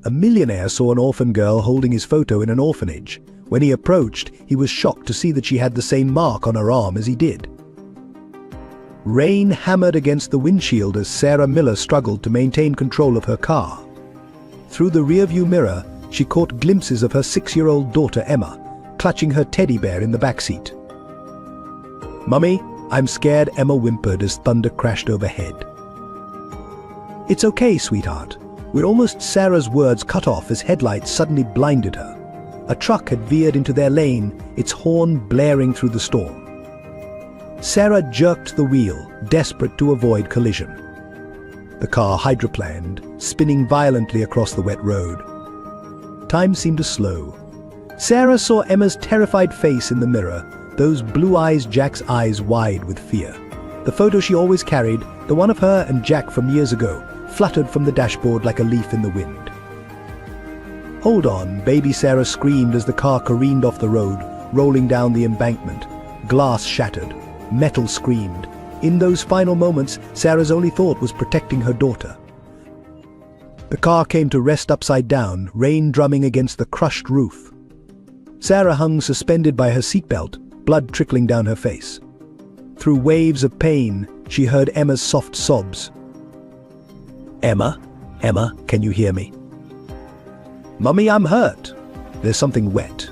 A millionaire saw an orphan girl holding his photo in an orphanage. When he approached, he was shocked to see that she had the same mark on her arm as he did. Rain hammered against the windshield as Sarah Miller struggled to maintain control of her car. Through the rearview mirror, she caught glimpses of her 6-year-old daughter Emma, clutching her teddy bear in the backseat. "Mummy, I'm scared," Emma whimpered as thunder crashed overhead. "It's okay, sweetheart." We're almost. Sarah's words cut off as headlights suddenly blinded her. A truck had veered into their lane, its horn blaring through the storm. Sarah jerked the wheel, desperate to avoid collision. The car hydroplaned, spinning violently across the wet road. Time seemed to slow. Sarah saw Emma's terrified face in the mirror, those blue eyes, Jack's eyes wide with fear. The photo she always carried, the one of her and Jack from years ago, fluttered from the dashboard like a leaf in the wind. "Hold on," baby Sarah screamed as the car careened off the road, rolling down the embankment. Glass shattered. Metal screamed. In those final moments, Sarah's only thought was protecting her daughter. The car came to rest upside down, rain drumming against the crushed roof. Sarah hung suspended by her seatbelt, blood trickling down her face. Through waves of pain, she heard Emma's soft sobs. "Emma? Emma, can you hear me?" "Mummy, I'm hurt." "There's something wet."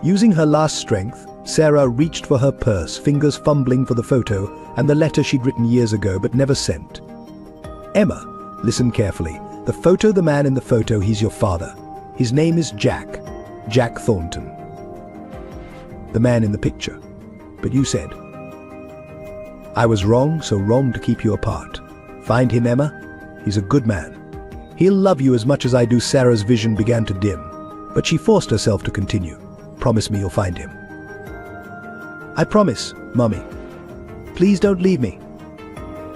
Using her last strength, Sarah reached for her purse, fingers fumbling for the photo and the letter she'd written years ago but never sent. "Emma, listen carefully. The man in the photo, he's your father. His name is Jack. Jack Thornton. The man in the picture. But you said, I was wrong, so wrong to keep you apart. Find him, Emma. He's a good man. He'll love you as much as I do." Sarah's vision began to dim, but she forced herself to continue. "Promise me you'll find him." "I promise, Mummy. Please don't leave me."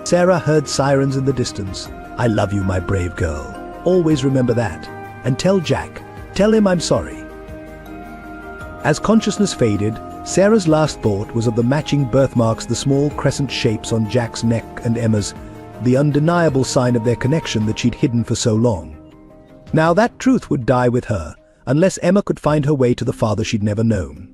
Sarah heard sirens in the distance. "I love you, my brave girl. Always remember that. And tell Jack. Tell him I'm sorry." As consciousness faded, Sarah's last thought was of the matching birthmarks, the small crescent shapes on Jack's neck and Emma's, the undeniable sign of their connection that she'd hidden for so long. Now that truth would die with her, unless Emma could find her way to the father she'd never known.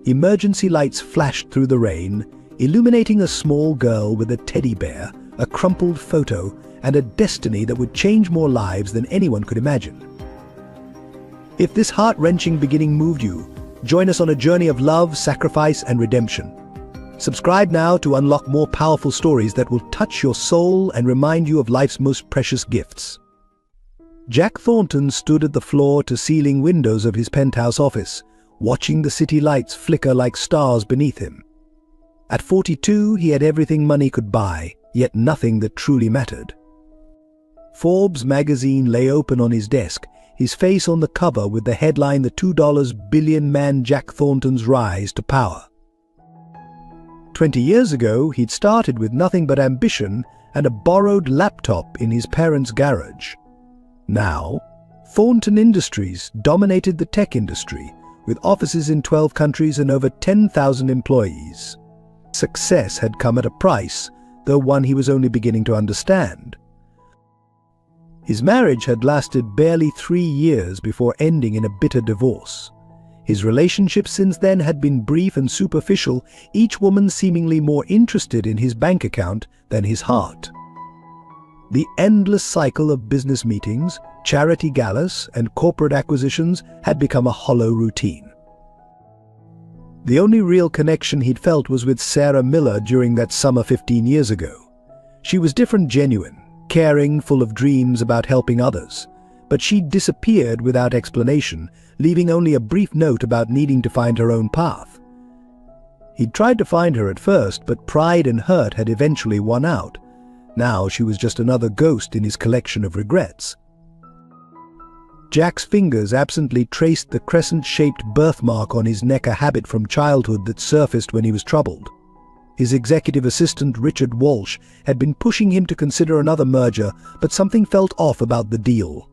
Emergency lights flashed through the rain, illuminating a small girl with a teddy bear, a crumpled photo, and a destiny that would change more lives than anyone could imagine. If this heart-wrenching beginning moved you, join us on a journey of love, sacrifice, and redemption. Subscribe now to unlock more powerful stories that will touch your soul and remind you of life's most precious gifts. Jack Thornton stood at the floor-to-ceiling windows of his penthouse office, watching the city lights flicker like stars beneath him. At 42, he had everything money could buy, yet nothing that truly mattered. Forbes magazine lay open on his desk, his face on the cover with the headline, "The $2 billion man Jack Thornton's Rise to Power." 20 years ago, he'd started with nothing but ambition and a borrowed laptop in his parents' garage. Now, Thornton Industries dominated the tech industry, with offices in 12 countries and over 10,000 employees. Success had come at a price, though one he was only beginning to understand. His marriage had lasted barely 3 years before ending in a bitter divorce. His relationships since then had been brief and superficial, each woman seemingly more interested in his bank account than his heart. The endless cycle of business meetings, charity galas, and corporate acquisitions had become a hollow routine. The only real connection he'd felt was with Sarah Miller during that summer 15 years ago. She was different, genuine, caring, full of dreams about helping others. But she'd disappeared without explanation, leaving only a brief note about needing to find her own path. He'd tried to find her at first, but pride and hurt had eventually won out. Now she was just another ghost in his collection of regrets. Jack's fingers absently traced the crescent-shaped birthmark on his neck, a habit from childhood that surfaced when he was troubled. His executive assistant, Richard Walsh, had been pushing him to consider another merger, but something felt off about the deal.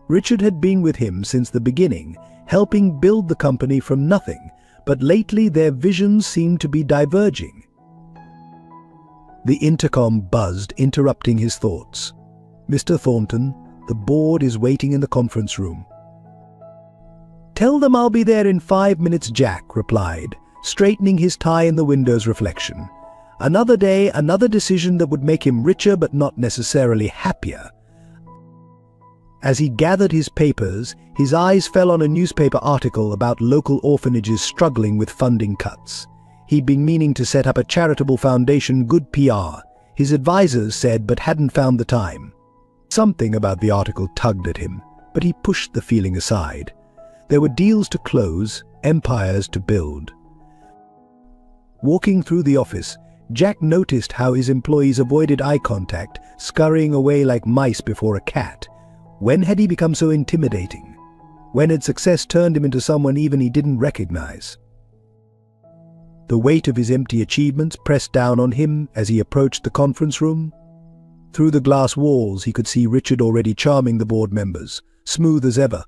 Richard had been with him since the beginning, helping build the company from nothing, but lately their visions seemed to be diverging. The intercom buzzed, interrupting his thoughts. Mr. Thornton, the board is waiting in the conference room. Tell them I'll be there in 5 minutes, Jack replied, straightening his tie in the window's reflection. Another day, another decision that would make him richer but not necessarily happier. As he gathered his papers, his eyes fell on a newspaper article about local orphanages struggling with funding cuts. He'd been meaning to set up a charitable foundation, good PR, his advisors said, but hadn't found the time. Something about the article tugged at him, but he pushed the feeling aside. There were deals to close, empires to build. Walking through the office, Jack noticed how his employees avoided eye contact, scurrying away like mice before a cat. When had he become so intimidating? When had success turned him into someone even he didn't recognize? The weight of his empty achievements pressed down on him as he approached the conference room. Through the glass walls he could see Richard already charming the board members, smooth as ever.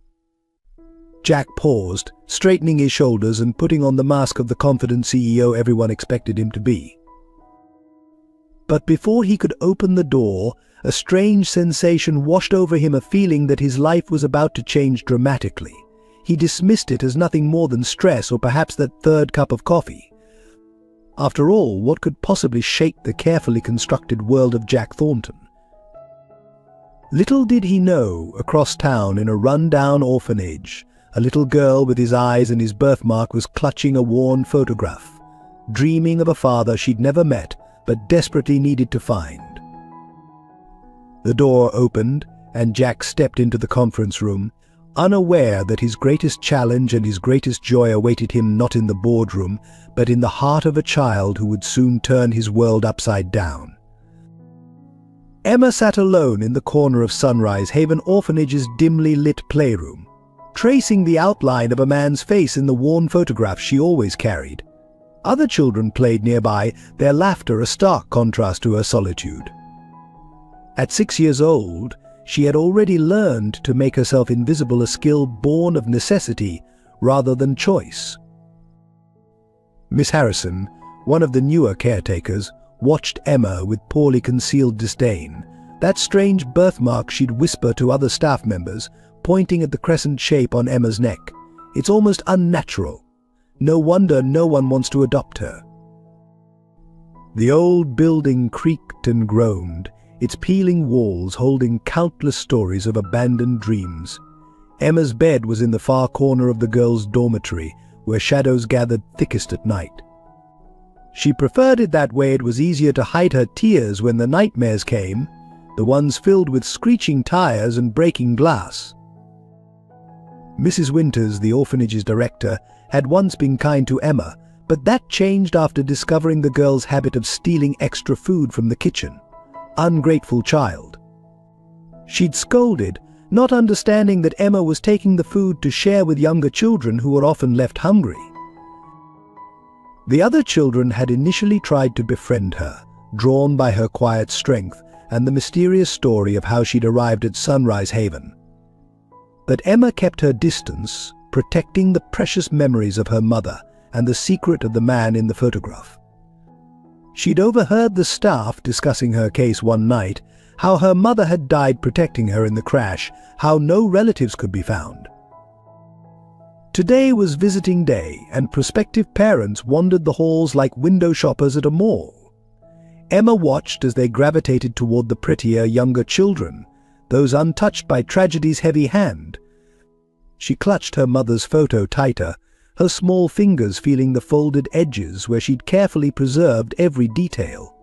Jack paused, straightening his shoulders and putting on the mask of the confident CEO everyone expected him to be. But before he could open the door, a strange sensation washed over him, a feeling that his life was about to change dramatically. He dismissed it as nothing more than stress, or perhaps that third cup of coffee. After all, what could possibly shake the carefully constructed world of Jack Thornton? Little did he know, across town in a run-down orphanage, a little girl with his eyes and his birthmark was clutching a worn photograph, dreaming of a father she'd never met but desperately needed to find. The door opened, and Jack stepped into the conference room, unaware that his greatest challenge and his greatest joy awaited him not in the boardroom, but in the heart of a child who would soon turn his world upside down. Emma sat alone in the corner of Sunrise Haven Orphanage's dimly lit playroom, tracing the outline of a man's face in the worn photograph she always carried. Other children played nearby, their laughter a stark contrast to her solitude. At 6 years old, she had already learned to make herself invisible, a skill born of necessity rather than choice. Miss Harrison, one of the newer caretakers, watched Emma with poorly concealed disdain. That strange birthmark she'd whisper to other staff members, pointing at the crescent shape on Emma's neck. It's almost unnatural. No wonder no one wants to adopt her. The old building creaked and groaned, its peeling walls holding countless stories of abandoned dreams. Emma's bed was in the far corner of the girls' dormitory, where shadows gathered thickest at night. She preferred it that way. It was easier to hide her tears when the nightmares came, the ones filled with screeching tires and breaking glass. Mrs. Winters, the orphanage's director, had once been kind to Emma, but that changed after discovering the girl's habit of stealing extra food from the kitchen. Ungrateful child. She'd scolded, not understanding that Emma was taking the food to share with younger children who were often left hungry. The other children had initially tried to befriend her, drawn by her quiet strength and the mysterious story of how she'd arrived at Sunrise Haven. But Emma kept her distance, protecting the precious memories of her mother and the secret of the man in the photograph. She'd overheard the staff discussing her case one night, how her mother had died protecting her in the crash, how no relatives could be found. Today was visiting day, and prospective parents wandered the halls like window shoppers at a mall. Emma watched as they gravitated toward the prettier, younger children, those untouched by tragedy's heavy hand. She clutched her mother's photo tighter, her small fingers feeling the folded edges where she'd carefully preserved every detail.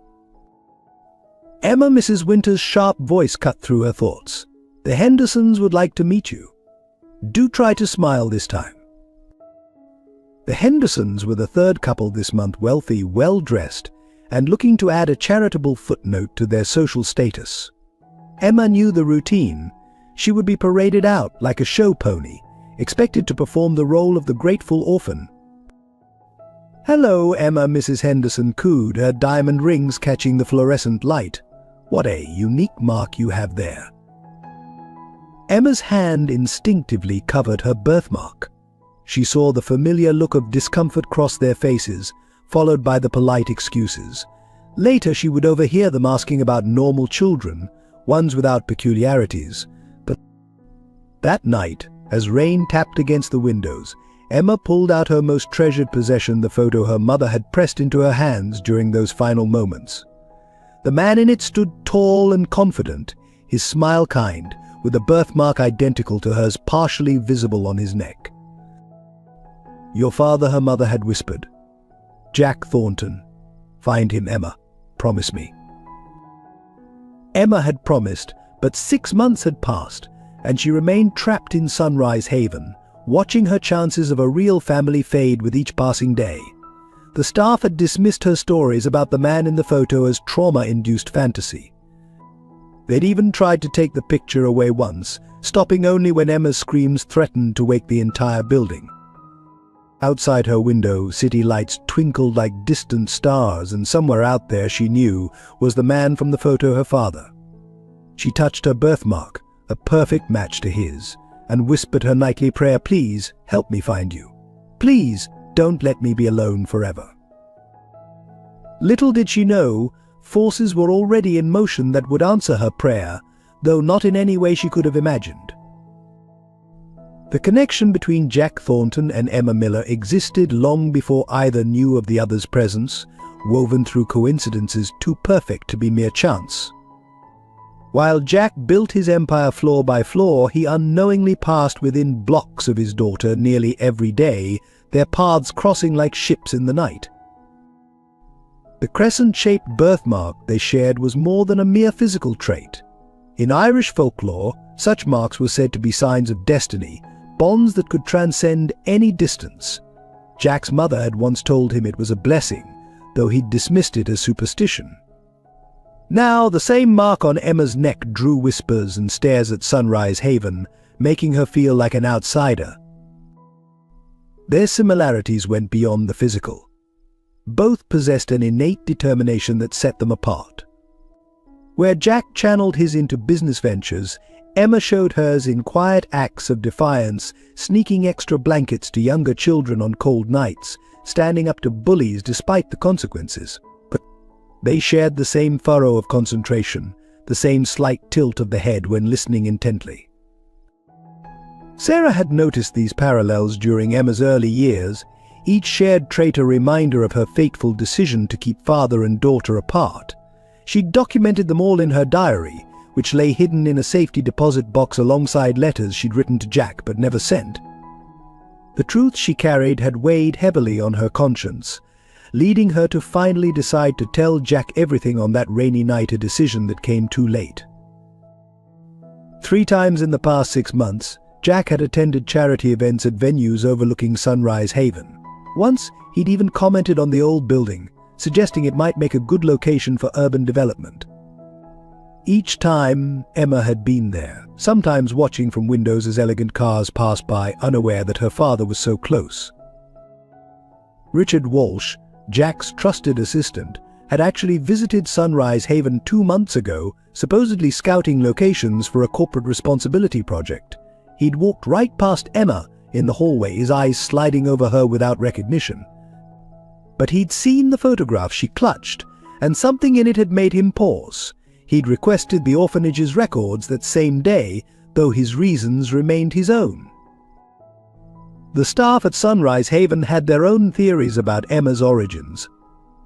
Emma, Mrs. Winters' sharp voice cut through her thoughts. The Hendersons would like to meet you. Do try to smile this time. The Hendersons were the third couple this month, wealthy, well-dressed, and looking to add a charitable footnote to their social status. Emma knew the routine. She would be paraded out like a show pony, expected to perform the role of the grateful orphan. "Hello, Emma," Mrs. Henderson cooed, her diamond rings catching the fluorescent light. "What a unique mark you have there." Emma's hand instinctively covered her birthmark. She saw the familiar look of discomfort cross their faces, followed by the polite excuses. Later she would overhear them asking about normal children, ones without peculiarities. But that night, as rain tapped against the windows, Emma pulled out her most treasured possession, the photo her mother had pressed into her hands during those final moments. The man in it stood tall and confident, his smile kind, with a birthmark identical to hers partially visible on his neck. "Your father," her mother had whispered. "Jack Thornton. Find him, Emma. Promise me." Emma had promised, but 6 months had passed, and she remained trapped in Sunrise Haven, watching her chances of a real family fade with each passing day. The staff had dismissed her stories about the man in the photo as trauma-induced fantasy. They'd even tried to take the picture away once, stopping only when Emma's screams threatened to wake the entire building. Outside her window, city lights twinkled like distant stars, and somewhere out there, she knew, was the man from the photo, her father. She touched her birthmark, a perfect match to his, and whispered her nightly prayer, "Please, help me find you. Please, don't let me be alone forever." Little did she know, forces were already in motion that would answer her prayer, though not in any way she could have imagined. The connection between Jack Thornton and Emma Miller existed long before either knew of the other's presence, woven through coincidences too perfect to be mere chance. While Jack built his empire floor by floor, he unknowingly passed within blocks of his daughter nearly every day, their paths crossing like ships in the night. The crescent-shaped birthmark they shared was more than a mere physical trait. In Irish folklore, such marks were said to be signs of destiny, bonds that could transcend any distance. Jack's mother had once told him it was a blessing, though he'd dismissed it as superstition. Now, the same mark on Emma's neck drew whispers and stares at Sunrise Haven, making her feel like an outsider. Their similarities went beyond the physical. Both possessed an innate determination that set them apart. Where Jack channeled his into business ventures, Emma showed hers in quiet acts of defiance, sneaking extra blankets to younger children on cold nights, standing up to bullies despite the consequences. But they shared the same furrow of concentration, the same slight tilt of the head when listening intently. Sarah had noticed these parallels during Emma's early years, each shared trait a reminder of her fateful decision to keep father and daughter apart. She documented them all in her diary, which lay hidden in a safety deposit box alongside letters she'd written to Jack but never sent. The truth she carried had weighed heavily on her conscience, leading her to finally decide to tell Jack everything on that rainy night, a decision that came too late. 3 times in the past 6 months, Jack had attended charity events at venues overlooking Sunrise Haven. Once, he'd even commented on the old building, suggesting it might make a good location for urban development. Each time, Emma had been there, sometimes watching from windows as elegant cars passed by, unaware that her father was so close. Richard Walsh, Jack's trusted assistant, had actually visited Sunrise Haven 2 months ago, supposedly scouting locations for a corporate responsibility project. He'd walked right past Emma in the hallway, his eyes sliding over her without recognition. But he'd seen the photograph she clutched, and something in it had made him pause. He'd requested the orphanage's records that same day, though his reasons remained his own. The staff at Sunrise Haven had their own theories about Emma's origins.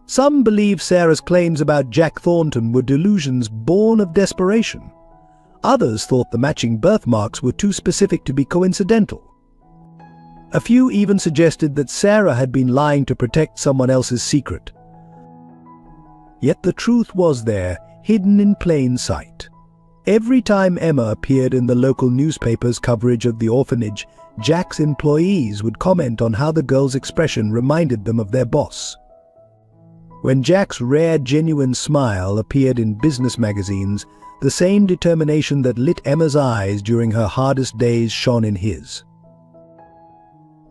Some believed Sarah's claims about Jack Thornton were delusions born of desperation. Others thought the matching birthmarks were too specific to be coincidental. A few even suggested that Sarah had been lying to protect someone else's secret. Yet the truth was there, hidden in plain sight. Every time Emma appeared in the local newspaper's coverage of the orphanage, Jack's employees would comment on how the girl's expression reminded them of their boss. When Jack's rare, genuine smile appeared in business magazines, the same determination that lit Emma's eyes during her hardest days shone in his.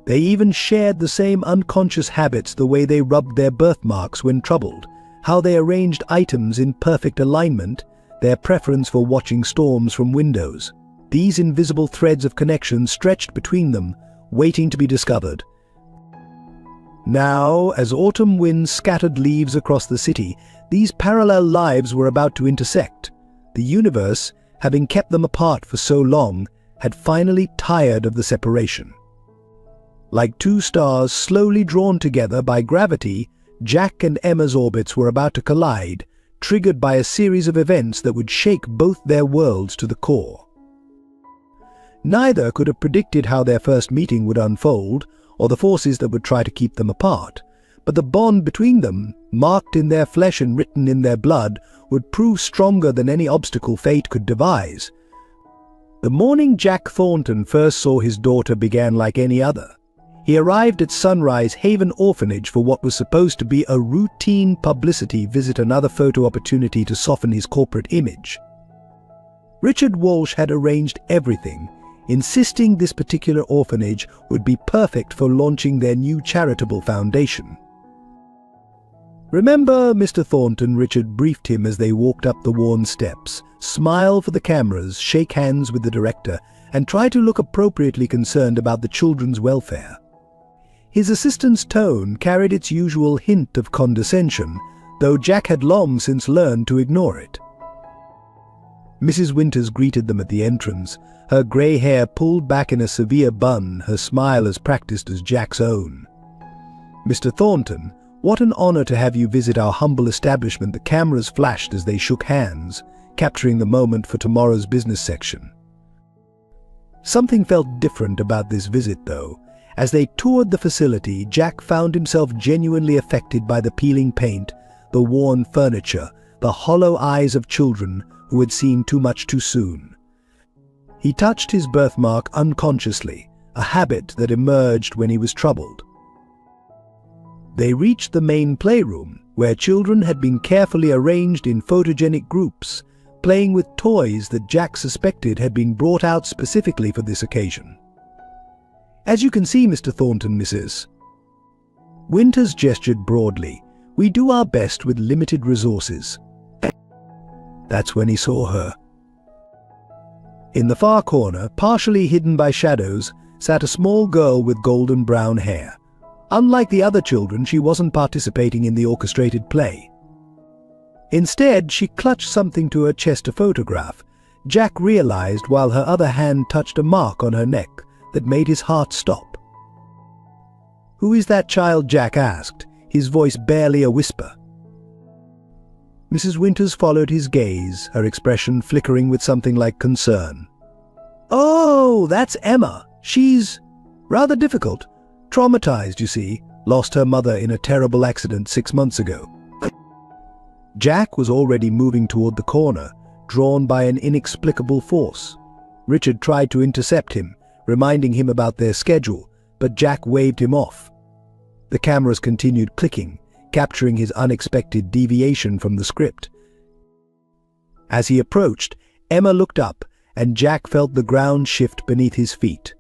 They even shared the same unconscious habits, the way they rubbed their birthmarks when troubled, how they arranged items in perfect alignment, their preference for watching storms from windows. These invisible threads of connection stretched between them, waiting to be discovered. Now, as autumn winds scattered leaves across the city, these parallel lives were about to intersect. The universe, having kept them apart for so long, had finally tired of the separation. Like two stars slowly drawn together by gravity, Jack and Emma's orbits were about to collide, triggered by a series of events that would shake both their worlds to the core. Neither could have predicted how their first meeting would unfold, or the forces that would try to keep them apart, but the bond between them, marked in their flesh and written in their blood, would prove stronger than any obstacle fate could devise. The morning Jack Thornton first saw his daughter began like any other. He arrived at Sunrise Haven Orphanage for what was supposed to be a routine publicity visit, another photo opportunity to soften his corporate image. Richard Walsh had arranged everything, insisting this particular orphanage would be perfect for launching their new charitable foundation. "Remember, Mr. Thornton," Richard briefed him as they walked up the worn steps. "Smile for the cameras, shake hands with the director, and try to look appropriately concerned about the children's welfare." His assistant's tone carried its usual hint of condescension, though Jack had long since learned to ignore it. Mrs. Winters greeted them at the entrance, her grey hair pulled back in a severe bun, her smile as practiced as Jack's own. "Mr. Thornton, what an honor to have you visit our humble establishment." The cameras flashed as they shook hands, capturing the moment for tomorrow's business section. Something felt different about this visit, though. As they toured the facility, Jack found himself genuinely affected by the peeling paint, the worn furniture, the hollow eyes of children who had seen too much too soon. He touched his birthmark unconsciously, a habit that emerged when he was troubled. They reached the main playroom, where children had been carefully arranged in photogenic groups, playing with toys that Jack suspected had been brought out specifically for this occasion. "As you can see, Mr. Thornton, Mrs. Winters gestured broadly. "We do our best with limited resources." That's when he saw her. In the far corner, partially hidden by shadows, sat a small girl with golden brown hair. Unlike the other children, she wasn't participating in the orchestrated play. Instead, she clutched something to her chest to photograph. Jack realized while her other hand touched a mark on her neck that made his heart stop. "Who is that child?" Jack asked, his voice barely a whisper. Mrs. Winters followed his gaze, her expression flickering with something like concern. "Oh, that's Emma. She's rather difficult. Traumatized, you see. Lost her mother in a terrible accident 6 months ago." Jack was already moving toward the corner, drawn by an inexplicable force. Richard tried to intercept him, reminding him about their schedule, but Jack waved him off. The cameras continued clicking, capturing his unexpected deviation from the script. As he approached, Emma looked up, and Jack felt the ground shift beneath his feet.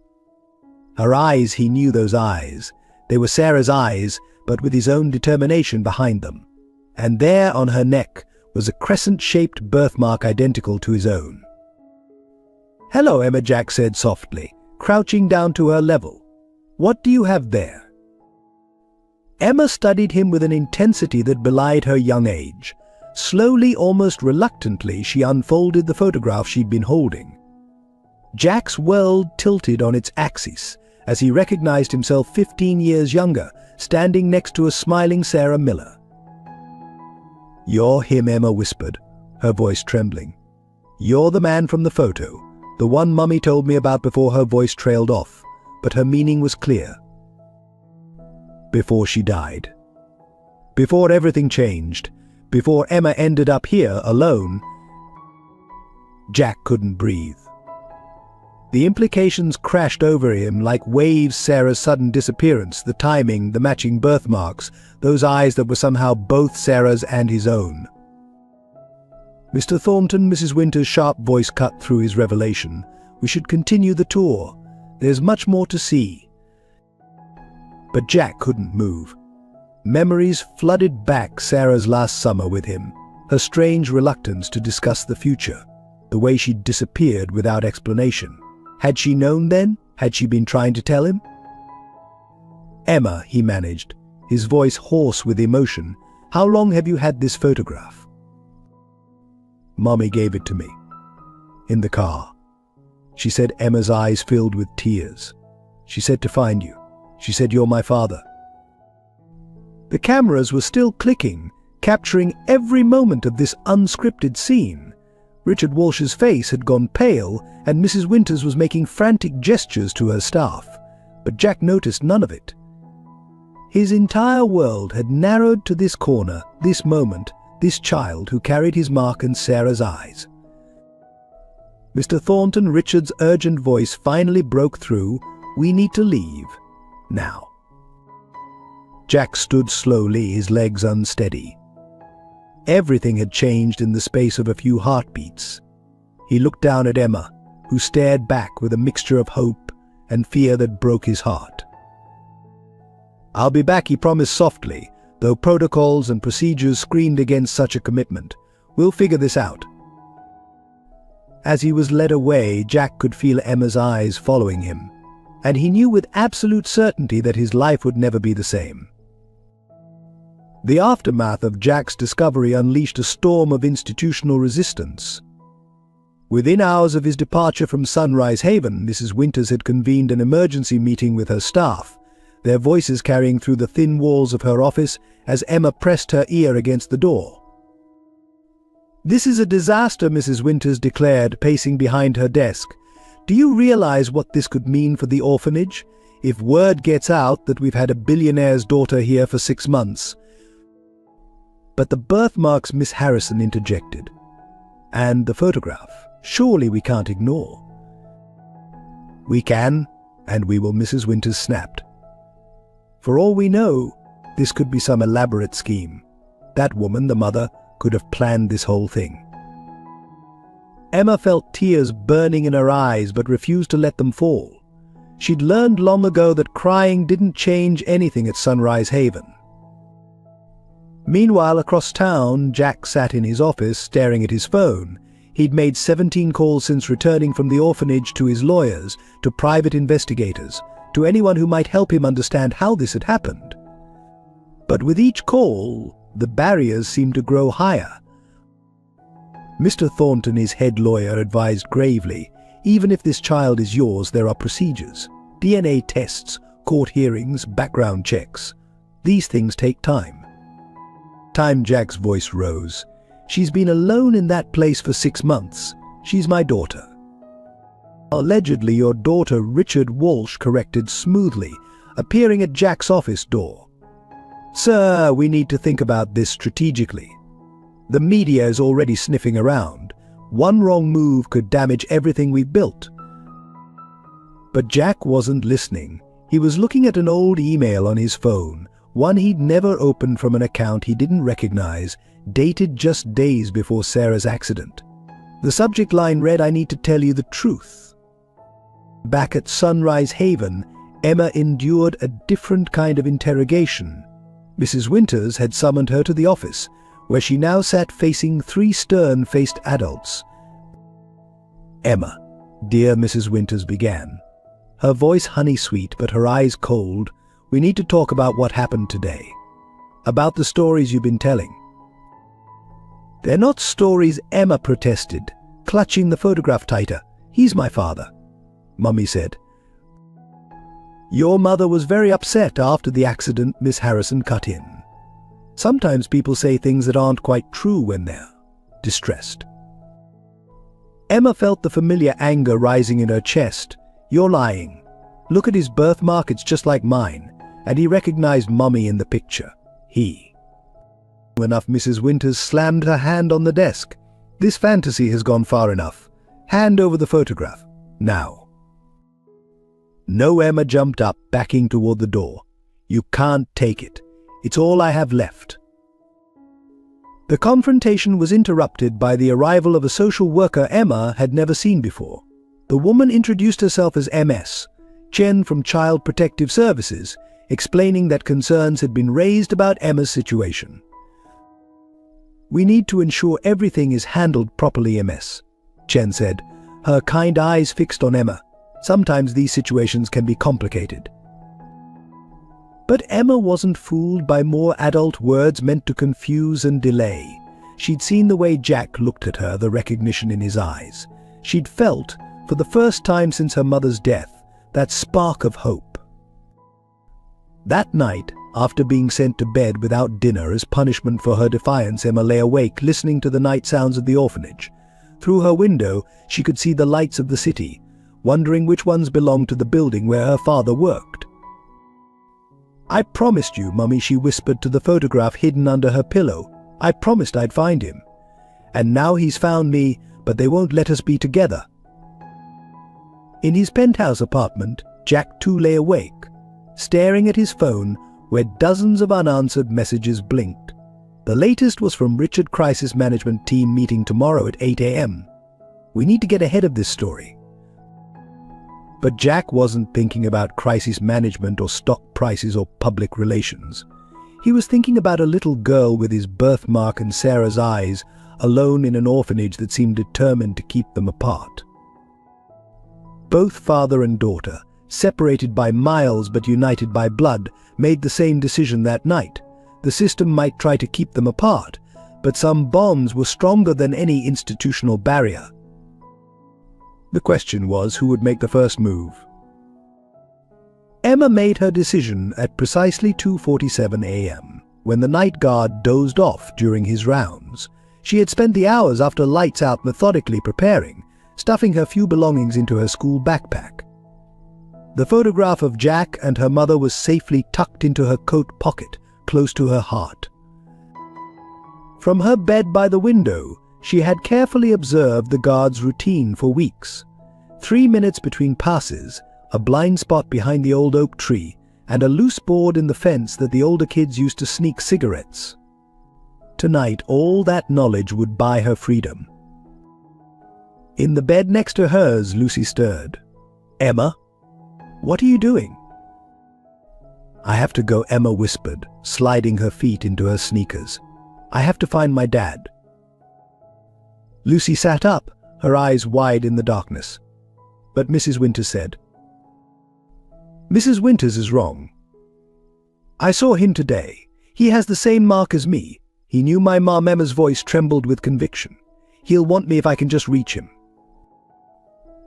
Her eyes, he knew those eyes. They were Sarah's eyes, but with his own determination behind them. And there on her neck was a crescent-shaped birthmark identical to his own. "Hello, Emma," Jack said softly, crouching down to her level. "What do you have there?" Emma studied him with an intensity that belied her young age. Slowly, almost reluctantly, she unfolded the photograph she'd been holding. Jack's world tilted on its axis as he recognized himself 15 years younger, standing next to a smiling Sarah Miller. "You're him," Emma whispered, her voice trembling. "You're the man from the photo, the one Mummy told me about." Before her voice trailed off, but her meaning was clear. Before she died. Before everything changed. Before Emma ended up here alone. Jack couldn't breathe. The implications crashed over him like waves: Sarah's sudden disappearance, the timing, the matching birthmarks, those eyes that were somehow both Sarah's and his own. "Mr. Thornton," Mrs. Winters' sharp voice cut through his revelation. "We should continue the tour. There's much more to see." But Jack couldn't move. Memories flooded back: Sarah's last summer with him, her strange reluctance to discuss the future, the way she'd disappeared without explanation. Had she known then? Had she been trying to tell him? "Emma," he managed, his voice hoarse with emotion, "how long have you had this photograph?" Mommy gave it to me. In the car. She said Emma's eyes filled with tears. She said to find you. She said you're my father. The cameras were still clicking, capturing every moment of this unscripted scene. Richard Walsh's face had gone pale, and Mrs. Winters was making frantic gestures to her staff, but Jack noticed none of it. His entire world had narrowed to this corner, this moment, this child who carried his mark in Sarah's eyes. Mr. Thornton, Richard's urgent voice finally broke through. We need to leave. Now. Jack stood slowly, his legs unsteady. Everything had changed in the space of a few heartbeats. He looked down at Emma, who stared back with a mixture of hope and fear that broke his heart. I'll be back, he promised softly, though protocols and procedures screamed against such a commitment. We'll figure this out. As he was led away, Jack could feel Emma's eyes following him, and he knew with absolute certainty that his life would never be the same. The aftermath of Jack's discovery unleashed a storm of institutional resistance. Within hours of his departure from Sunrise Haven, Mrs. Winters had convened an emergency meeting with her staff, their voices carrying through the thin walls of her office as Emma pressed her ear against the door. This is a disaster, Mrs. Winters declared, pacing behind her desk. Do you realize what this could mean for the orphanage? If word gets out that we've had a billionaire's daughter here for 6 months. But the birthmarks, Miss Harrison interjected. And the photograph. Surely we can't ignore. We can, and we will, Mrs. Winters snapped. For all we know, this could be some elaborate scheme. That woman, the mother, could have planned this whole thing. Emma felt tears burning in her eyes but refused to let them fall. She'd learned long ago that crying didn't change anything at Sunrise Haven. Meanwhile, across town, Jack sat in his office staring at his phone. He'd made 17 calls since returning from the orphanage, to his lawyers, to private investigators, to anyone who might help him understand how this had happened. But with each call, the barriers seemed to grow higher. Mr. Thornton, his head lawyer, advised gravely, even if this child is yours, there are procedures. DNA tests, court hearings, background checks. These things take time. Jack's voice rose. She's been alone in that place for 6 months. She's my daughter. Allegedly your daughter, Richard Walsh corrected smoothly, appearing at Jack's office door. Sir, we need to think about this strategically. The media is already sniffing around. One wrong move could damage everything we've built. But Jack wasn't listening. He was looking at an old email on his phone, one he'd never opened from an account he didn't recognize, dated just days before Sarah's accident. The subject line read, I need to tell you the truth. Back at Sunrise Haven, Emma endured a different kind of interrogation. Mrs. Winters had summoned her to the office, where she now sat facing 3 stern-faced adults. Emma, dear Mrs. Winters began, her voice honey-sweet but her eyes cold. We need to talk about what happened today. About the stories you've been telling. They're not stories, Emma protested, clutching the photograph tighter. He's my father, Mummy said. Your mother was very upset after the accident, Miss Harrison cut in. Sometimes people say things that aren't quite true when they're distressed. Emma felt the familiar anger rising in her chest. You're lying. Look at his birthmark, it's just like mine. And he recognized Mummy in the picture. He. Enough, Mrs. Winters slammed her hand on the desk. This fantasy has gone far enough. Hand over the photograph. Now. No, Emma jumped up, backing toward the door. You can't take it. It's all I have left. The confrontation was interrupted by the arrival of a social worker Emma had never seen before. The woman introduced herself as MS, Chen from Child Protective Services, explaining that concerns had been raised about Emma's situation. We need to ensure everything is handled properly, MS, Chen said, her kind eyes fixed on Emma. Sometimes these situations can be complicated. But Emma wasn't fooled by more adult words meant to confuse and delay. She'd seen the way Jack looked at her, the recognition in his eyes. She'd felt, for the first time since her mother's death, that spark of hope. That night, after being sent to bed without dinner as punishment for her defiance, Emma lay awake listening to the night sounds of the orphanage. Through her window, she could see the lights of the city, wondering which ones belonged to the building where her father worked. "I promised you, Mummy," she whispered to the photograph hidden under her pillow. "I promised I'd find him. And now he's found me, but they won't let us be together." In his penthouse apartment, Jack too lay awake, staring at his phone where dozens of unanswered messages blinked. The latest was from Richard Crisis Management Team meeting tomorrow at 8 a.m. "We need to get ahead of this story." But Jack wasn't thinking about crisis management or stock prices or public relations. He was thinking about a little girl with his birthmark and Sarah's eyes, alone in an orphanage that seemed determined to keep them apart. Both father and daughter, separated by miles but united by blood, made the same decision that night. The system might try to keep them apart, but some bonds were stronger than any institutional barrier. The question was who would make the first move. Emma made her decision at precisely 2:47 a.m., when the night guard dozed off during his rounds. She had spent the hours after lights out methodically preparing, stuffing her few belongings into her school backpack. The photograph of Jack and her mother was safely tucked into her coat pocket, close to her heart. From her bed by the window, she had carefully observed the guard's routine for weeks. 3 minutes between passes, a blind spot behind the old oak tree, and a loose board in the fence that the older kids used to sneak cigarettes. Tonight, all that knowledge would buy her freedom. In the bed next to hers, Lucy stirred. "Emma? What are you doing?" "I have to go," Emma whispered, sliding her feet into her sneakers. "I have to find my dad." Lucy sat up, her eyes wide in the darkness. But Mrs. Winters said, "Mrs. Winters is wrong. I saw him today. He has the same mark as me. He knew my mom." Emma's voice trembled with conviction. "He'll want me if I can just reach him."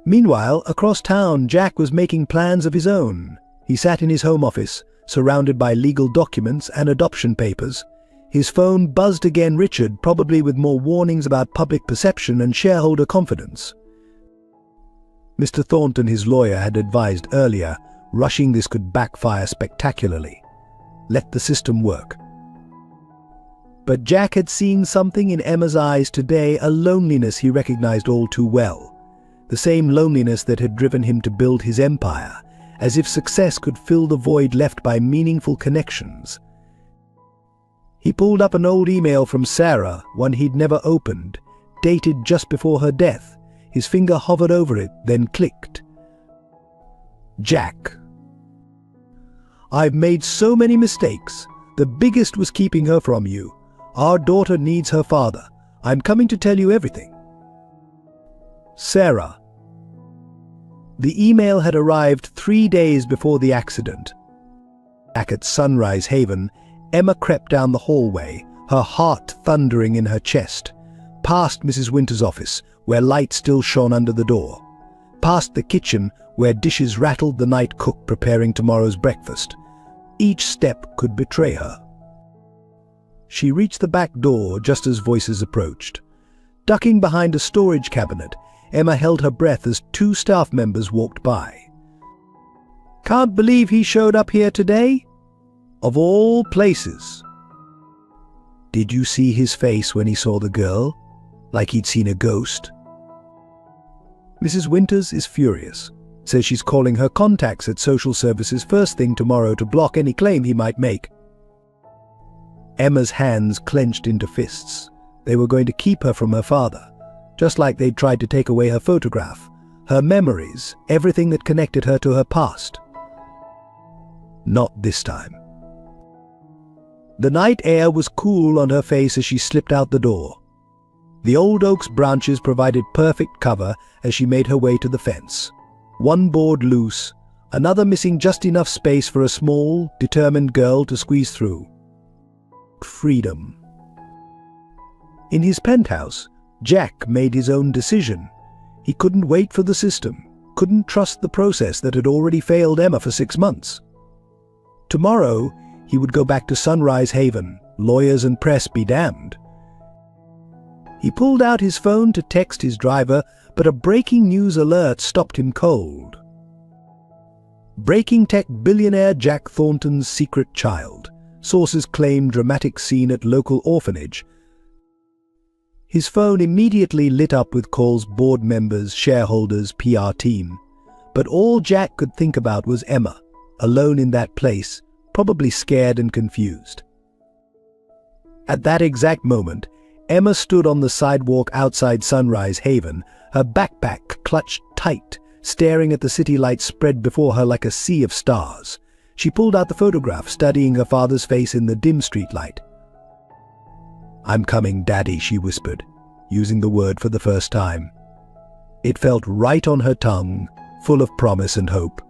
Meanwhile, across town, Jack was making plans of his own. He sat in his home office, surrounded by legal documents and adoption papers. His phone buzzed again. Richard, probably with more warnings about public perception and shareholder confidence. Mr. Thornton, his lawyer, had advised earlier, rushing this could backfire spectacularly. Let the system work. But Jack had seen something in Emma's eyes today, a loneliness he recognized all too well. The same loneliness that had driven him to build his empire, as if success could fill the void left by meaningful connections. He pulled up an old email from Sarah, one he'd never opened, dated just before her death. His finger hovered over it, then clicked. "Jack. I've made so many mistakes. The biggest was keeping her from you. Our daughter needs her father. I'm coming to tell you everything. Sarah." The email had arrived 3 days before the accident. Back at Sunrise Haven, Emma crept down the hallway, her heart thundering in her chest, past Mrs. Winters' office, where light still shone under the door, past the kitchen, where dishes rattled, the night cook preparing tomorrow's breakfast. Each step could betray her. She reached the back door just as voices approached. Ducking behind a storage cabinet, Emma held her breath as 2 staff members walked by. "Can't believe he showed up here today? Of all places." "Did you see his face when he saw the girl? Like he'd seen a ghost?" "Mrs. Winters is furious. Says she's calling her contacts at social services first thing tomorrow to block any claim he might make." Emma's hands clenched into fists. They were going to keep her from her father, just like they'd tried to take away her photograph, her memories, everything that connected her to her past. Not this time. The night air was cool on her face as she slipped out the door. The old oak's branches provided perfect cover as she made her way to the fence. One board loose, another missing just enough space for a small, determined girl to squeeze through. Freedom. In his penthouse, Jack made his own decision. He couldn't wait for the system, couldn't trust the process that had already failed Emma for 6 months. Tomorrow, he would go back to Sunrise Haven, lawyers and press be damned. He pulled out his phone to text his driver, but a breaking news alert stopped him cold. Breaking tech billionaire Jack Thornton's secret child. Sources claim dramatic scene at local orphanage. His phone immediately lit up with calls board members, shareholders, PR team. But all Jack could think about was Emma, alone in that place, probably scared and confused. At that exact moment, Emma stood on the sidewalk outside Sunrise Haven, her backpack clutched tight, staring at the city lights spread before her like a sea of stars. She pulled out the photograph, studying her father's face in the dim streetlight. "I'm coming, Daddy," she whispered, using the word for the first time. It felt right on her tongue, full of promise and hope.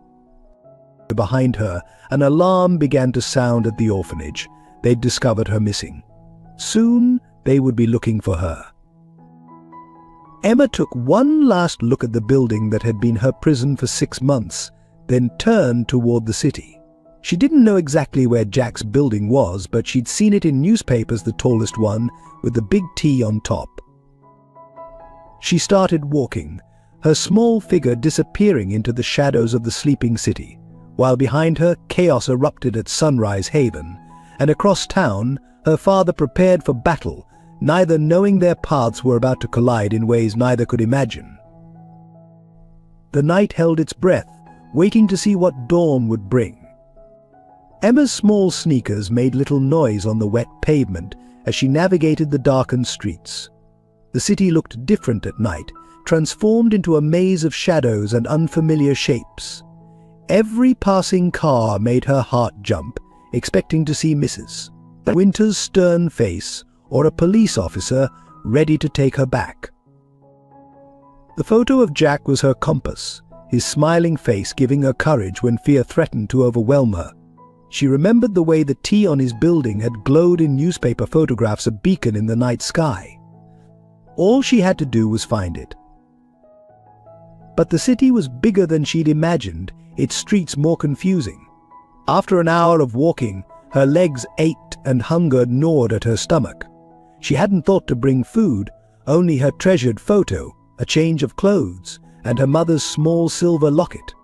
Behind her, an alarm began to sound at the orphanage. They'd discovered her missing. Soon, they would be looking for her. Emma took one last look at the building that had been her prison for 6 months, then turned toward the city. She didn't know exactly where Jack's building was, but she'd seen it in newspapers, the tallest one, with the big T on top. She started walking, her small figure disappearing into the shadows of the sleeping city, while behind her chaos erupted at Sunrise Haven, and across town her father prepared for battle, neither knowing their paths were about to collide in ways neither could imagine. The night held its breath, waiting to see what dawn would bring. Emma's small sneakers made little noise on the wet pavement as she navigated the darkened streets. The city looked different at night, transformed into a maze of shadows and unfamiliar shapes. Every passing car made her heart jump, expecting to see Mrs. Winter's stern face or a police officer ready to take her back. The photo of Jack was her compass, his smiling face giving her courage when fear threatened to overwhelm her. She remembered the way the T on his building had glowed in newspaper photographs, a beacon in the night sky. All she had to do was find it. But the city was bigger than she'd imagined, its streets more confusing. After an hour of walking, her legs ached and hunger gnawed at her stomach. She hadn't thought to bring food, only her treasured photo, a change of clothes, and her mother's small silver locket.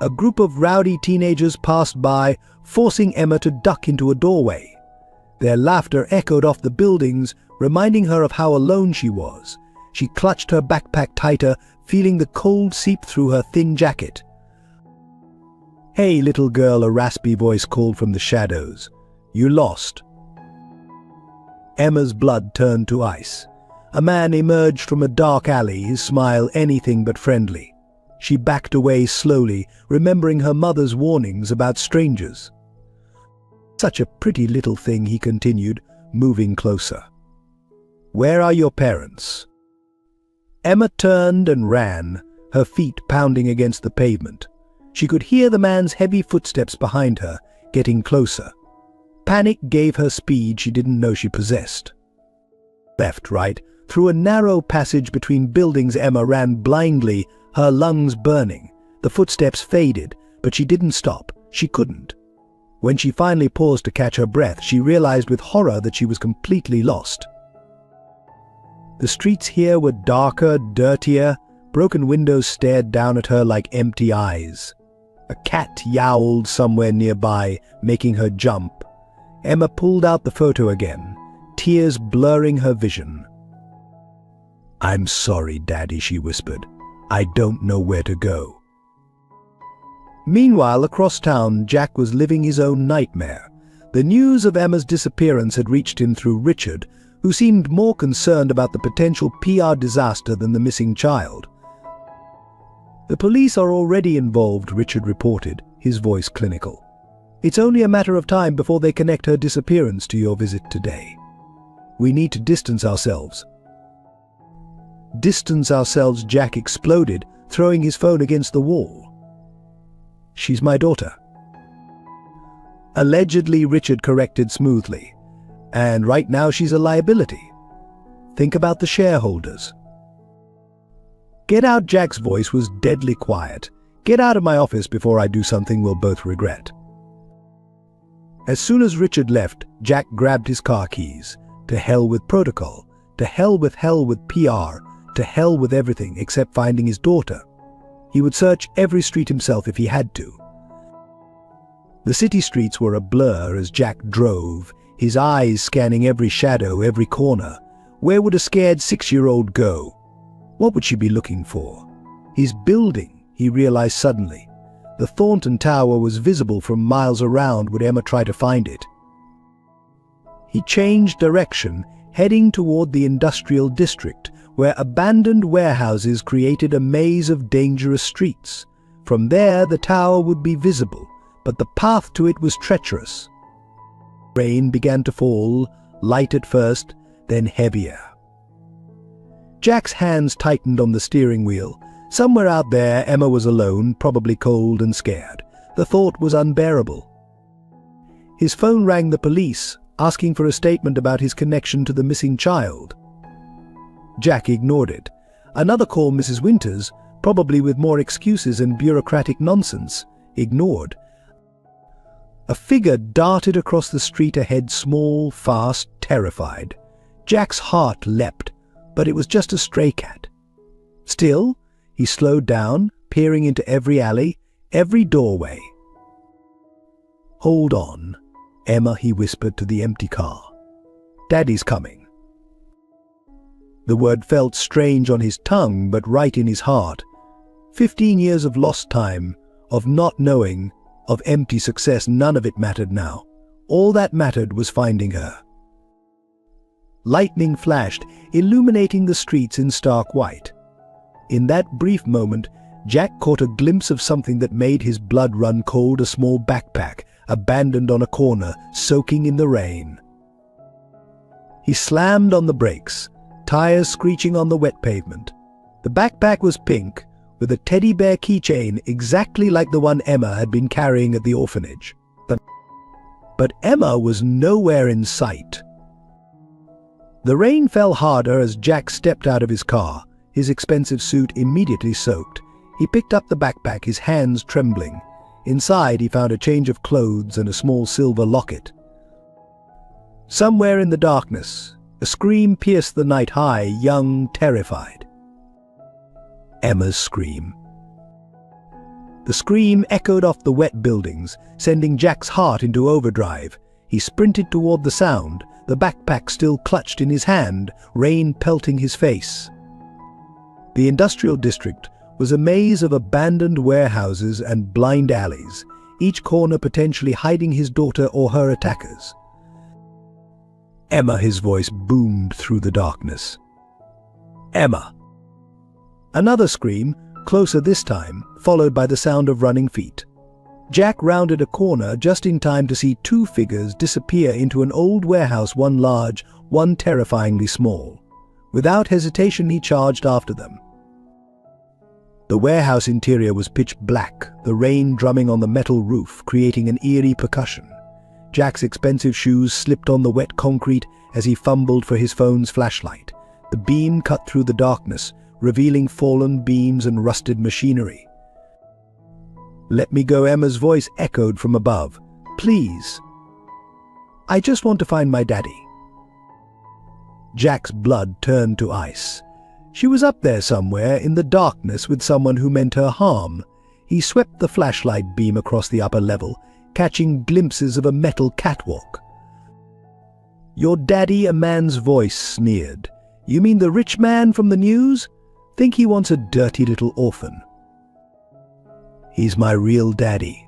A group of rowdy teenagers passed by, forcing Emma to duck into a doorway. Their laughter echoed off the buildings, reminding her of how alone she was. She clutched her backpack tighter, feeling the cold seep through her thin jacket. "Hey, little girl," a raspy voice called from the shadows. "You lost." Emma's blood turned to ice. A man emerged from a dark alley, his smile anything but friendly. She backed away slowly, remembering her mother's warnings about strangers. "Such a pretty little thing," he continued, moving closer. "Where are your parents?" Emma turned and ran, her feet pounding against the pavement. She could hear the man's heavy footsteps behind her, getting closer. Panic gave her speed she didn't know she possessed. Left, right, through a narrow passage between buildings Emma ran blindly, her lungs burning. The footsteps faded, but she didn't stop. She couldn't. When she finally paused to catch her breath, she realized with horror that she was completely lost. The streets here were darker, dirtier. Broken windows stared down at her like empty eyes. A cat yowled somewhere nearby, making her jump. Emma pulled out the photo again, tears blurring her vision. "I'm sorry, Daddy," she whispered. "I don't know where to go." Meanwhile, across town, Jack was living his own nightmare. The news of Emma's disappearance had reached him through Richard, who seemed more concerned about the potential PR disaster than the missing child. "The police are already involved," Richard reported, his voice clinical. "It's only a matter of time before they connect her disappearance to your visit today. We need to distance ourselves." "Distance ourselves," Jack exploded, throwing his phone against the wall. "She's my daughter." "Allegedly," Richard corrected smoothly. And right now she's a liability. Think about the shareholders. Get out, Jack's voice was deadly quiet. Get out of my office before I do something we'll both regret. As soon as Richard left, Jack grabbed his car keys. To hell with protocol. To hell with PR. To hell with everything except finding his daughter. He would search every street himself if he had to. The city streets were a blur as Jack drove, his eyes scanning every shadow, every corner. Where would a scared 6-year-old go? What would she be looking for? His building, he realized suddenly. The Thornton Tower was visible from miles around. Would Emma try to find it? He changed direction, heading toward the industrial district, where abandoned warehouses created a maze of dangerous streets. From there, the tower would be visible, but the path to it was treacherous. Rain began to fall, light at first, then heavier. Jack's hands tightened on the steering wheel. Somewhere out there, Emma was alone, probably cold and scared. The thought was unbearable. His phone rang the police, asking for a statement about his connection to the missing child. Jack ignored it. Another call, Mrs. Winters, probably with more excuses and bureaucratic nonsense. Ignored. A figure darted across the street ahead, small, fast, terrified. Jack's heart leapt, but it was just a stray cat. Still, he slowed down, peering into every alley, every doorway. "Hold on, Emma," he whispered to the empty car. "Daddy's coming." The word felt strange on his tongue, but right in his heart. 15 years of lost time, of not knowing, of empty success, none of it mattered now. All that mattered was finding her. Lightning flashed, illuminating the streets in stark white. In that brief moment, Jack caught a glimpse of something that made his blood run cold, a small backpack, abandoned on a corner, soaking in the rain. He slammed on the brakes, tires screeching on the wet pavement. The backpack was pink, with a teddy bear keychain exactly like the one Emma had been carrying at the orphanage. But Emma was nowhere in sight. The rain fell harder as Jack stepped out of his car, his expensive suit immediately soaked. He picked up the backpack, his hands trembling. Inside, he found a change of clothes and a small silver locket. Somewhere in the darkness, a scream pierced the night high, young, terrified. Emma's scream. The scream echoed off the wet buildings, sending Jack's heart into overdrive. He sprinted toward the sound, the backpack still clutched in his hand, rain pelting his face. The industrial district was a maze of abandoned warehouses and blind alleys, each corner potentially hiding his daughter or her attackers. "Emma," his voice boomed through the darkness. "Emma." Another scream, closer this time, followed by the sound of running feet. Jack rounded a corner just in time to see two figures disappear into an old warehouse, one large, one terrifyingly small. Without hesitation, he charged after them. The warehouse interior was pitch black, the rain drumming on the metal roof, creating an eerie percussion. Jack's expensive shoes slipped on the wet concrete as he fumbled for his phone's flashlight. The beam cut through the darkness, revealing fallen beams and rusted machinery. "Let me go," Emma's voice echoed from above. "Please. I just want to find my daddy." Jack's blood turned to ice. She was up there somewhere in the darkness with someone who meant her harm. He swept the flashlight beam across the upper level, catching glimpses of a metal catwalk. "Your daddy?" a man's voice sneered. "You mean the rich man from the news? Think he wants a dirty little orphan?" "He's my real daddy.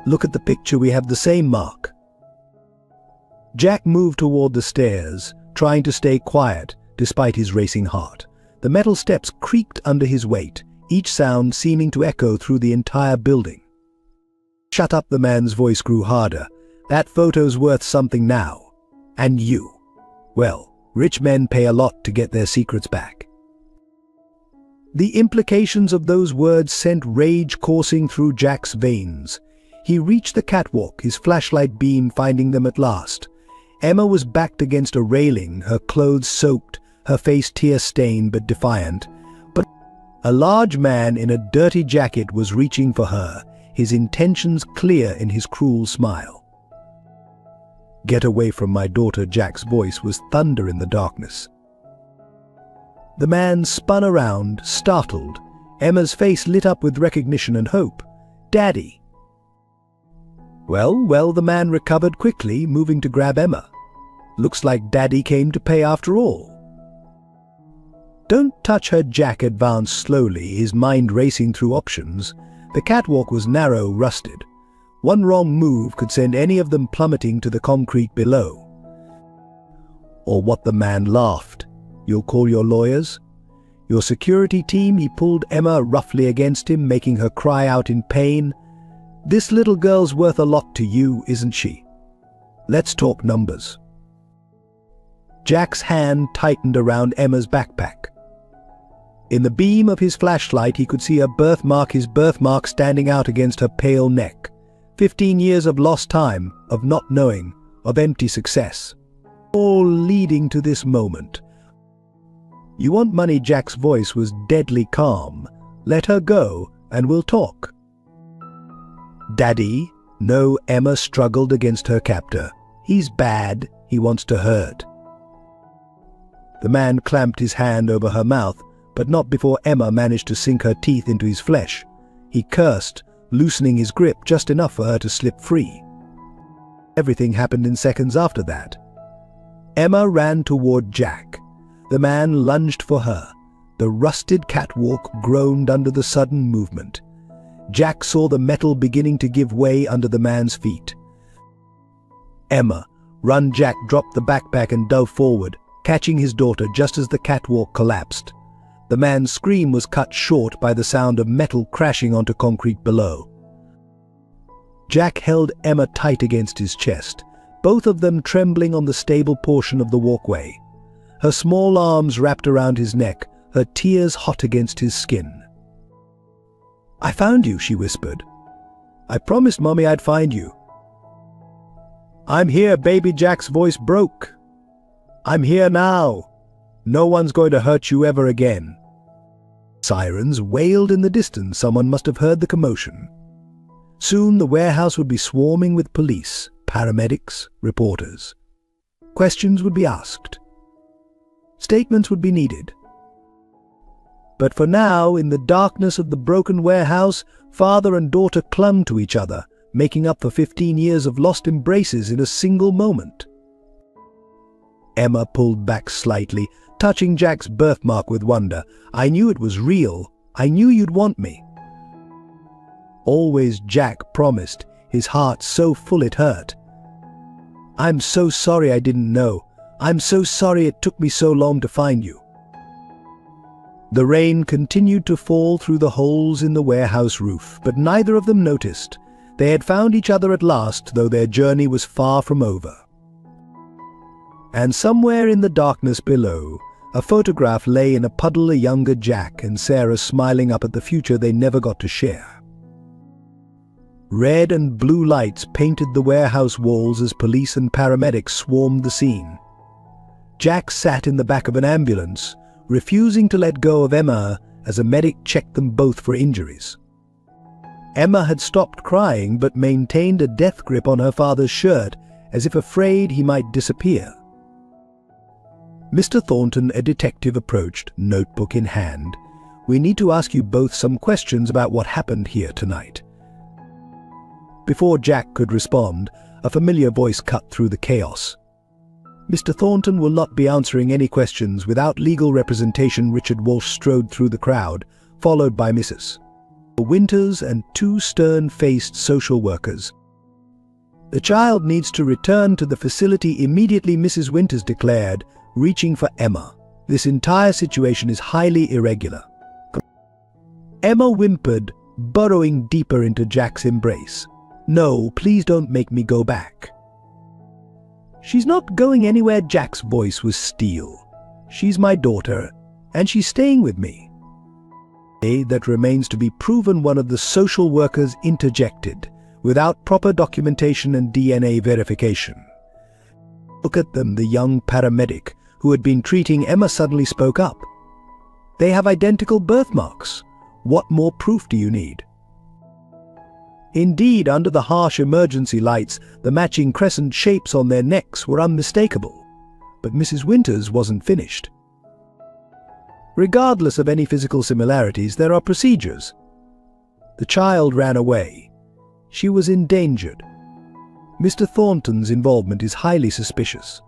Look at the picture, we have the same mark." Jack moved toward the stairs, trying to stay quiet despite his racing heart. The metal steps creaked under his weight, each sound seeming to echo through the entire building. "Shut up," the man's voice grew harder. "That photo's worth something now. And you. Well, rich men pay a lot to get their secrets back." The implications of those words sent rage coursing through Jack's veins. He reached the catwalk, his flashlight beam finding them at last. Emma was backed against a railing, her clothes soaked, her face tear-stained but defiant. But a large man in a dirty jacket was reaching for her, his intentions clear in his cruel smile. "Get away from my daughter," Jack's voice was thunder in the darkness. The man spun around, startled. Emma's face lit up with recognition and hope. "Daddy!" Well, the man recovered quickly, moving to grab Emma. "Looks like Daddy came to pay after all." "Don't touch her," Jack advanced slowly, his mind racing through options. The catwalk was narrow, rusted. One wrong move could send any of them plummeting to the concrete below. Or what? The man laughed. "You'll call your lawyers? Your security team?" He pulled Emma roughly against him, making her cry out in pain. "This little girl's worth a lot to you, isn't she? Let's talk numbers." Jack's hand tightened around Emma's backpack. In the beam of his flashlight he could see her birthmark, his birthmark standing out against her pale neck. 15 years of lost time, of not knowing, of empty success. All leading to this moment. "You want money?" Jack's voice was deadly calm. "Let her go, and we'll talk." "Daddy?" No, Emma struggled against her captor. "He's bad. He wants to hurt." The man clamped his hand over her mouth, but not before Emma managed to sink her teeth into his flesh. He cursed, loosening his grip just enough for her to slip free. Everything happened in seconds after that. Emma ran toward Jack. The man lunged for her. The rusted catwalk groaned under the sudden movement. Jack saw the metal beginning to give way under the man's feet. "Emma, run!" Jack dropped the backpack and dove forward, catching his daughter just as the catwalk collapsed. The man's scream was cut short by the sound of metal crashing onto concrete below. Jack held Emma tight against his chest, both of them trembling on the stable portion of the walkway. Her small arms wrapped around his neck, her tears hot against his skin. "I found you," she whispered. "I promised Mommy I'd find you." "I'm here, baby," Jack's voice broke. "I'm here now. No one's going to hurt you ever again." Sirens wailed in the distance. Someone must have heard the commotion. Soon the warehouse would be swarming with police, paramedics, reporters. Questions would be asked. Statements would be needed. But for now, in the darkness of the broken warehouse, father and daughter clung to each other, making up for 15 years of lost embraces in a single moment. Emma pulled back slightly, touching Jack's birthmark with wonder. "I knew it was real. I knew you'd want me." Always, Jack promised, his heart so full it hurt. "I'm so sorry I didn't know. I'm so sorry it took me so long to find you." The rain continued to fall through the holes in the warehouse roof, but neither of them noticed. They had found each other at last, though their journey was far from over. And somewhere in the darkness below, a photograph lay in a puddle, a younger Jack and Sarah smiling up at the future they never got to share. Red and blue lights painted the warehouse walls as police and paramedics swarmed the scene. Jack sat in the back of an ambulance, refusing to let go of Emma as a medic checked them both for injuries. Emma had stopped crying but maintained a death grip on her father's shirt, as if afraid he might disappear. "Mr. Thornton," a detective approached, notebook in hand. "We need to ask you both some questions about what happened here tonight." Before Jack could respond, a familiar voice cut through the chaos. "Mr. Thornton will not be answering any questions without legal representation." Richard Walsh strode through the crowd, followed by Mrs. Winters and two stern-faced social workers. "The child needs to return to the facility immediately," Mrs. Winters declared, reaching for Emma. "This entire situation is highly irregular." Emma whimpered, burrowing deeper into Jack's embrace. "No, please don't make me go back." "She's not going anywhere." Jack's voice was steel. "She's my daughter, and she's staying with me." That remains to be proven, one of the social workers interjected, without proper documentation and DNA verification. Look at them, the young paramedic who had been treating Emma suddenly spoke up. They have identical birthmarks. What more proof do you need? Indeed, under the harsh emergency lights, the matching crescent shapes on their necks were unmistakable. But Mrs. Winters wasn't finished. Regardless of any physical similarities, there are procedures. The child ran away. She was endangered. Mr. Thornton's involvement is highly suspicious.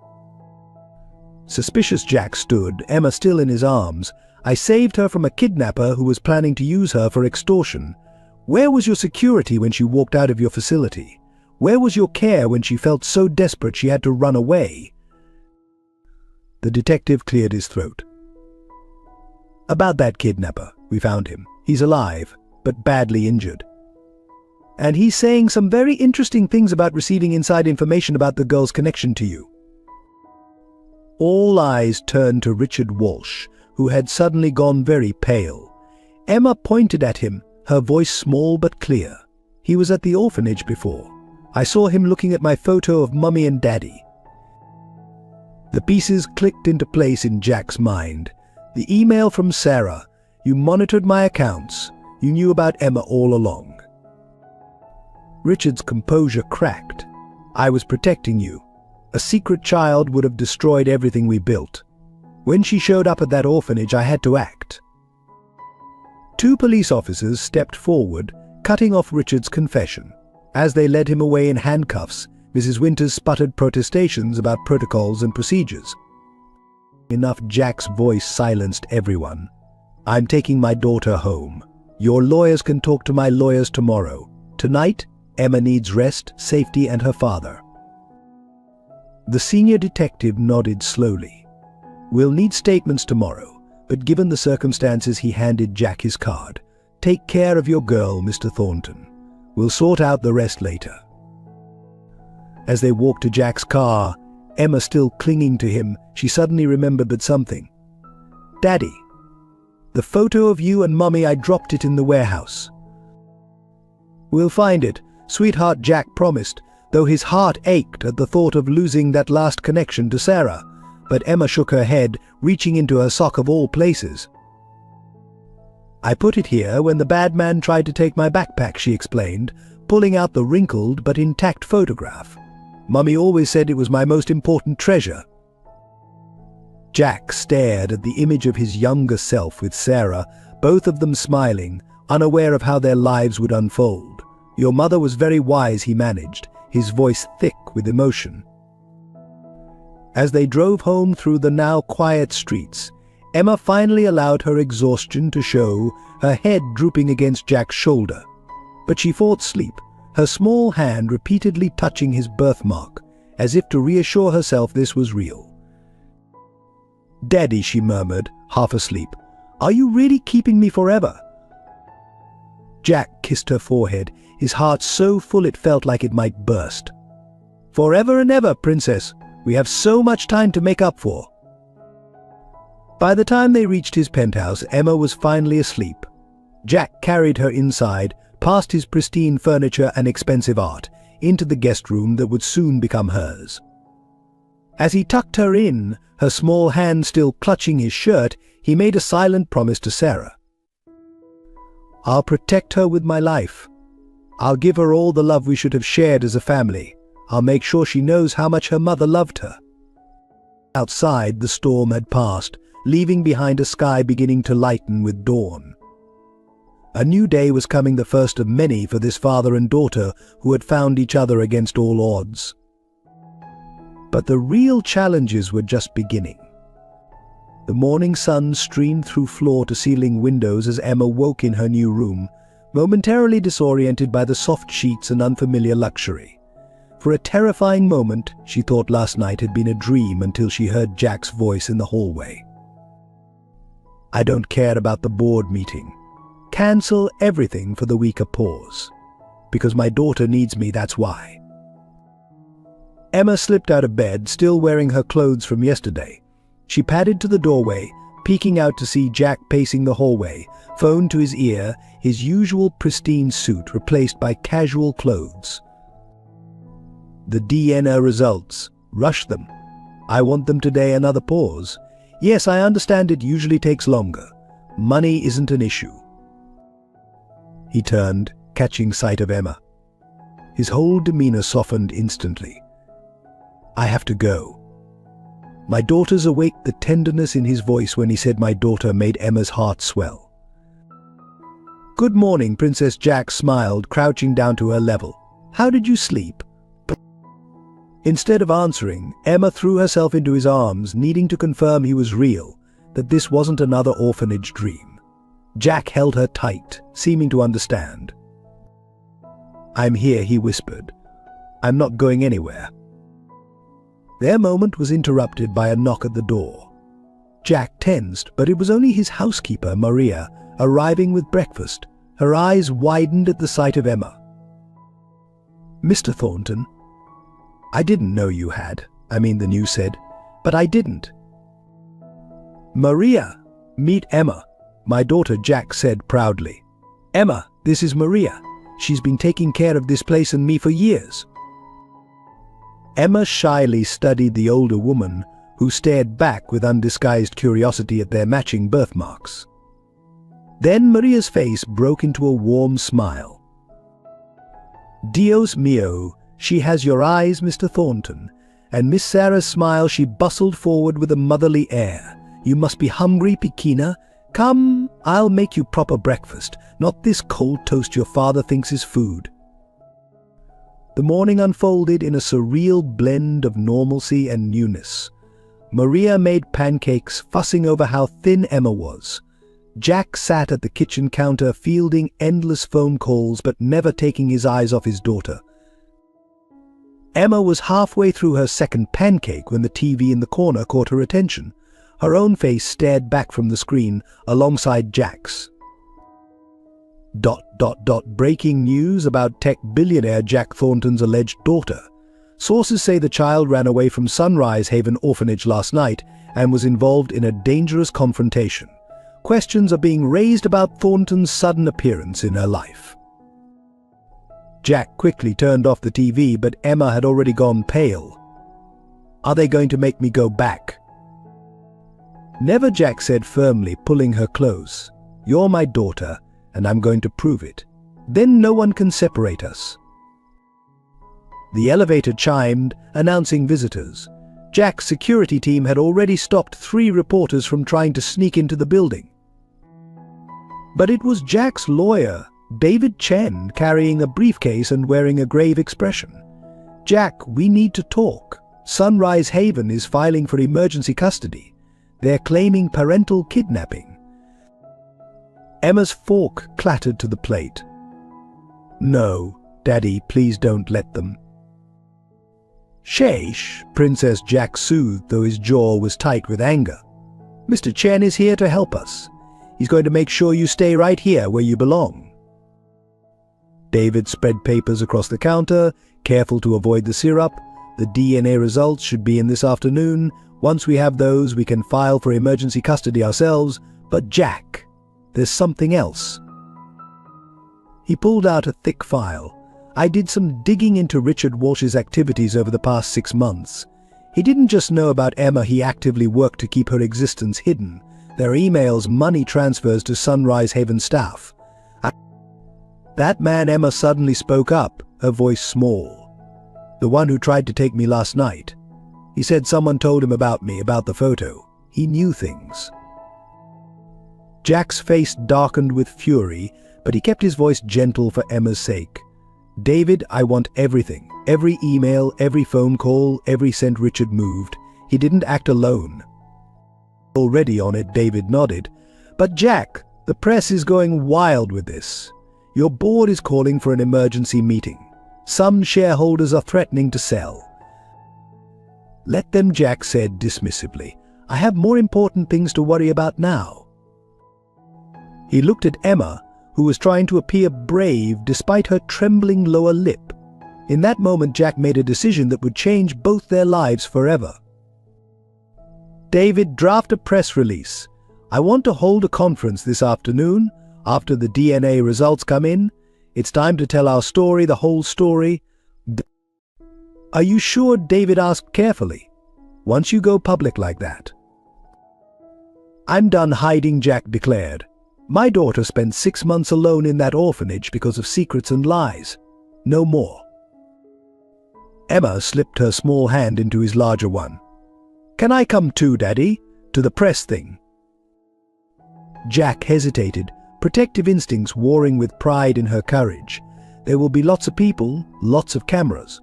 Suspicious Jack stood, Emma still in his arms. I saved her from a kidnapper who was planning to use her for extortion. Where was your security when she walked out of your facility? Where was your care when she felt so desperate she had to run away? The detective cleared his throat. About that kidnapper, we found him. He's alive, but badly injured. And he's saying some very interesting things about receiving inside information about the girl's connection to you. All eyes turned to Richard Walsh, who had suddenly gone very pale. Emma pointed at him, her voice small but clear. He was at the orphanage before. I saw him looking at my photo of Mummy and Daddy. The pieces clicked into place in Jack's mind. The email from Sarah. You monitored my accounts. You knew about Emma all along. Richard's composure cracked. I was protecting you. A secret child would have destroyed everything we built. When she showed up at that orphanage, I had to act. Two police officers stepped forward, cutting off Richard's confession. As they led him away in handcuffs, Mrs. Winters sputtered protestations about protocols and procedures. Enough. Jack's voice silenced everyone. I'm taking my daughter home. Your lawyers can talk to my lawyers tomorrow. Tonight, Emma needs rest, safety, and her father. The senior detective nodded slowly. We'll need statements tomorrow, but given the circumstances, he handed Jack his card. Take care of your girl, Mr. Thornton. We'll sort out the rest later. As they walked to Jack's car, Emma still clinging to him, she suddenly remembered something. Daddy, the photo of you and Mummy, I dropped it in the warehouse. We'll find it, sweetheart, Jack promised, though his heart ached at the thought of losing that last connection to Sarah. But Emma shook her head, reaching into her sock of all places. I put it here when the bad man tried to take my backpack, she explained, pulling out the wrinkled but intact photograph. Mummy always said it was my most important treasure. Jack stared at the image of his younger self with Sarah, both of them smiling, unaware of how their lives would unfold. Your mother was very wise, he managed, his voice thick with emotion. As they drove home through the now quiet streets, Emma finally allowed her exhaustion to show, her head drooping against Jack's shoulder. But she fought sleep, her small hand repeatedly touching his birthmark, as if to reassure herself this was real. Daddy, she murmured, half asleep, are you really keeping me forever? Jack kissed her forehead, his heart so full it felt like it might burst. Forever and ever, princess. We have so much time to make up for. By the time they reached his penthouse, Emma was finally asleep. Jack carried her inside, past his pristine furniture and expensive art, into the guest room that would soon become hers. As he tucked her in, her small hand still clutching his shirt, he made a silent promise to Sarah. I'll protect her with my life. I'll give her all the love we should have shared as a family. I'll make sure she knows how much her mother loved her. Outside, the storm had passed, leaving behind a sky beginning to lighten with dawn. A new day was coming, the first of many for this father and daughter who had found each other against all odds. But the real challenges were just beginning. The morning sun streamed through floor-to-ceiling windows as Emma woke in her new room, momentarily disoriented by the soft sheets and unfamiliar luxury. For a terrifying moment, she thought last night had been a dream until she heard Jack's voice in the hallway. I don't care about the board meeting. Cancel everything for the week of pause. Because my daughter needs me, that's why. Emma slipped out of bed, still wearing her clothes from yesterday. She padded to the doorway, peeking out to see Jack pacing the hallway, phone to his ear, his usual pristine suit replaced by casual clothes. The DNA results. Rush them. I want them today. Another pause. Yes, I understand it usually takes longer. Money isn't an issue. He turned, catching sight of Emma. His whole demeanor softened instantly. I have to go. My daughter's awake. The tenderness in his voice when he said my daughter made Emma's heart swell. Good morning, Princess. Jack smiled, crouching down to her level. How did you sleep? Instead of answering, Emma threw herself into his arms, needing to confirm he was real, that this wasn't another orphanage dream. Jack held her tight, seeming to understand. I'm here, he whispered. I'm not going anywhere. Their moment was interrupted by a knock at the door. Jack tensed, but it was only his housekeeper, Maria, arriving with breakfast. Her eyes widened at the sight of Emma. Mr. Thornton, I didn't know you had, the news said, but I didn't. Maria, meet Emma, my daughter, Jack said proudly. Emma, this is Maria. She's been taking care of this place and me for years. Emma shyly studied the older woman, who stared back with undisguised curiosity at their matching birthmarks. Then Maria's face broke into a warm smile. Dios mio, she has your eyes, Mr. Thornton. And Miss Sarah's smile, she bustled forward with a motherly air. You must be hungry, Pequena. Come, I'll make you proper breakfast, not this cold toast your father thinks is food. The morning unfolded in a surreal blend of normalcy and newness. Maria made pancakes, fussing over how thin Emma was. Jack sat at the kitchen counter, fielding endless phone calls but never taking his eyes off his daughter. Emma was halfway through her second pancake when the TV in the corner caught her attention. Her own face stared back from the screen alongside Jack's. Breaking news about tech billionaire Jack Thornton's alleged daughter. Sources say the child ran away from Sunrise Haven Orphanage last night and was involved in a dangerous confrontation. Questions are being raised about Thornton's sudden appearance in her life. Jack quickly turned off the TV, but Emma had already gone pale. Are they going to make me go back? Never, Jack said firmly, pulling her close. You're my daughter, and I'm going to prove it. Then no one can separate us. The elevator chimed, announcing visitors. Jack's security team had already stopped 3 reporters from trying to sneak into the building. But it was Jack's lawyer, David Chen, carrying a briefcase and wearing a grave expression. Jack, we need to talk. Sunrise Haven is filing for emergency custody. They're claiming parental kidnapping. Emma's fork clattered to the plate. No, Daddy, please don't let them. Sheesh, Princess Jack soothed, though his jaw was tight with anger. Mr. Chen is here to help us. He's going to make sure you stay right here where you belong. David spread papers across the counter, careful to avoid the syrup. The DNA results should be in this afternoon. Once we have those, we can file for emergency custody ourselves. But Jack, there's something else. He pulled out a thick file. I did some digging into Richard Walsh's activities over the past 6 months. He didn't just know about Emma, he actively worked to keep her existence hidden. Their emails, money transfers to Sunrise Haven staff. That man, Emma suddenly spoke up, her voice small. The one who tried to take me last night. He said someone told him about me, about the photo. He knew things. Jack's face darkened with fury, but he kept his voice gentle for Emma's sake. David, I want everything. Every email, every phone call, every cent Richard moved. He didn't act alone. Already on it, David nodded. But Jack, the press is going wild with this. Your board is calling for an emergency meeting. Some shareholders are threatening to sell. Let them, Jack said dismissively. I have more important things to worry about now. He looked at Emma, who was trying to appear brave despite her trembling lower lip. In that moment, Jack made a decision that would change both their lives forever. David, draft a press release. I want to hold a conference this afternoon. After the DNA results come in, it's time to tell our story, the whole story. Are you sure? David asked carefully. once you go public like that. I'm done hiding, Jack declared. My daughter spent 6 months alone in that orphanage because of secrets and lies. No more. Emma slipped her small hand into his larger one. Can I come too, Daddy? To the press thing? Jack hesitated, protective instincts warring with pride in her courage. There will be lots of people, lots of cameras.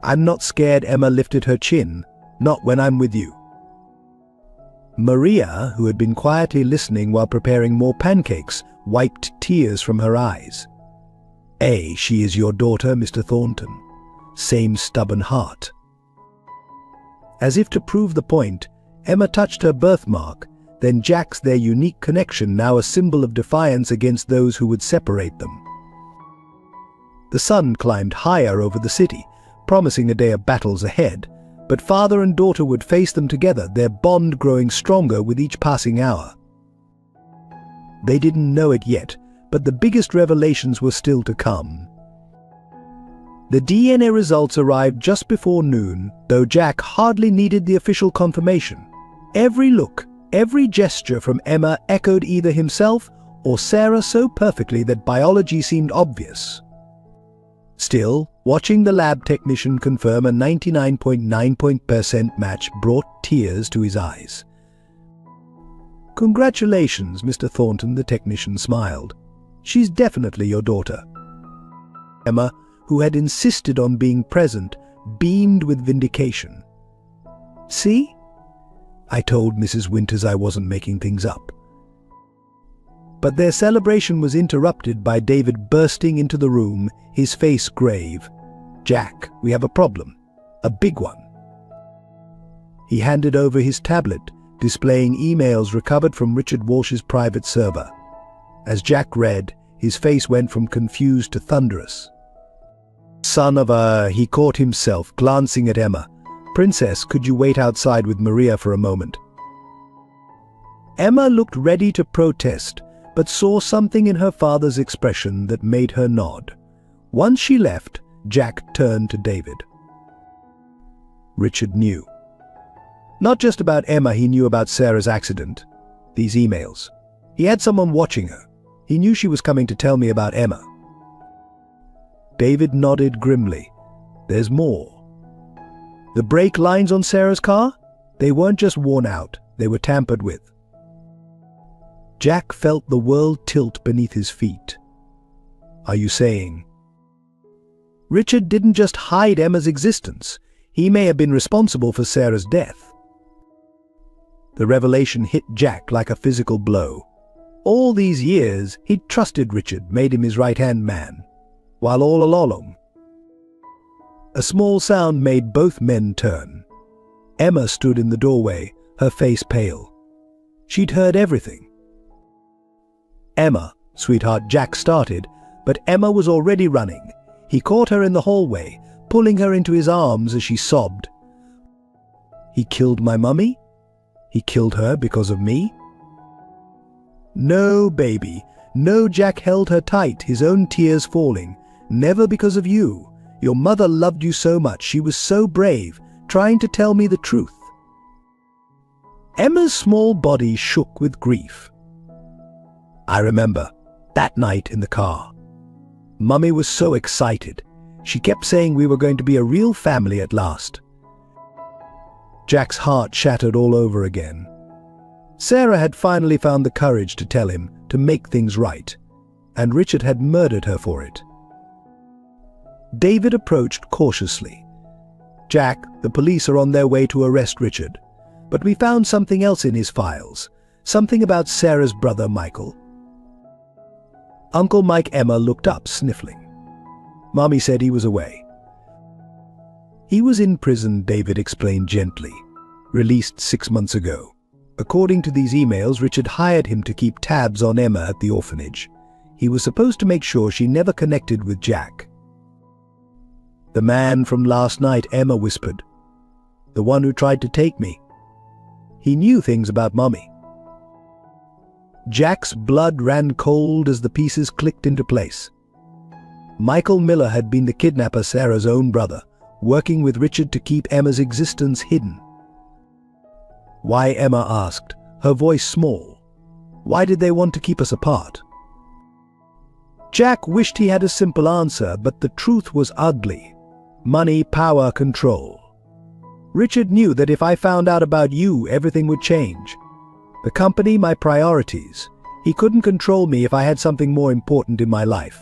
I'm not scared, Emma lifted her chin. Not when I'm with you. Maria, who had been quietly listening while preparing more pancakes, wiped tears from her eyes. She is your daughter, Mr. Thornton. Same stubborn heart. As if to prove the point, Emma touched her birthmark, then Jack's their unique connection, now a symbol of defiance against those who would separate them. The sun climbed higher over the city, promising a day of battles ahead, but father and daughter would face them together, their bond growing stronger with each passing hour. They didn't know it yet, but the biggest revelations were still to come. The DNA results arrived just before noon, though Jack hardly needed the official confirmation. Every look, every gesture from Emma echoed either himself or Sarah so perfectly that biology seemed obvious. Still, watching the lab technician confirm a 99.9% match brought tears to his eyes. Congratulations, Mr. Thornton, the technician smiled. She's definitely your daughter. Emma, who had insisted on being present, beamed with vindication. See? I told Mrs. Winters I wasn't making things up. But their celebration was interrupted by David bursting into the room, his face grave. Jack, we have a problem. A big one. He handed over his tablet, displaying emails recovered from Richard Walsh's private server. As Jack read, his face went from confused to thunderous. Son of a... He caught himself, glancing at Emma. Princess, could you wait outside with Maria for a moment? Emma looked ready to protest, but saw something in her father's expression that made her nod. Once she left, Jack turned to David. Richard knew. Not just about Emma, he knew about Sarah's accident. These emails. He had someone watching her. He knew she was coming to tell me about Emma. David nodded grimly. There's more. The brake lines on Sarah's car? They weren't just worn out, they were tampered with. Jack felt the world tilt beneath his feet. Are you saying? Richard didn't just hide Emma's existence. He may have been responsible for Sarah's death. The revelation hit Jack like a physical blow. All these years, he'd trusted Richard, made him his right-hand man. While all along, a small sound made both men turn. Emma stood in the doorway, her face pale. She'd heard everything. Emma, sweetheart, Jack started, but Emma was already running. He caught her in the hallway, pulling her into his arms as she sobbed. He killed my mummy? He killed her because of me? No, baby. No, Jack held her tight, his own tears falling. Never because of you. Your mother loved you so much. She was so brave, trying to tell me the truth. Emma's small body shook with grief. I remember that night in the car. Mummy was so excited. She kept saying we were going to be a real family at last. Jack's heart shattered all over again. Sarah had finally found the courage to tell him, to make things right, and Richard had murdered her for it. David approached cautiously. Jack, the police are on their way to arrest Richard, but we found something else in his files, something about Sarah's brother Michael. Uncle Mike Emma looked up, sniffling. Mommy said he was away. He was in prison, David explained gently, released 6 months ago. According to these emails, Richard hired him to keep tabs on Emma at the orphanage. He was supposed to make sure she never connected with Jack. The man from last night, Emma whispered. The one who tried to take me. He knew things about Mummy. Jack's blood ran cold as the pieces clicked into place. Michael Miller had been the kidnapper, Sarah's own brother, working with Richard to keep Emma's existence hidden. Why? Emma asked, her voice small. Why did they want to keep us apart? Jack wished he had a simple answer, but the truth was ugly. Money, power, control. Richard knew that if I found out about you, everything would change. The company, my priorities. He couldn't control me if I had something more important in my life.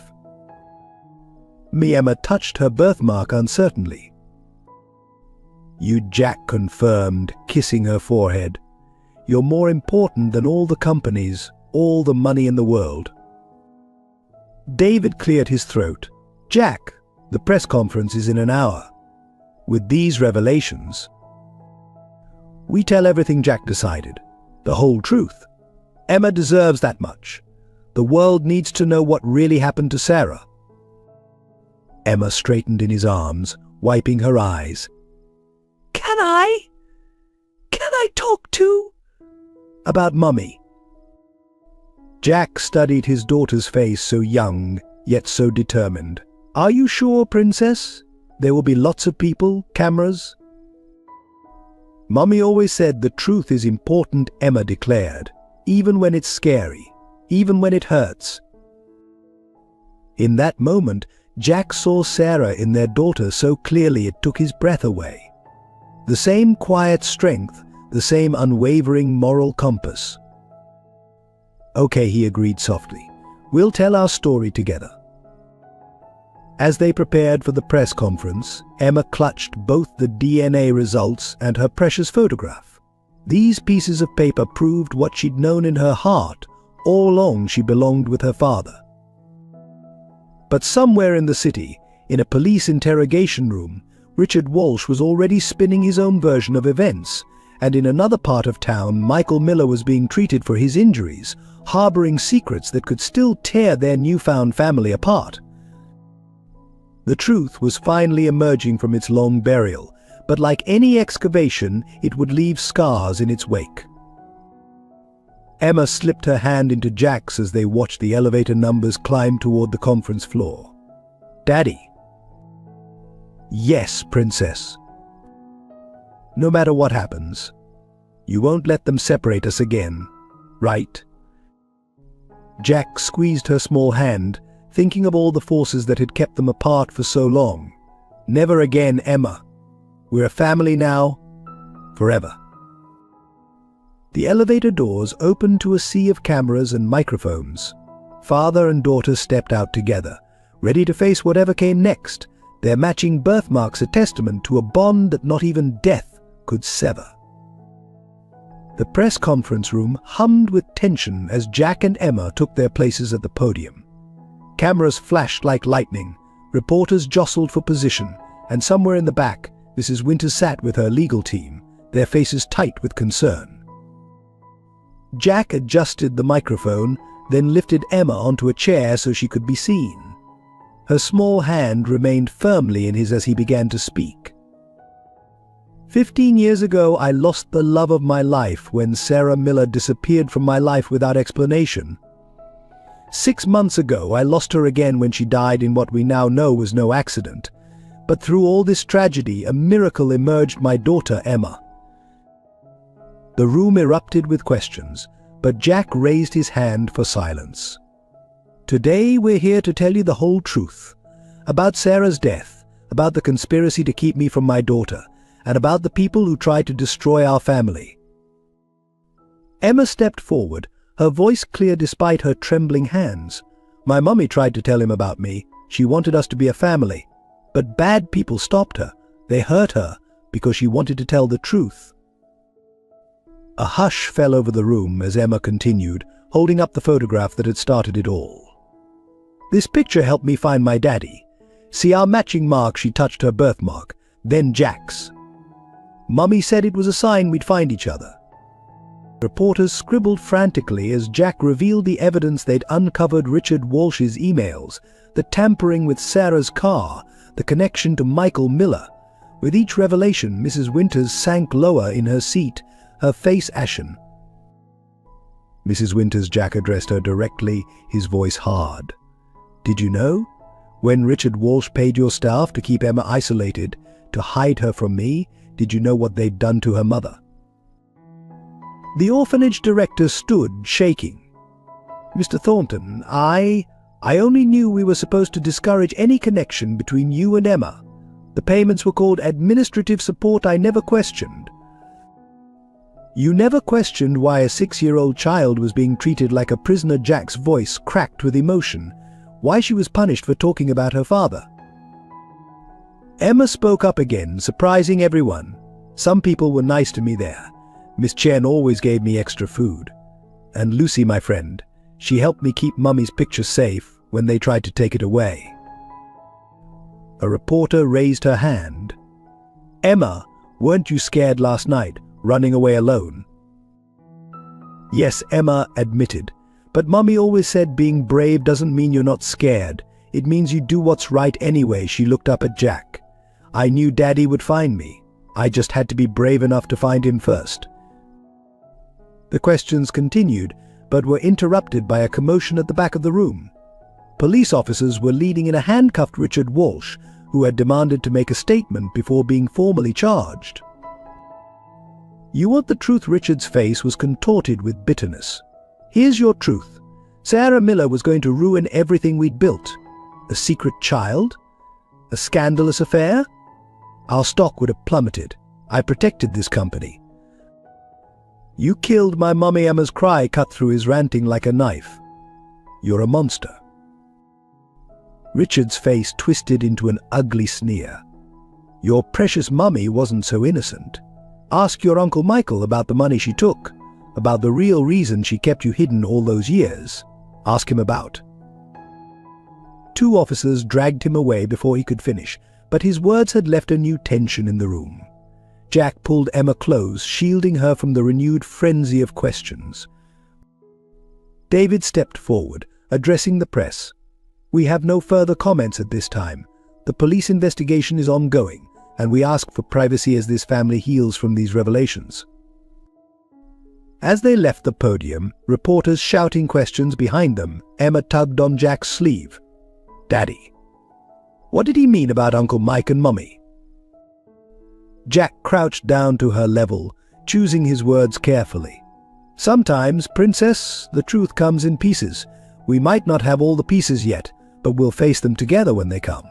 Emma touched her birthmark uncertainly. You, Jack confirmed, kissing her forehead. You're more important than all the companies, all the money in the world. David cleared his throat. Jack, the press conference is in an hour. With these revelations, we tell everything Jack decided. The whole truth. Emma deserves that much. The world needs to know what really happened to Sarah. Emma straightened in his arms, wiping her eyes. Can I talk too? About Mummy. Jack studied his daughter's face, so young, yet so determined. Are you sure, Princess? There will be lots of people, cameras. Mummy always said the truth is important, Emma declared, even when it's scary, even when it hurts. In that moment, Jack saw Sarah in their daughter so clearly it took his breath away. The same quiet strength, the same unwavering moral compass. Okay, he agreed softly. We'll tell our story together. As they prepared for the press conference, Emma clutched both the DNA results and her precious photograph. These pieces of paper proved what she'd known in her heart all along: she belonged with her father. But somewhere in the city, in a police interrogation room, Richard Walsh was already spinning his own version of events, and in another part of town, Michael Miller was being treated for his injuries, harboring secrets that could still tear their newfound family apart. The truth was finally emerging from its long burial, but like any excavation, it would leave scars in its wake. Emma slipped her hand into Jack's as they watched the elevator numbers climb toward the conference floor. Daddy. Yes, Princess. No matter what happens, you won't let them separate us again, right? Jack squeezed her small hand, thinking of all the forces that had kept them apart for so long. Never again, Emma. We're a family now, forever. The elevator doors opened to a sea of cameras and microphones. Father and daughter stepped out together, ready to face whatever came next, their matching birthmarks a testament to a bond that not even death could sever. The press conference room hummed with tension as Jack and Emma took their places at the podium. Cameras flashed like lightning, reporters jostled for position, and somewhere in the back, Mrs. Winters sat with her legal team, their faces tight with concern. Jack adjusted the microphone, then lifted Emma onto a chair so she could be seen. Her small hand remained firmly in his as he began to speak. 15 years ago, I lost the love of my life when Sarah Miller disappeared from my life without explanation. 6 months ago, I lost her again when she died in what we now know was no accident. But through all this tragedy, a miracle emerged: my daughter, Emma. The room erupted with questions, but Jack raised his hand for silence. Today, we're here to tell you the whole truth. About Sarah's death, about the conspiracy to keep me from my daughter, and about the people who tried to destroy our family. Emma stepped forward, her voice clear despite her trembling hands. My mummy tried to tell him about me. She wanted us to be a family. But bad people stopped her. They hurt her because she wanted to tell the truth. A hush fell over the room as Emma continued, holding up the photograph that had started it all. This picture helped me find my daddy. See our matching mark? She touched her birthmark, then Jack's. Mummy said it was a sign we'd find each other. Reporters scribbled frantically as Jack revealed the evidence they'd uncovered: Richard Walsh's emails, the tampering with Sarah's car, the connection to Michael Miller. With each revelation, Mrs. Winters sank lower in her seat, her face ashen. Mrs. Winters, Jack addressed her directly, his voice hard. Did you know? When Richard Walsh paid your staff to keep Emma isolated, To hide her from me? Did you know what they'd done to her mother?" The orphanage director stood, shaking. "Mr. Thornton, I only knew we were supposed to discourage any connection between you and Emma. The payments were called administrative support. I never questioned." "You never questioned why a 6-year-old child was being treated like a prisoner?" Jack's voice cracked with emotion. "Why she was punished for talking about her father?" Emma spoke up again, surprising everyone. "Some people were nice to me there. Miss Chen always gave me extra food. And Lucy, my friend, she helped me keep Mummy's picture safe when they tried to take it away." A reporter raised her hand. "Emma, weren't you scared last night, running away alone?" "Yes," Emma admitted. "But Mummy always said being brave doesn't mean you're not scared. It means you do what's right anyway." She looked up at Jack. "I knew Daddy would find me. I just had to be brave enough to find him first." The questions continued, but were interrupted by a commotion at the back of the room. Police officers were leading in a handcuffed Richard Walsh, who had demanded to make a statement before being formally charged. "You want the truth?" Richard's face was contorted with bitterness. "Here's your truth. Sarah Miller was going to ruin everything we'd built. A secret child? A scandalous affair? Our stock would have plummeted. I protected this company. You killed my mummy." Emma's cry cut through his ranting like a knife. "You're a monster." Richard's face twisted into an ugly sneer. "Your precious mummy wasn't so innocent. Ask your Uncle Michael about the money she took, about the real reason she kept you hidden all those years. Ask him about." 2 officers dragged him away before he could finish, but his words had left a new tension in the room. Jack pulled Emma close, shielding her from the renewed frenzy of questions. David stepped forward, addressing the press. "We have no further comments at this time. The police investigation is ongoing, and we ask for privacy as this family heals from these revelations." As they left the podium, reporters shouting questions behind them, Emma tugged on Jack's sleeve. "Daddy, what did he mean about Uncle Mike and Mummy?" Jack crouched down to her level, choosing his words carefully. "Sometimes, Princess, the truth comes in pieces. We might not have all the pieces yet, but we'll face them together when they come."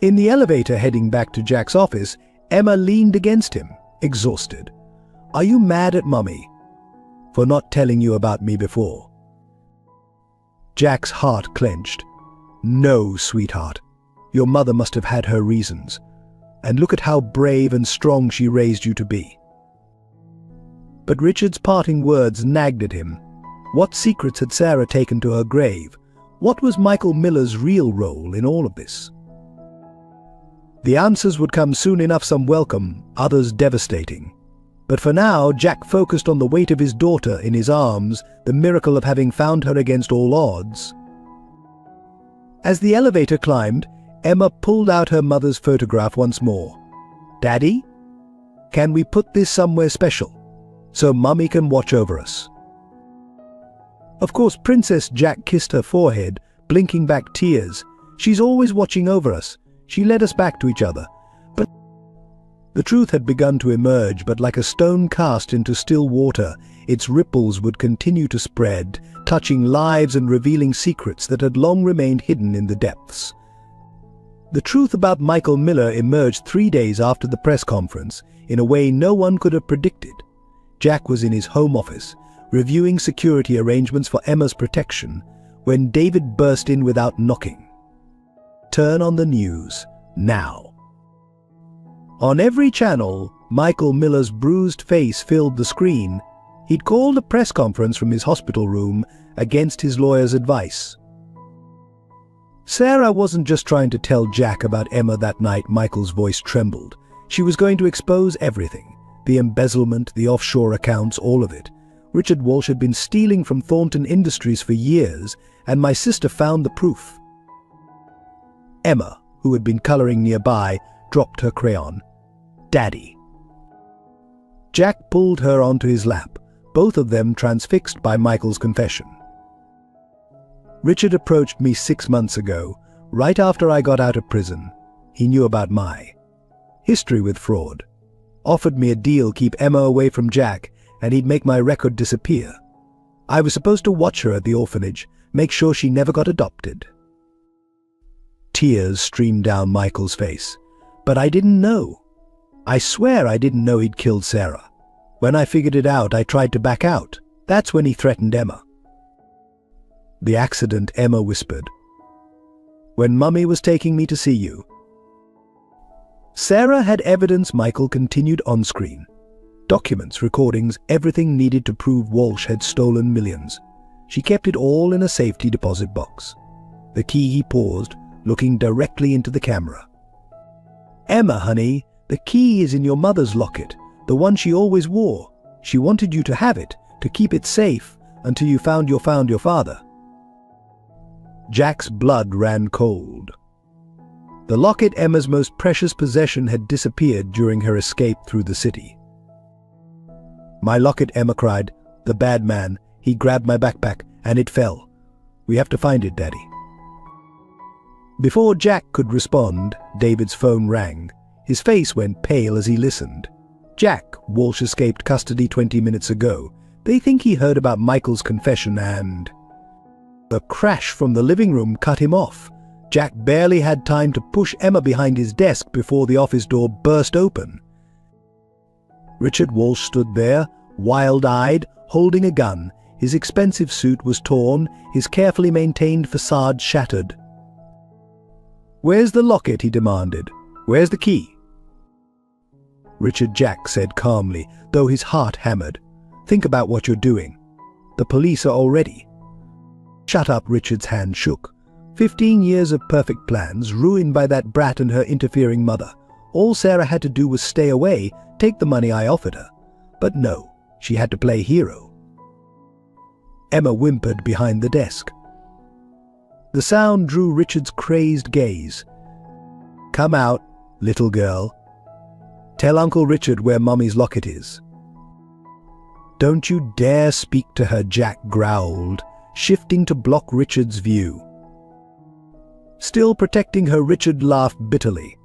In the elevator heading back to Jack's office, Emma leaned against him, exhausted. "Are you mad at Mummy for not telling you about me before?" Jack's heart clenched. "No, sweetheart. Your mother must have had her reasons. And look at how brave and strong she raised you to be." But Richard's parting words nagged at him. What secrets had Sarah taken to her grave? What was Michael Miller's real role in all of this? The answers would come soon enough, some welcome, others devastating. But for now, Jack focused on the weight of his daughter in his arms, the miracle of having found her against all odds. As the elevator climbed, Emma pulled out her mother's photograph once more. "Daddy, can we put this somewhere special, so Mummy can watch over us?" Of course, Princess. Jack kissed her forehead, blinking back tears. "She's always watching over us. She led us back to each other." But the truth had begun to emerge, but like a stone cast into still water, its ripples would continue to spread, touching lives and revealing secrets that had long remained hidden in the depths. The truth about Michael Miller emerged 3 days after the press conference, in a way no one could have predicted. Jack was in his home office, reviewing security arrangements for Emma's protection, when David burst in without knocking. Turn on the news, now. On every channel, Michael Miller's bruised face filled the screen. He'd called a press conference from his hospital room against his lawyer's advice. Sarah wasn't just trying to tell Jack about Emma that night. Michael's voice trembled. She was going to expose everything. The embezzlement, the offshore accounts, all of it. Richard Walsh had been stealing from Thornton Industries for years, and my sister found the proof. Emma, who had been coloring nearby, dropped her crayon. "Daddy." Jack pulled her onto his lap, both of them transfixed by Michael's confession. "Richard approached me 6 months ago, right after I got out of prison. He knew about my history with fraud. Offered me a deal, keep Emma away from Jack, and he'd make my record disappear. I was supposed to watch her at the orphanage, make sure she never got adopted. Tears streamed down Michael's face. But I didn't know. I swear I didn't know he'd killed Sarah. When I figured it out, I tried to back out. That's when he threatened Emma. The accident, Emma whispered. When Mummy was taking me to see you. Sarah had evidence, Michael continued on screen. Documents, recordings, everything needed to prove Walsh had stolen millions. She kept it all in a safety deposit box. The key, he paused, looking directly into the camera. Emma, honey, the key is in your mother's locket, the one she always wore. She wanted you to have it, to keep it safe, until you found your father. Jack's blood ran cold. The locket, Emma's most precious possession, had disappeared during her escape through the city. My locket, Emma cried. The bad man. He grabbed my backpack, and it fell. We have to find it, Daddy. Before Jack could respond, David's phone rang. His face went pale as he listened. Jack, Walsh escaped custody 20 minutes ago. They think he heard about Michael's confession and... The crash from the living room cut him off. Jack barely had time to push Emma behind his desk before the office door burst open. Richard Walsh stood there, wild-eyed, holding a gun. His expensive suit was torn, his carefully maintained facade shattered. "Where's the locket?" he demanded. "Where's the key?" Richard, Jack said calmly, though his heart hammered. "Think about what you're doing. The police are already." "Shut up," Richard's hand shook. 15 years of perfect plans, ruined by that brat and her interfering mother. All Sarah had to do was stay away, take the money I offered her. But no, she had to play hero. Emma whimpered behind the desk. The sound drew Richard's crazed gaze. "Come out, little girl. Tell Uncle Richard where Mummy's locket is." "Don't you dare speak to her," Jack growled, shifting to block Richard's view. Still protecting her, Richard laughed bitterly.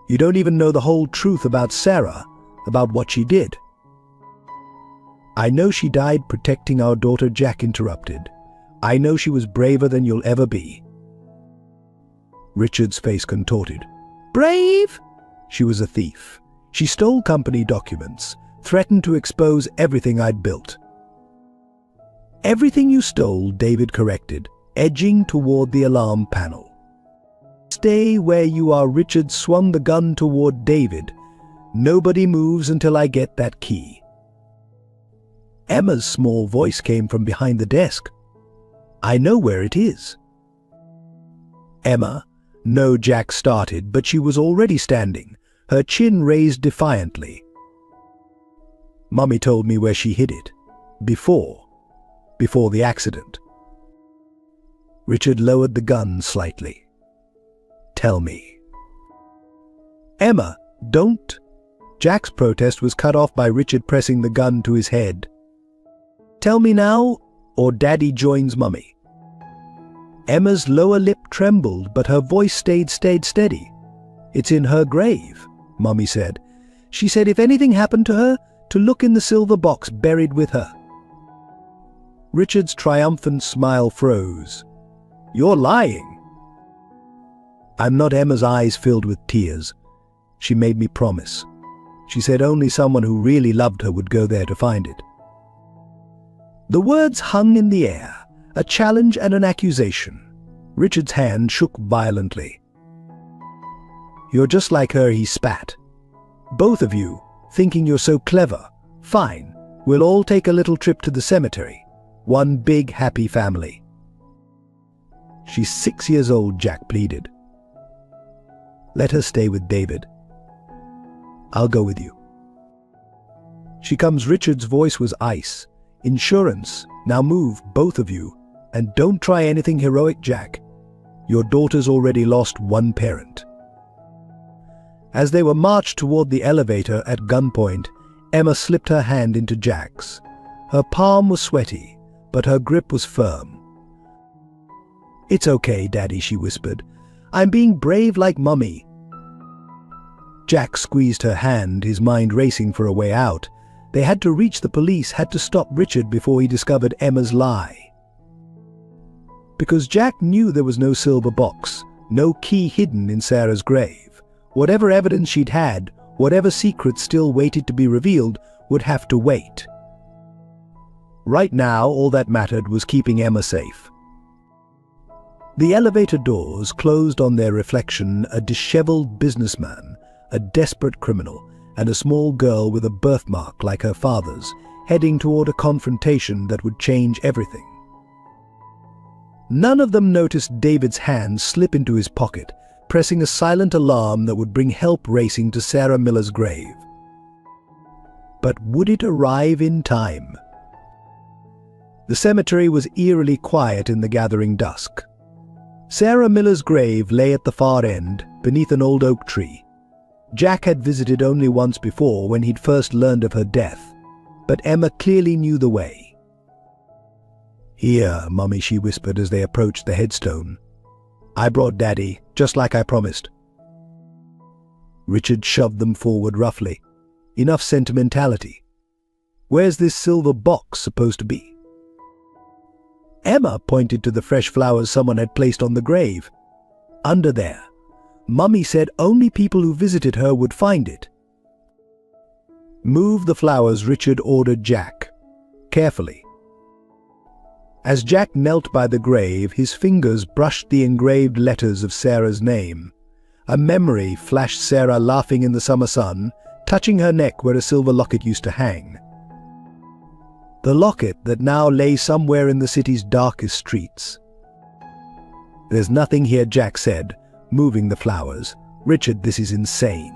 "You don't even know the whole truth about Sarah, about what she did." "I know she died protecting our daughter," Jack interrupted. "I know she was braver than you'll ever be." Richard's face contorted. "Brave?" "She was a thief. She stole company documents, threatened to expose everything I'd built." "Everything you stole," David corrected, edging toward the alarm panel. "Stay where you are." Richard swung the gun toward David. "Nobody moves until I get that key." Emma's small voice came from behind the desk. "I know where it is." "Emma?" "No," Jack started, but she was already standing, her chin raised defiantly. "Mummy told me where she hid it. Before the accident." Richard lowered the gun slightly. "Tell me." "Emma, don't." Jack's protest was cut off by Richard pressing the gun to his head. "Tell me now, or Daddy joins Mummy." Emma's lower lip trembled, but her voice stayed steady. "It's in her grave," Mummy said. "She said if anything happened to her, to look in the silver box buried with her." Richard's triumphant smile froze. "You're lying." "I'm not." Emma's eyes filled with tears. "She made me promise. She said only someone who really loved her would go there to find it." The words hung in the air, a challenge and an accusation. Richard's hand shook violently. "You're just like her," he spat. "Both of you, thinking you're so clever. Fine, we'll all take a little trip to the cemetery. One big happy family." "She's 6 years old," Jack pleaded. "Let her stay with David. I'll go with you." "She comes." Richard's voice was ice. "Insurance. Now move, both of you. And don't try anything heroic, Jack. Your daughter's already lost one parent." As they were marched toward the elevator at gunpoint, Emma slipped her hand into Jack's. Her palm was sweaty, but her grip was firm. "It's okay, Daddy," she whispered. "I'm being brave like Mummy." Jack squeezed her hand, his mind racing for a way out. They had to reach the police, had to stop Richard before he discovered Emma's lie. Because Jack knew there was no silver box, no key hidden in Sarah's grave. Whatever evidence she'd had, whatever secrets still waited to be revealed, would have to wait. Right now, all that mattered was keeping Emma safe. The elevator doors closed on their reflection, a disheveled businessman, a desperate criminal, and a small girl with a birthmark like her father's, heading toward a confrontation that would change everything. None of them noticed David's hand slip into his pocket, pressing a silent alarm that would bring help racing to Sarah Miller's grave. But would it arrive in time? The cemetery was eerily quiet in the gathering dusk. Sarah Miller's grave lay at the far end, beneath an old oak tree. Jack had visited only once before, when he'd first learned of her death, but Emma clearly knew the way. "Here, Mummy," she whispered as they approached the headstone. "I brought Daddy, just like I promised." Richard shoved them forward roughly. Enough sentimentality. Where's this silver box supposed to be? Emma pointed to the fresh flowers someone had placed on the grave. "Under there. Mummy said only people who visited her would find it." "Move the flowers," Richard ordered Jack. "Carefully." As Jack knelt by the grave, his fingers brushed the engraved letters of Sarah's name. A memory flashed Sarah laughing in the summer sun, touching her neck where a silver locket used to hang. The locket that now lay somewhere in the city's darkest streets. "There's nothing here," Jack said, moving the flowers. "Richard, this is insane."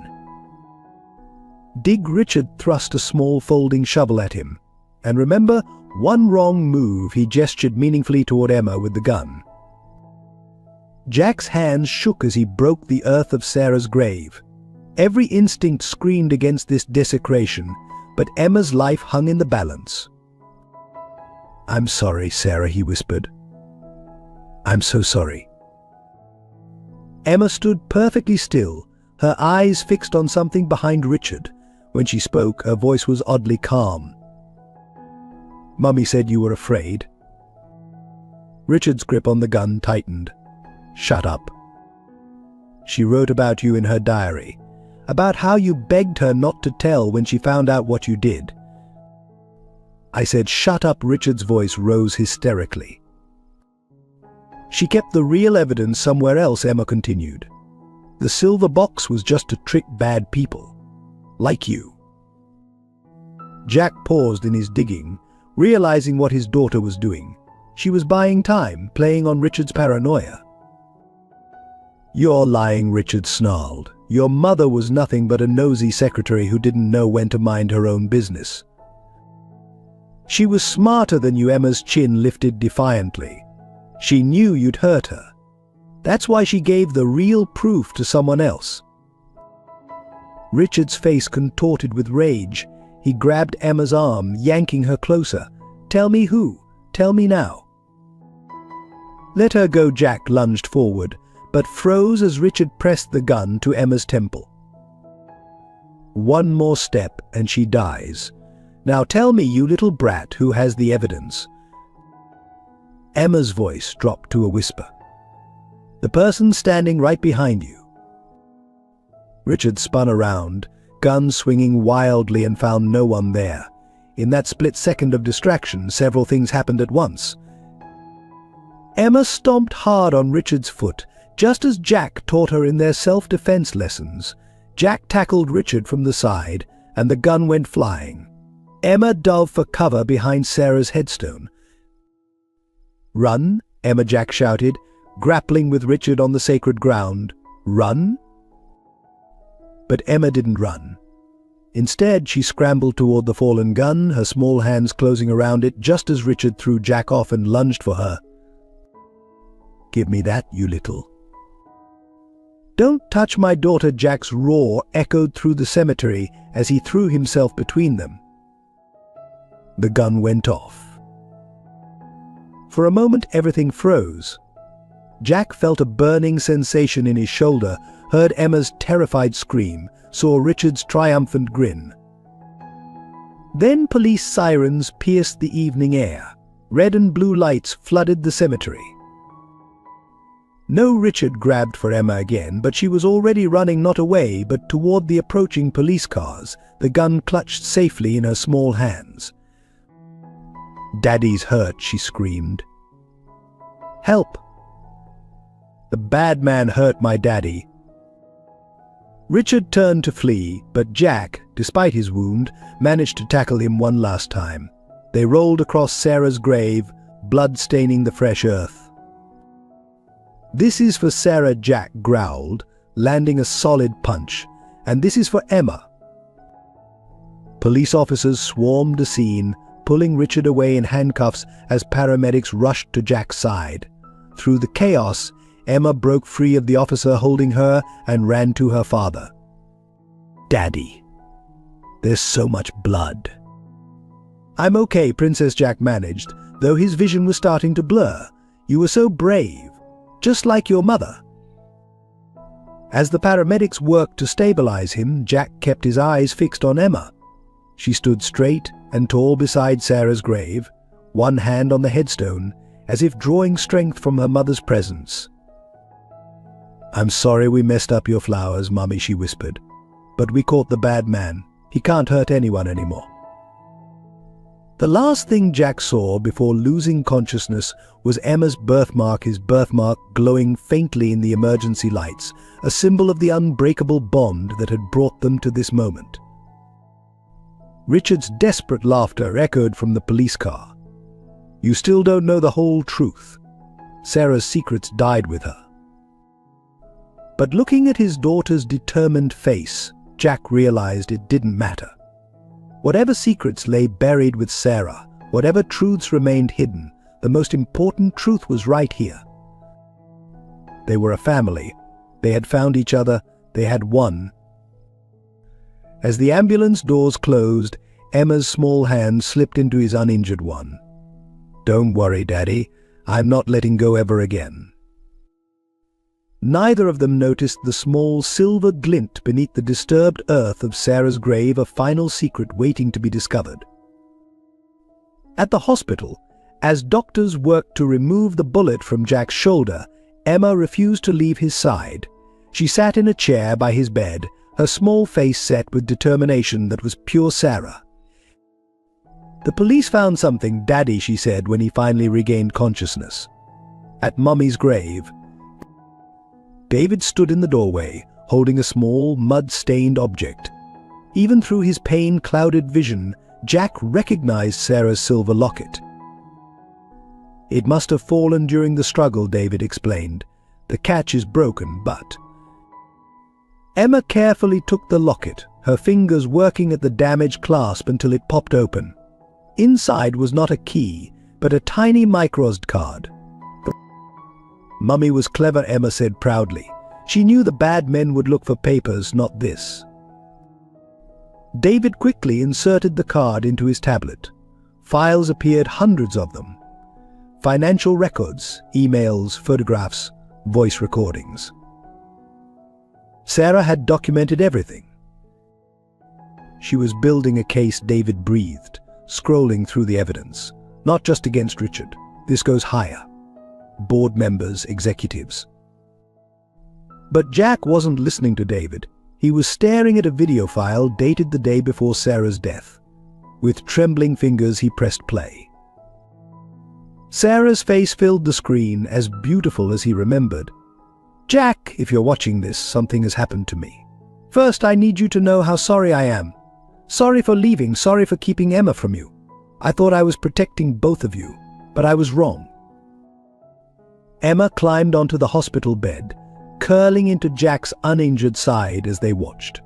Richard thrust a small folding shovel at him. "And remember, one wrong move," he gestured meaningfully toward Emma with the gun. Jack's hands shook as he broke the earth of Sarah's grave. Every instinct screamed against this desecration, but Emma's life hung in the balance. "I'm sorry, Sarah," he whispered. "I'm so sorry." Emma stood perfectly still, her eyes fixed on something behind Richard. When she spoke, her voice was oddly calm. "Mummy said you were afraid." Richard's grip on the gun tightened. "Shut up. She wrote about you in her diary, about how you begged her not to tell when she found out what you did." I said, "Shut up." Richard's voice rose hysterically. "She kept the real evidence somewhere else," Emma continued. "The silver box was just to trick bad people. Like you." Jack paused in his digging, realizing what his daughter was doing. She was buying time, playing on Richard's paranoia. "You're lying," Richard snarled. "Your mother was nothing but a nosy secretary who didn't know when to mind her own business." "She was smarter than you." Emma's chin lifted defiantly. "She knew you'd hurt her. That's why she gave the real proof to someone else." Richard's face contorted with rage. He grabbed Emma's arm, yanking her closer. "Tell me who. Tell me now." "Let her go." Jack lunged forward, but froze as Richard pressed the gun to Emma's temple. "One more step and she dies. Now tell me, you little brat, who has the evidence." Emma's voice dropped to a whisper. "The person standing right behind you." Richard spun around, gun swinging wildly, and found no one there. In that split second of distraction, several things happened at once. Emma stomped hard on Richard's foot, just as Jack taught her in their self-defense lessons. Jack tackled Richard from the side, and the gun went flying. Emma dove for cover behind Sarah's headstone. "Run!" Emma, Jack shouted, grappling with Richard on the sacred ground. "Run!" But Emma didn't run. Instead, she scrambled toward the fallen gun, her small hands closing around it just as Richard threw Jack off and lunged for her. "Give me that, you little..." "Don't touch my daughter!" Jack's roar echoed through the cemetery as he threw himself between them. The gun went off. For a moment, everything froze. Jack felt a burning sensation in his shoulder, heard Emma's terrified scream, saw Richard's triumphant grin. Then police sirens pierced the evening air. Red and blue lights flooded the cemetery. No Richard grabbed for Emma again, but she was already running not away but toward the approaching police cars, the gun clutched safely in her small hands. "Daddy's hurt," she screamed. "Help! The bad man hurt my daddy." Richard turned to flee, but Jack, despite his wound, managed to tackle him one last time. They rolled across Sarah's grave, blood staining the fresh earth. "This is for Sarah," Jack growled, landing a solid punch. "And this is for Emma." Police officers swarmed the scene, pulling Richard away in handcuffs as paramedics rushed to Jack's side. Through the chaos, Emma broke free of the officer holding her and ran to her father. "Daddy, there's so much blood." "I'm okay," Princess Jack managed, though his vision was starting to blur. "You were so brave, just like your mother." As the paramedics worked to stabilize him, Jack kept his eyes fixed on Emma. She stood straight and tall beside Sarah's grave, one hand on the headstone, as if drawing strength from her mother's presence. "I'm sorry we messed up your flowers, Mummy," she whispered. "But we caught the bad man. He can't hurt anyone anymore." The last thing Jack saw before losing consciousness was Emma's birthmark, his birthmark glowing faintly in the emergency lights, a symbol of the unbreakable bond that had brought them to this moment. Richard's desperate laughter echoed from the police car. "You still don't know the whole truth. Sarah's secrets died with her." But looking at his daughter's determined face, Jack realized it didn't matter. Whatever secrets lay buried with Sarah, whatever truths remained hidden, the most important truth was right here. They were a family. They had found each other. They had won. As the ambulance doors closed, Emma's small hand slipped into his uninjured one. "Don't worry, Daddy. I'm not letting go ever again." Neither of them noticed the small silver glint beneath the disturbed earth of Sarah's grave, a final secret waiting to be discovered. At the hospital, as doctors worked to remove the bullet from Jack's shoulder, Emma refused to leave his side. She sat in a chair by his bed, her small face set with determination that was pure Sarah. "The police found something, Daddy," she said when he finally regained consciousness. "At Mummy's grave." David stood in the doorway, holding a small, mud-stained object. Even through his pain-clouded vision, Jack recognized Sarah's silver locket. "It must have fallen during the struggle," David explained. "The catch is broken, but—" Emma carefully took the locket, her fingers working at the damaged clasp until it popped open. Inside was not a key, but a tiny microsed card. "Mummy was clever," Emma said proudly. "She knew the bad men would look for papers, not this." David quickly inserted the card into his tablet. Files appeared, hundreds of them. Financial records, emails, photographs, voice recordings. Sarah had documented everything. She was building a case, David breathed, scrolling through the evidence. Not just against Richard. This goes higher. Board members, executives. But Jack wasn't listening to David. He was staring at a video file dated the day before Sarah's death. With trembling fingers, he pressed play. Sarah's face filled the screen, as beautiful as he remembered. "Jack, if you're watching this, something has happened to me. First, I need you to know how sorry I am. Sorry for leaving, sorry for keeping Emma from you. I thought I was protecting both of you, but I was wrong." Emma climbed onto the hospital bed, curling into Jack's uninjured side as they watched.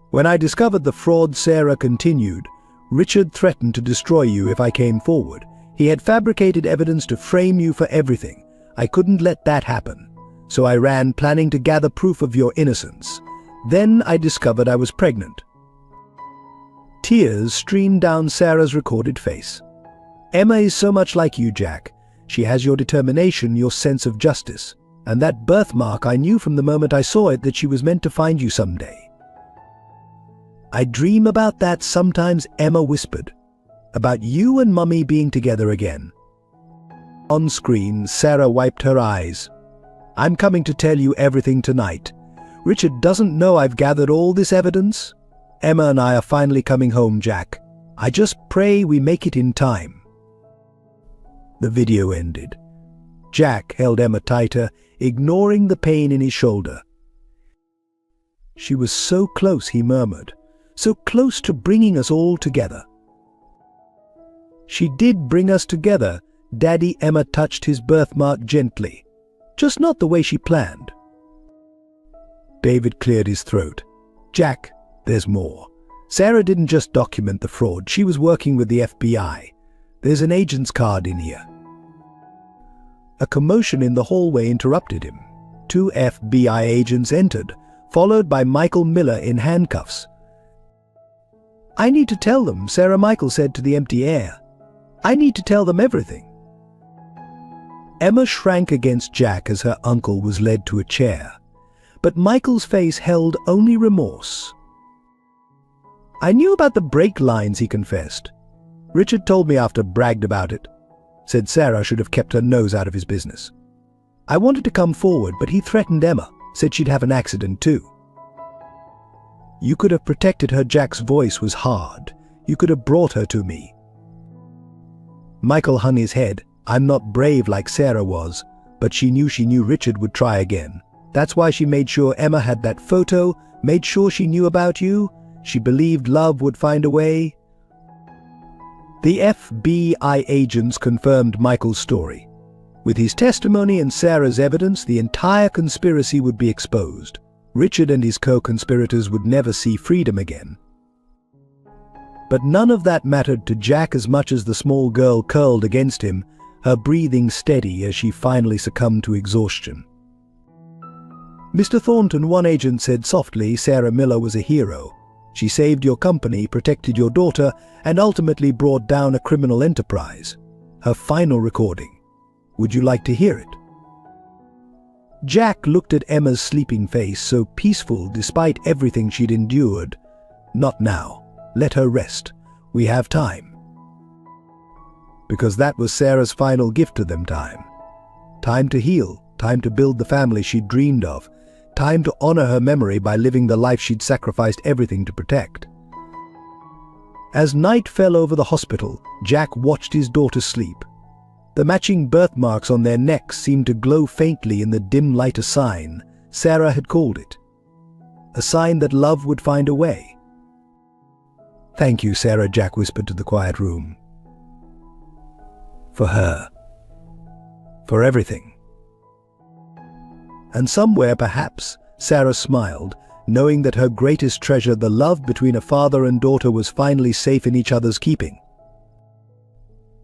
"When I discovered the fraud," Sarah continued, "Richard threatened to destroy you if I came forward. He had fabricated evidence to frame you for everything. I couldn't let that happen. So I ran, planning to gather proof of your innocence. Then I discovered I was pregnant." Tears streamed down Sarah's recorded face. "Emma is so much like you, Jack. She has your determination, your sense of justice. And that birthmark, I knew from the moment I saw it that she was meant to find you someday. I dream about that sometimes, Emma whispered. About you and Mummy being together again. On screen, Sarah wiped her eyes. I'm coming to tell you everything tonight. Richard doesn't know I've gathered all this evidence. Emma and I are finally coming home, Jack. I just pray we make it in time. The video ended. Jack held Emma tighter, ignoring the pain in his shoulder. She was so close, he murmured. So close to bringing us all together. She did bring us together. Daddy, Emma touched his birthmark gently. Just not the way she planned. David cleared his throat. Jack, there's more. Sarah didn't just document the fraud. She was working with the FBI. There's an agent's card in here. A commotion in the hallway interrupted him. 2 FBI agents entered, followed by Michael Miller in handcuffs. I need to tell them, Sarah Michael said to the empty air. I need to tell them everything. Emma shrank against Jack as her uncle was led to a chair, but Michael's face held only remorse. I knew about the brake lines, he confessed. Richard told me after, bragged about it. Said Sarah should have kept her nose out of his business. I wanted to come forward, but he threatened Emma, said she'd have an accident too. You could have protected her. Jack's voice was hard. You could have brought her to me. Michael hung his head. I'm not brave like Sarah was, but she knew Richard would try again. That's why she made sure Emma had that photo, made sure she knew about you. She believed love would find a way. The FBI agents confirmed Michael's story. With his testimony and Sarah's evidence, the entire conspiracy would be exposed. Richard and his co-conspirators would never see freedom again. But none of that mattered to Jack as much as the small girl curled against him, her breathing steady as she finally succumbed to exhaustion. Mr. Thornton, one agent said softly, Sarah Miller was a hero. She saved your company, protected your daughter, and ultimately brought down a criminal enterprise. Her final recording. Would you like to hear it? Jack looked at Emma's sleeping face, so peaceful despite everything she'd endured. Not now. Let her rest. We have time. Because that was Sarah's final gift to them, time. Time to heal, time to build the family she'd dreamed of, time to honor her memory by living the life she'd sacrificed everything to protect. As night fell over the hospital, Jack watched his daughter sleep. The matching birthmarks on their necks seemed to glow faintly in the dim light. A sign, Sarah had called it. A sign that love would find a way. Thank you, Sarah, Jack whispered to the quiet room. For her. For everything. And somewhere, perhaps, Sarah smiled, knowing that her greatest treasure, the love between a father and daughter, was finally safe in each other's keeping.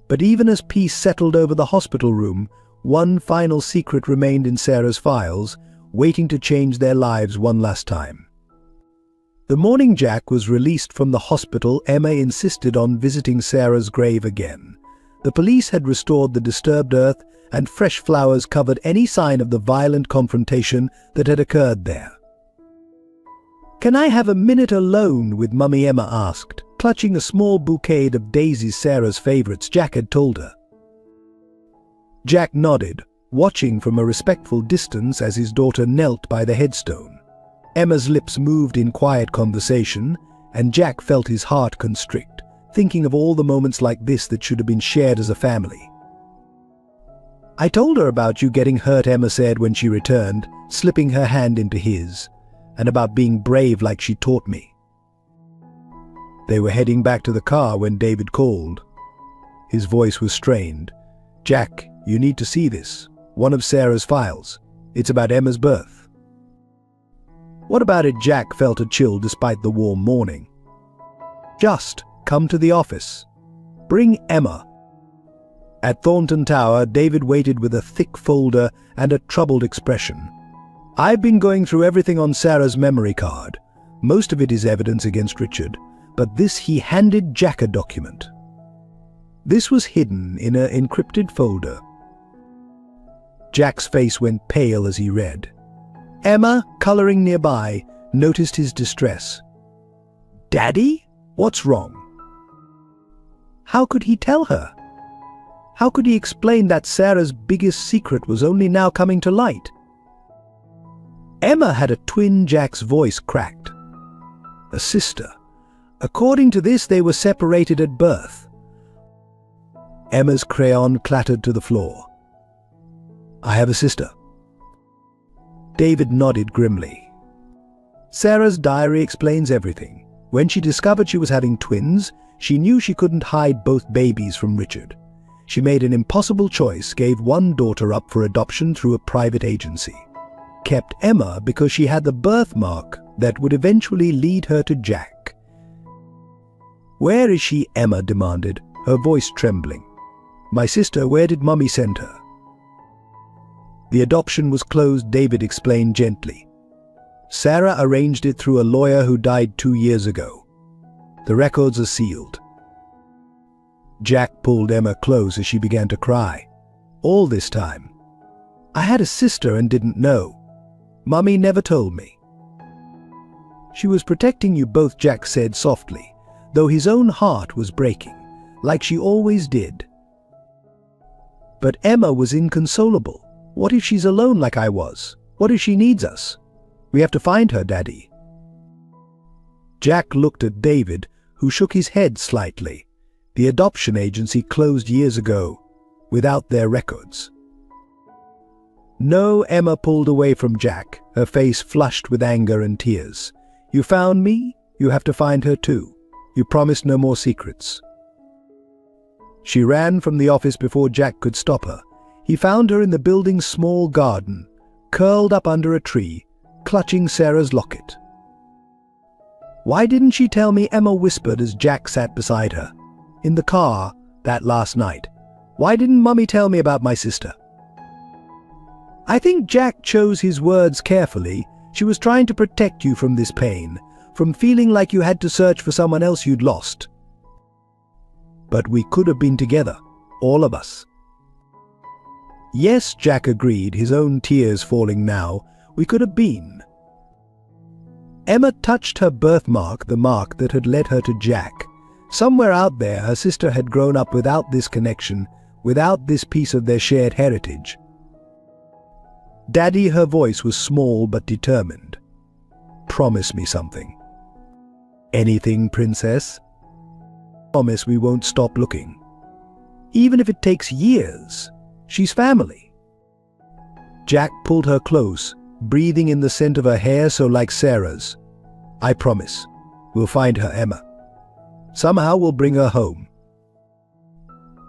But even as peace settled over the hospital room, one final secret remained in Sarah's files, waiting to change their lives one last time. The morning Jack was released from the hospital, Emma insisted on visiting Sarah's grave again. The police had restored the disturbed earth, and fresh flowers covered any sign of the violent confrontation that had occurred there. Can I have a minute alone with Mummy? Emma asked, clutching a small bouquet of daisies, Sarah's favorites Jack had told her. Jack nodded, watching from a respectful distance as his daughter knelt by the headstone. Emma's lips moved in quiet conversation, and Jack felt his heart constrict, thinking of all the moments like this that should have been shared as a family. I told her about you getting hurt, Emma said when she returned, slipping her hand into his, and about being brave like she taught me. They were heading back to the car when David called. His voice was strained. Jack, you need to see this. One of Sarah's files. It's about Emma's birth. What about it? Jack felt a chill despite the warm morning. Just come to the office. Bring Emma. At Thornton Tower, David waited with a thick folder and a troubled expression. I've been going through everything on Sarah's memory card. Most of it is evidence against Richard, but this he handed Jack a document. This was hidden in an encrypted folder. Jack's face went pale as he read. Emma, coloring nearby, noticed his distress. "Daddy? What's wrong?" How could he tell her? How could he explain that Sarah's biggest secret was only now coming to light? Emma had a twin. Jack's voice cracked. A sister. According to this, they were separated at birth. Emma's crayon clattered to the floor. "I have a sister." David nodded grimly. Sarah's diary explains everything. When she discovered she was having twins, she knew she couldn't hide both babies from Richard. She made an impossible choice, gave one daughter up for adoption through a private agency. Kept Emma because she had the birthmark that would eventually lead her to Jack. "Where is she?" Emma demanded, her voice trembling. "My sister, where did Mummy send her?" "The adoption was closed," David explained gently. "Sarah arranged it through a lawyer who died 2 years ago. The records are sealed." Jack pulled Emma close as she began to cry. "All this time. I had a sister and didn't know. Mummy never told me." "She was protecting you both," Jack said softly, though his own heart was breaking, like she always did. But Emma was inconsolable. What if she's alone like I was? What if she needs us? We have to find her, Daddy. Jack looked at David, who shook his head slightly. The adoption agency closed years ago, without their records. "No," Emma pulled away from Jack, her face flushed with anger and tears. "You found me, you have to find her too. You promised no more secrets." She ran from the office before Jack could stop her. He found her in the building's small garden, curled up under a tree, clutching Sarah's locket. "Why didn't she tell me?" Emma whispered as Jack sat beside her. "In the car, that last night. Why didn't Mummy tell me about my sister?" I think Jack chose his words carefully. She was trying to protect you from this pain, from feeling like you had to search for someone else you'd lost. But we could have been together, all of us. Yes, Jack agreed, his own tears falling now. We could have been. Emma touched her birthmark, the mark that had led her to Jack. Somewhere out there, her sister had grown up without this connection, without this piece of their shared heritage. "Daddy," her voice was small but determined. "Promise me something." "Anything, Princess?" "Promise we won't stop looking. Even if it takes years. She's family." Jack pulled her close, breathing in the scent of her hair so like Sarah's. "I promise. We'll find her, Emma. Somehow we'll bring her home."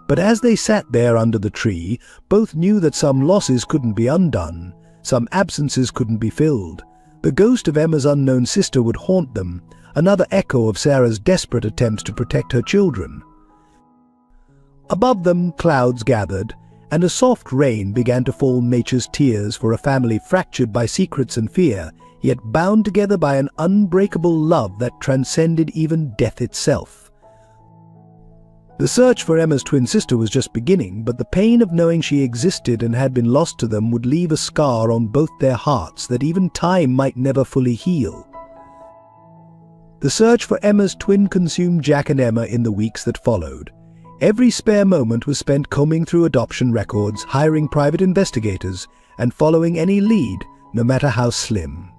But as they sat there under the tree, both knew that some losses couldn't be undone, some absences couldn't be filled. The ghost of Emma's unknown sister would haunt them, another echo of Sarah's desperate attempts to protect her children. Above them, clouds gathered, and a soft rain began to fall, nature's tears for a family fractured by secrets and fear, yet bound together by an unbreakable love that transcended even death itself. The search for Emma's twin sister was just beginning, but the pain of knowing she existed and had been lost to them would leave a scar on both their hearts that even time might never fully heal. The search for Emma's twin consumed Jack and Emma in the weeks that followed. Every spare moment was spent combing through adoption records, hiring private investigators, and following any lead, no matter how slim.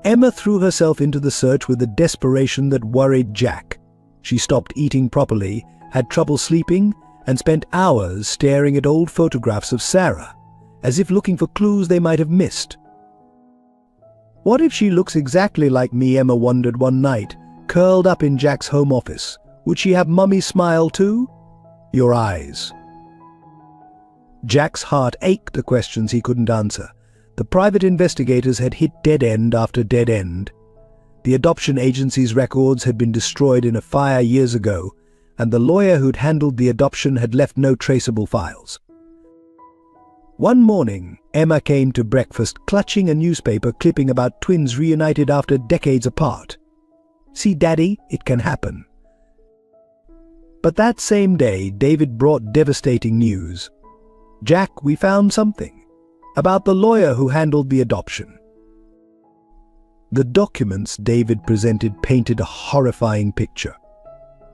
Emma threw herself into the search with a desperation that worried Jack. She stopped eating properly, had trouble sleeping, and spent hours staring at old photographs of Sarah, as if looking for clues they might have missed. What if she looks exactly like me, Emma wondered one night, curled up in Jack's home office. Would she have Mummy's smile too? Your eyes. Jack's heart ached the questions he couldn't answer. The private investigators had hit dead end after dead end. The adoption agency's records had been destroyed in a fire years ago, and the lawyer who'd handled the adoption had left no traceable files. One morning, Emma came to breakfast clutching a newspaper clipping about twins reunited after decades apart. "See, Daddy, it can happen." But that same day, David brought devastating news. "Jack, we found something. About the lawyer who handled the adoption." The documents David presented painted a horrifying picture.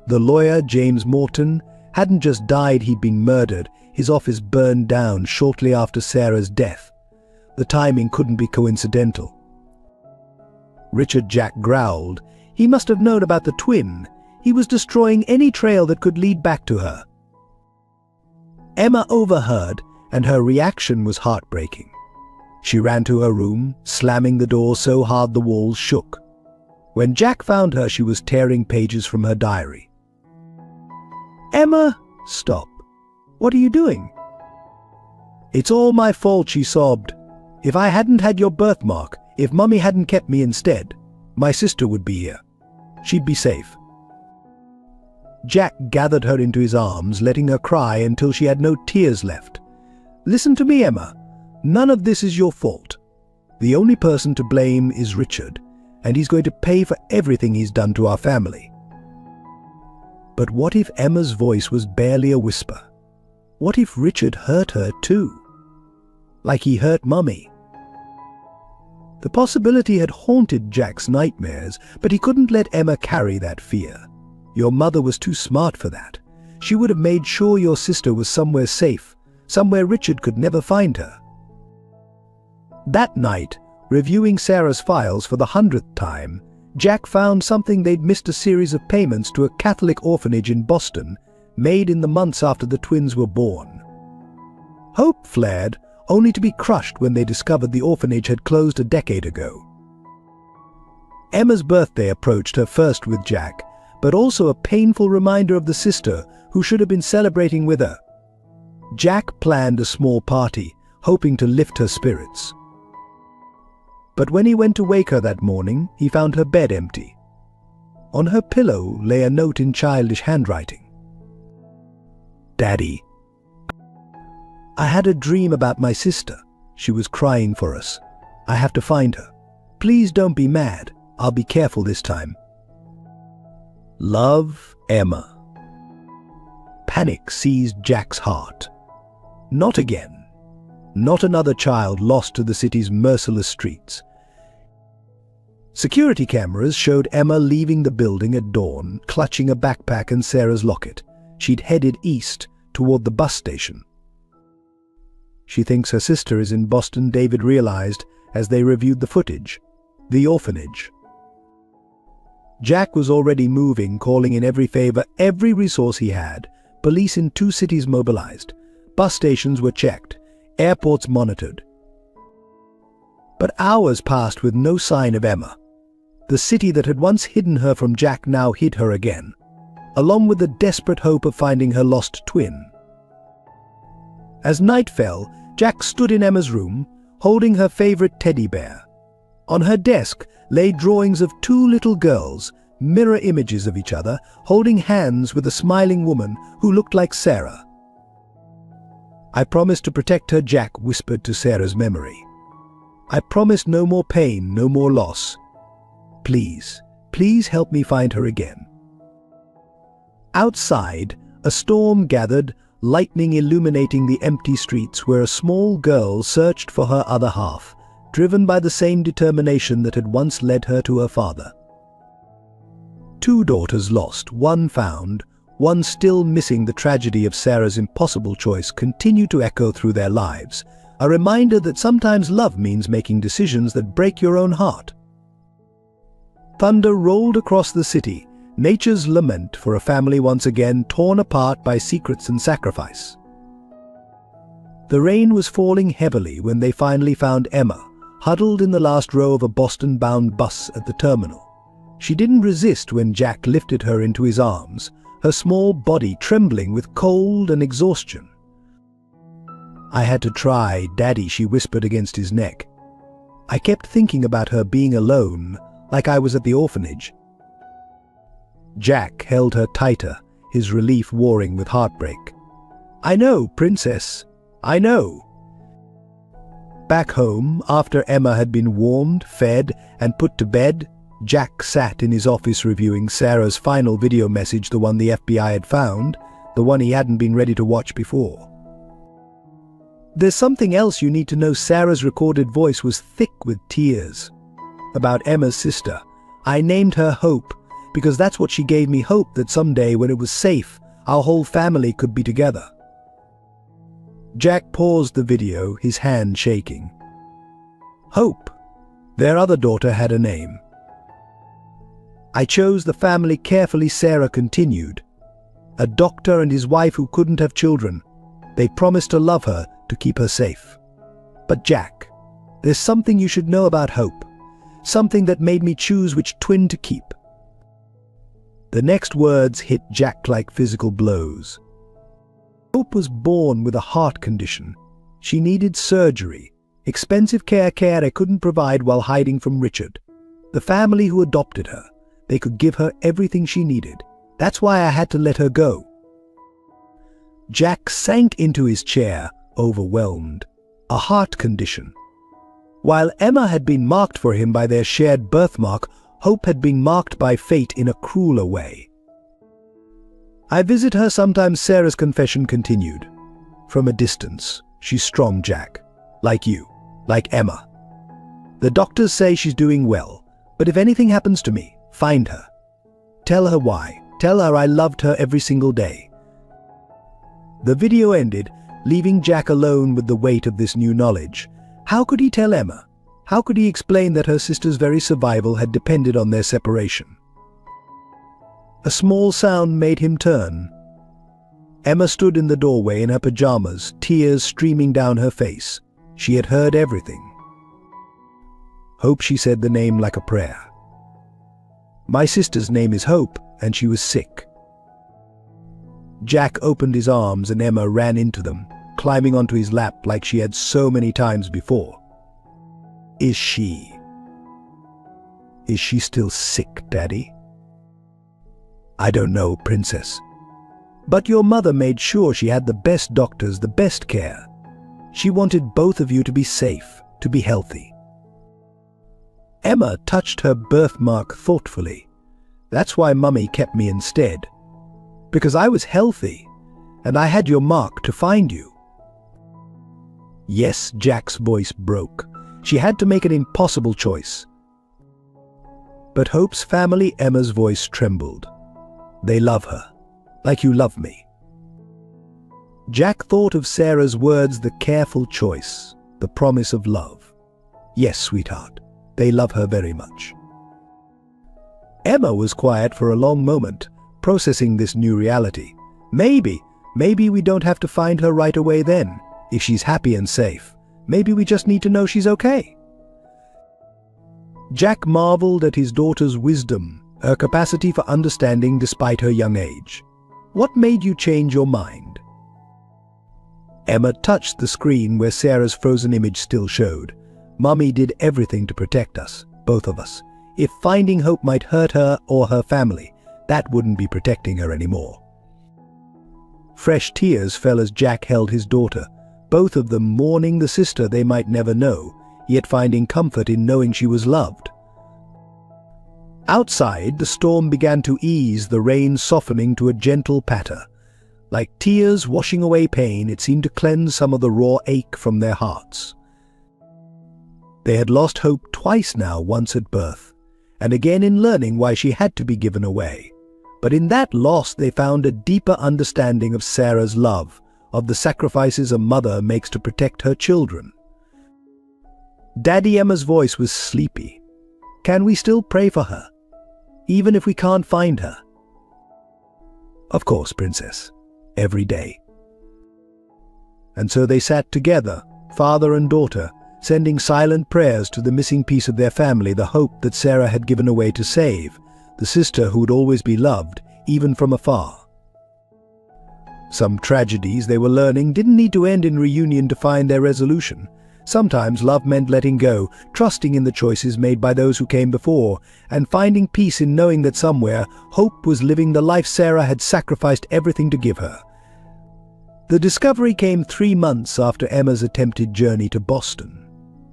The lawyer, James Morton, hadn't just died, he'd been murdered. His office burned down shortly after Sarah's death. The timing couldn't be coincidental. Richard Jack growled. He must have known about the twin. He was destroying any trail that could lead back to her. Emma overheard, and her reaction was heartbreaking. She ran to her room, slamming the door so hard the walls shook. When Jack found her, she was tearing pages from her diary. "Emma, stop. What are you doing?" "It's all my fault," she sobbed. "If I hadn't had your birthmark, if Mummy hadn't kept me instead, my sister would be here. She'd be safe." Jack gathered her into his arms, letting her cry until she had no tears left. "Listen to me, Emma. None of this is your fault. The only person to blame is Richard, and he's going to pay for everything he's done to our family." But what if Emma's voice was barely a whisper? What if Richard hurt her too? Like he hurt Mummy? The possibility had haunted Jack's nightmares, but he couldn't let Emma carry that fear. Your mother was too smart for that. She would have made sure your sister was somewhere safe, somewhere Richard could never find her. That night, reviewing Sarah's files for the 100th time, Jack found something they'd missed: a series of payments to a Catholic orphanage in Boston, made in the months after the twins were born. Hope flared, only to be crushed when they discovered the orphanage had closed a decade ago. Emma's birthday approached, her first with Jack, but also a painful reminder of the sister who should have been celebrating with her. Jack planned a small party, hoping to lift her spirits. But when he went to wake her that morning, he found her bed empty. On her pillow lay a note in childish handwriting. "Daddy, I had a dream about my sister. She was crying for us. I have to find her. Please don't be mad. I'll be careful this time. Love, Emma." Panic seized Jack's heart. Not again. Not another child lost to the city's merciless streets. Security cameras showed Emma leaving the building at dawn, clutching a backpack and Sarah's locket. She'd headed east, toward the bus station. She thinks her sister is in Boston, David realized as they reviewed the footage. The orphanage. Jack was already moving, calling in every favor, every resource he had. Police in 2 cities mobilized. Bus stations were checked. Airports monitored. But hours passed with no sign of Emma. The city that had once hidden her from Jack now hid her again, along with the desperate hope of finding her lost twin. As night fell, Jack stood in Emma's room, holding her favorite teddy bear. On her desk lay drawings of 2 little girls, mirror images of each other, holding hands with a smiling woman who looked like Sarah. "I promise to protect her," Jack whispered to Sarah's memory. "I promise no more pain, no more loss. Please, please help me find her again." Outside, a storm gathered, lightning illuminating the empty streets where a small girl searched for her other half, driven by the same determination that had once led her to her father. 2 daughters lost, 1 found, one still missing. The tragedy of Sarah's impossible choice continued to echo through their lives, a reminder that sometimes love means making decisions that break your own heart. Thunder rolled across the city, nature's lament for a family once again torn apart by secrets and sacrifice. The rain was falling heavily when they finally found Emma, huddled in the last row of a Boston-bound bus at the terminal. She didn't resist when Jack lifted her into his arms, her small body trembling with cold and exhaustion. "I had to try, Daddy," she whispered against his neck. "I kept thinking about her being alone, like I was at the orphanage." Jack held her tighter, his relief warring with heartbreak. "I know, Princess, I know." Back home, after Emma had been warmed, fed, and put to bed, Jack sat in his office reviewing Sarah's final video message, the one the FBI had found, the one he hadn't been ready to watch before. There's something else you need to know. Sarah's recorded voice was thick with tears. About Emma's sister. I named her Hope because that's what she gave me, hope that someday when it was safe, our whole family could be together. Jack paused the video, his hand shaking. Hope. Their other daughter had a name. I chose the family carefully, Sarah continued. A doctor and his wife who couldn't have children. They promised to love her, to keep her safe. But Jack, there's something you should know about Hope. Something that made me choose which twin to keep. The next words hit Jack like physical blows. Hope was born with a heart condition. She needed surgery, expensive care I couldn't provide while hiding from Richard. The family who adopted her, they could give her everything she needed. That's why I had to let her go. Jack sank into his chair, overwhelmed. A heart condition. While Emma had been marked for him by their shared birthmark, Hope had been marked by fate in a crueler way. I visit her sometimes, Sarah's confession continued. From a distance, she's strong, Jack. Like you. Like Emma. The doctors say she's doing well, but if anything happens to me, find her. Tell her why. Tell her I loved her every single day. The video ended, leaving Jack alone with the weight of this new knowledge. How could he tell Emma? How could he explain that her sister's very survival had depended on their separation? A small sound made him turn. Emma stood in the doorway in her pajamas, tears streaming down her face. She had heard everything. Hope, she said the name like a prayer. My sister's name is Hope, and she was sick. Jack opened his arms and Emma ran into them, climbing onto his lap like she had so many times before. Is she still sick, Daddy? I don't know, Princess. But your mother made sure she had the best doctors, the best care. She wanted both of you to be safe, to be healthy. Emma touched her birthmark thoughtfully. That's why Mummy kept me instead. Because I was healthy, and I had your mark to find you. Yes, Jack's voice broke. She had to make an impossible choice. But Hope's family, Emma's voice trembled. They love her, like you love me. Jack thought of Sarah's words, the careful choice, the promise of love. Yes, sweetheart, they love her very much. Emma was quiet for a long moment, processing this new reality. Maybe we don't have to find her right away then. If she's happy and safe, maybe we just need to know she's okay. Jack marveled at his daughter's wisdom, her capacity for understanding despite her young age. What made you change your mind? Emma touched the screen where Sarah's frozen image still showed. Mummy did everything to protect us, both of us. If finding Hope might hurt her or her family, that wouldn't be protecting her anymore. Fresh tears fell as Jack held his daughter, both of them mourning the sister they might never know, yet finding comfort in knowing she was loved. Outside, the storm began to ease, the rain softening to a gentle patter. Like tears washing away pain, it seemed to cleanse some of the raw ache from their hearts. They had lost Hope twice now, once at birth, and again in learning why she had to be given away. But in that loss they found a deeper understanding of Sarah's love, of the sacrifices a mother makes to protect her children. Daddy, Emma's voice was sleepy. Can we still pray for her, even if we can't find her? Of course, Princess. Every day. And so they sat together, father and daughter, sending silent prayers to the missing piece of their family, the Hope that Sarah had given away to save, the sister who would always be loved, even from afar. Some tragedies, they were learning, didn't need to end in reunion to find their resolution. Sometimes love meant letting go, trusting in the choices made by those who came before, and finding peace in knowing that somewhere, Hope was living the life Sarah had sacrificed everything to give her. The discovery came 3 months after Emma's attempted journey to Boston.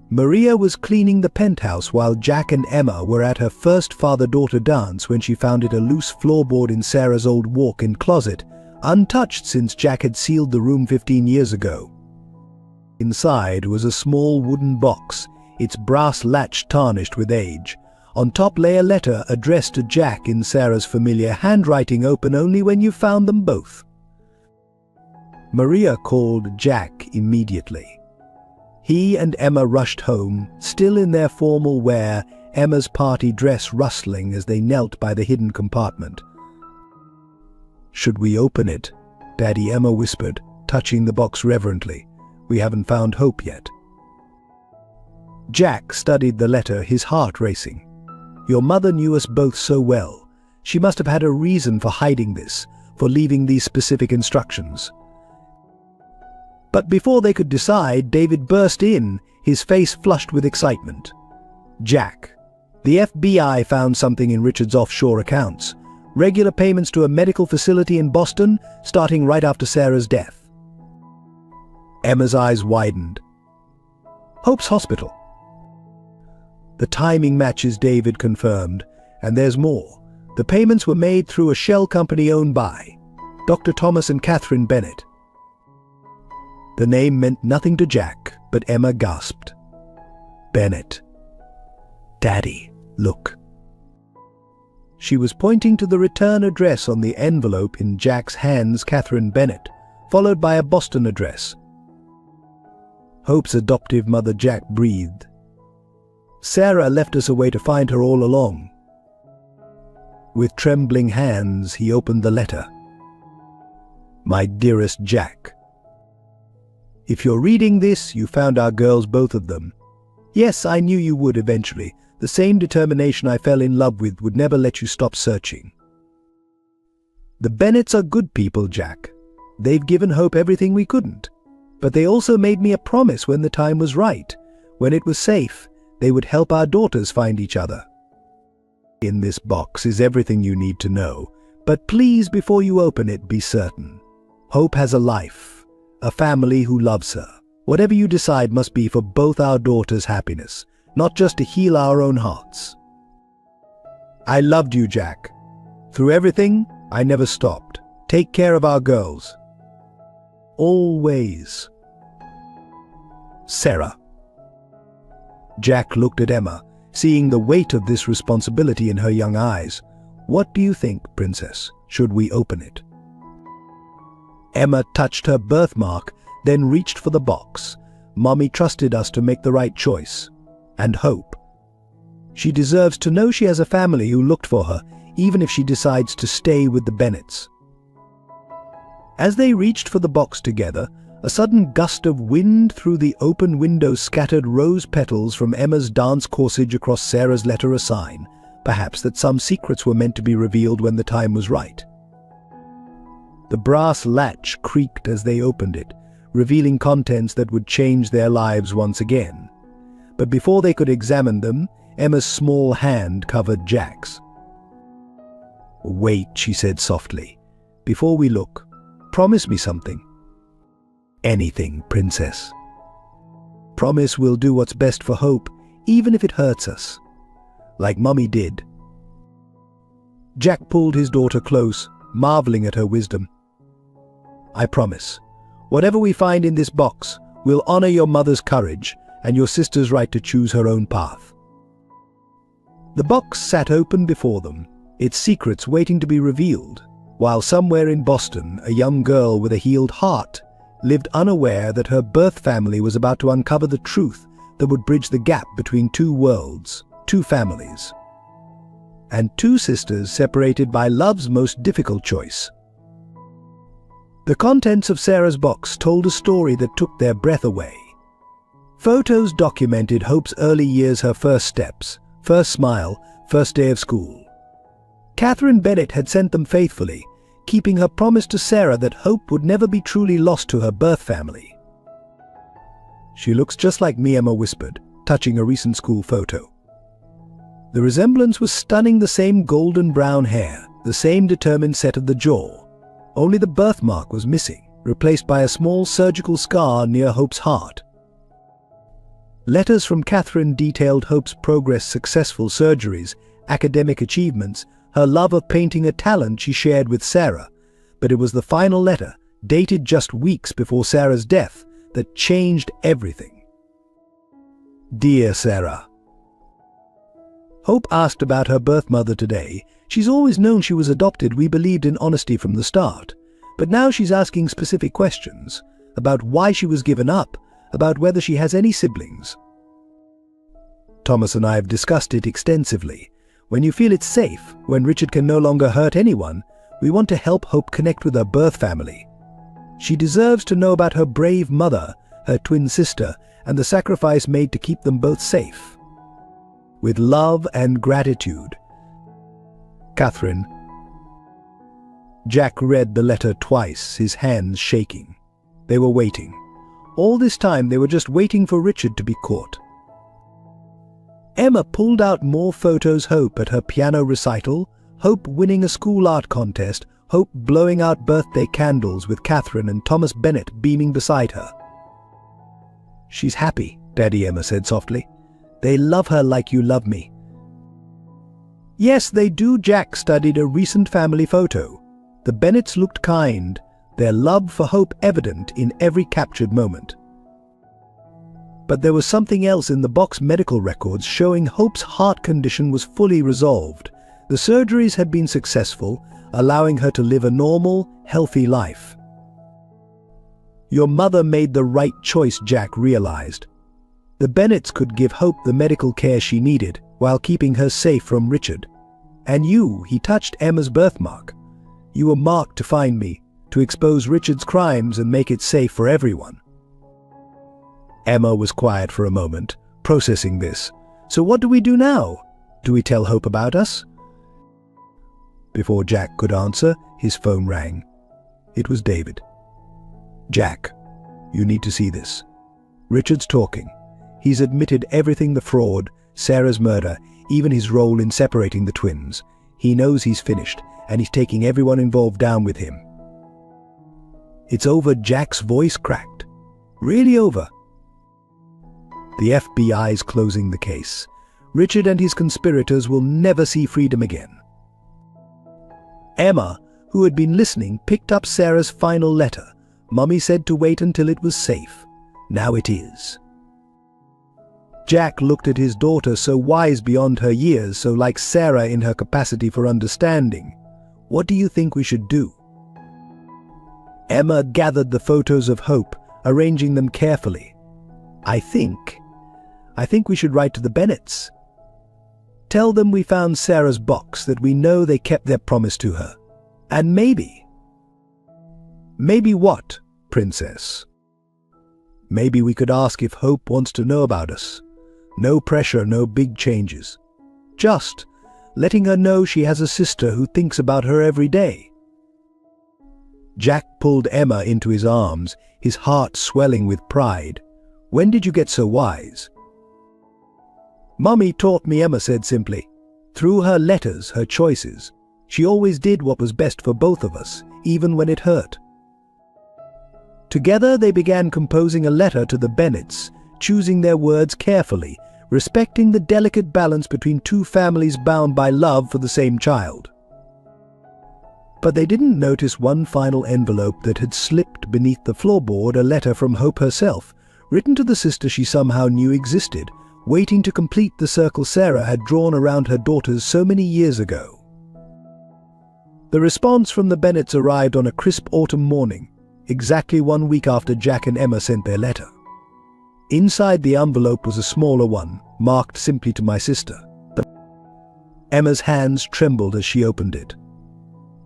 Maria was cleaning the penthouse while Jack and Emma were at her first father-daughter dance when she found it a loose floorboard in Sarah's old walk-in closet, untouched since Jack had sealed the room 15 years ago. Inside was a small wooden box, its brass latch tarnished with age. On top lay a letter addressed to Jack in Sarah's familiar handwriting, open only when you found them both. Maria called Jack immediately. He and Emma rushed home, still in their formal wear, Emma's party dress rustling as they knelt by the hidden compartment. "Should we open it?" Daddy Emma whispered, touching the box reverently. "We haven't found Hope yet." Jack studied the letter, his heart racing. "Your mother knew us both so well. She must have had a reason for hiding this, for leaving these specific instructions." But before they could decide, David burst in, his face flushed with excitement. "Jack, the FBI found something in Richard's offshore accounts. Regular payments to a medical facility in Boston, starting right after Sarah's death." Emma's eyes widened. "Hope's Hospital." "The timing matches," David confirmed. "And there's more. The payments were made through a shell company owned by Dr. Thomas and Catherine Bennett." The name meant nothing to Jack, but Emma gasped. "Bennett. Daddy, look." She was pointing to the return address on the envelope in Jack's hands, Catherine Bennett, followed by a Boston address. "Hope's adoptive mother," Jack breathed. "Sarah left us a way to find her all along." With trembling hands, he opened the letter. "My dearest Jack, if you're reading this, you found our girls, both of them. Yes, I knew you would eventually. The same determination I fell in love with would never let you stop searching. The Bennetts are good people, Jack. They've given Hope everything we couldn't. But they also made me a promise when the time was right, when it was safe, they would help our daughters find each other. In this box is everything you need to know, but please, before you open it, be certain. Hope has a life, a family who loves her. Whatever you decide must be for both our daughters' happiness, not just to heal our own hearts. I loved you, Jack. Through everything, I never stopped. Take care of our girls. Always. Sarah." Jack looked at Emma, seeing the weight of this responsibility in her young eyes. "What do you think, Princess? Should we open it?" Emma touched her birthmark, then reached for the box. "Mommy trusted us to make the right choice. And Hope. She deserves to know she has a family who looked for her, even if she decides to stay with the Bennetts." As they reached for the box together, a sudden gust of wind through the open window scattered rose petals from Emma's dance corsage across Sarah's letter, a sign, perhaps, that some secrets were meant to be revealed when the time was right. The brass latch creaked as they opened it, revealing contents that would change their lives once again. But before they could examine them, Emma's small hand covered Jack's. "Wait," she said softly. "Before we look, promise me something." "Anything, Princess." "Promise we'll do what's best for Hope, even if it hurts us. Like Mummy did." Jack pulled his daughter close, marveling at her wisdom. "I promise. Whatever we find in this box, we'll honor your mother's courage and your sister's right to choose her own path." The box sat open before them, its secrets waiting to be revealed, while somewhere in Boston, a young girl with a healed heart lived unaware that her birth family was about to uncover the truth that would bridge the gap between two worlds, two families, and two sisters separated by love's most difficult choice. The contents of Sarah's box told a story that took their breath away. Photos documented Hope's early years, her first steps, first smile, first day of school. Catherine Bennett had sent them faithfully, keeping her promise to Sarah that Hope would never be truly lost to her birth family. "She looks just like me," Emma whispered, touching a recent school photo. The resemblance was stunning, the same golden brown hair, the same determined set of the jaw. Only the birthmark was missing, replaced by a small surgical scar near Hope's heart. Letters from Catherine detailed Hope's progress, successful surgeries, academic achievements, her love of painting, a talent she shared with Sarah. But it was the final letter, dated just weeks before Sarah's death, that changed everything. Dear Sarah, Hope asked about her birth mother today. She's always known she was adopted. We believed in honesty from the start. But now she's asking specific questions about why she was given up, about whether she has any siblings. Thomas and I have discussed it extensively. When you feel it's safe, when Richard can no longer hurt anyone, we want to help Hope connect with her birth family. She deserves to know about her brave mother, her twin sister, and the sacrifice made to keep them both safe. With love and gratitude, Catherine. Jack read the letter twice, his hands shaking. They were waiting. All this time they were just waiting for Richard to be caught. Emma pulled out more photos. Hope at her piano recital, Hope winning a school art contest, Hope blowing out birthday candles with Catherine and Thomas Bennett beaming beside her. She's happy, Daddy, Emma said softly. They love her like you love me. Yes, they do. Jack studied a recent family photo. The Bennetts looked kind, their love for Hope evident in every captured moment. But there was something else in the box: medical records showing Hope's heart condition was fully resolved. The surgeries had been successful, allowing her to live a normal, healthy life. Your mother made the right choice, Jack realized. The Bennetts could give Hope the medical care she needed while keeping her safe from Richard. And you, he touched Emma's birthmark. You were marked to find me, to expose Richard's crimes and make it safe for everyone. Emma was quiet for a moment, processing this. So what do we do now? Do we tell Hope about us? Before Jack could answer, his phone rang. It was David. Jack, you need to see this. Richard's talking. He's admitted everything: the fraud, Sarah's murder, even his role in separating the twins. He knows he's finished, and he's taking everyone involved down with him. It's over. Jack's voice cracked. Really over. The FBI's closing the case. Richard and his conspirators will never see freedom again. Emma, who had been listening, picked up Sarah's final letter. Mummy said to wait until it was safe. Now it is. Jack looked at his daughter, so wise beyond her years, so like Sarah in her capacity for understanding. What do you think we should do? Emma gathered the photos of Hope, arranging them carefully. I think we should write to the Bennetts. Tell them we found Sarah's box, that we know they kept their promise to her. And maybe what, Princess? Maybe we could ask if Hope wants to know about us. No pressure, no big changes. Just letting her know she has a sister who thinks about her every day. Jack pulled Emma into his arms, his heart swelling with pride. When did you get so wise? Mummy taught me, Emma said simply. Through her letters, her choices. She always did what was best for both of us, even when it hurt. Together they began composing a letter to the Bennetts, choosing their words carefully, respecting the delicate balance between two families bound by love for the same child. But they didn't notice one final envelope that had slipped beneath the floorboard: a letter from Hope herself, written to the sister she somehow knew existed, waiting to complete the circle Sarah had drawn around her daughters so many years ago. The response from the Bennetts arrived on a crisp autumn morning, exactly 1 week after Jack and Emma sent their letter. Inside the envelope was a smaller one, marked simply to my sister. Emma's hands trembled as she opened it.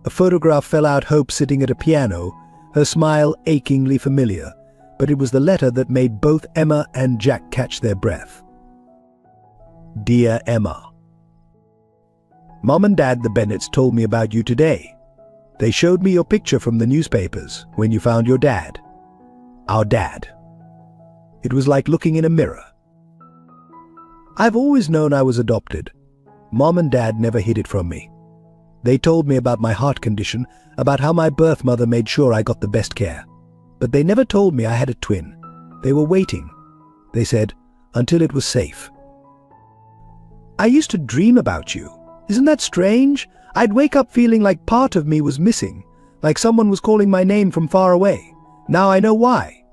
A photograph fell out: Hope sitting at a piano, her smile achingly familiar, but it was the letter that made both Emma and Jack catch their breath. Dear Emma, Mom and Dad, the Bennetts, told me about you today. They showed me your picture from the newspapers when you found your dad. Our dad. It was like looking in a mirror. I've always known I was adopted. Mom and Dad never hid it from me. They told me about my heart condition, about how my birth mother made sure I got the best care. But they never told me I had a twin. They were waiting, they said, until it was safe. I used to dream about you. Isn't that strange? I'd wake up feeling like part of me was missing, like someone was calling my name from far away. Now I know why.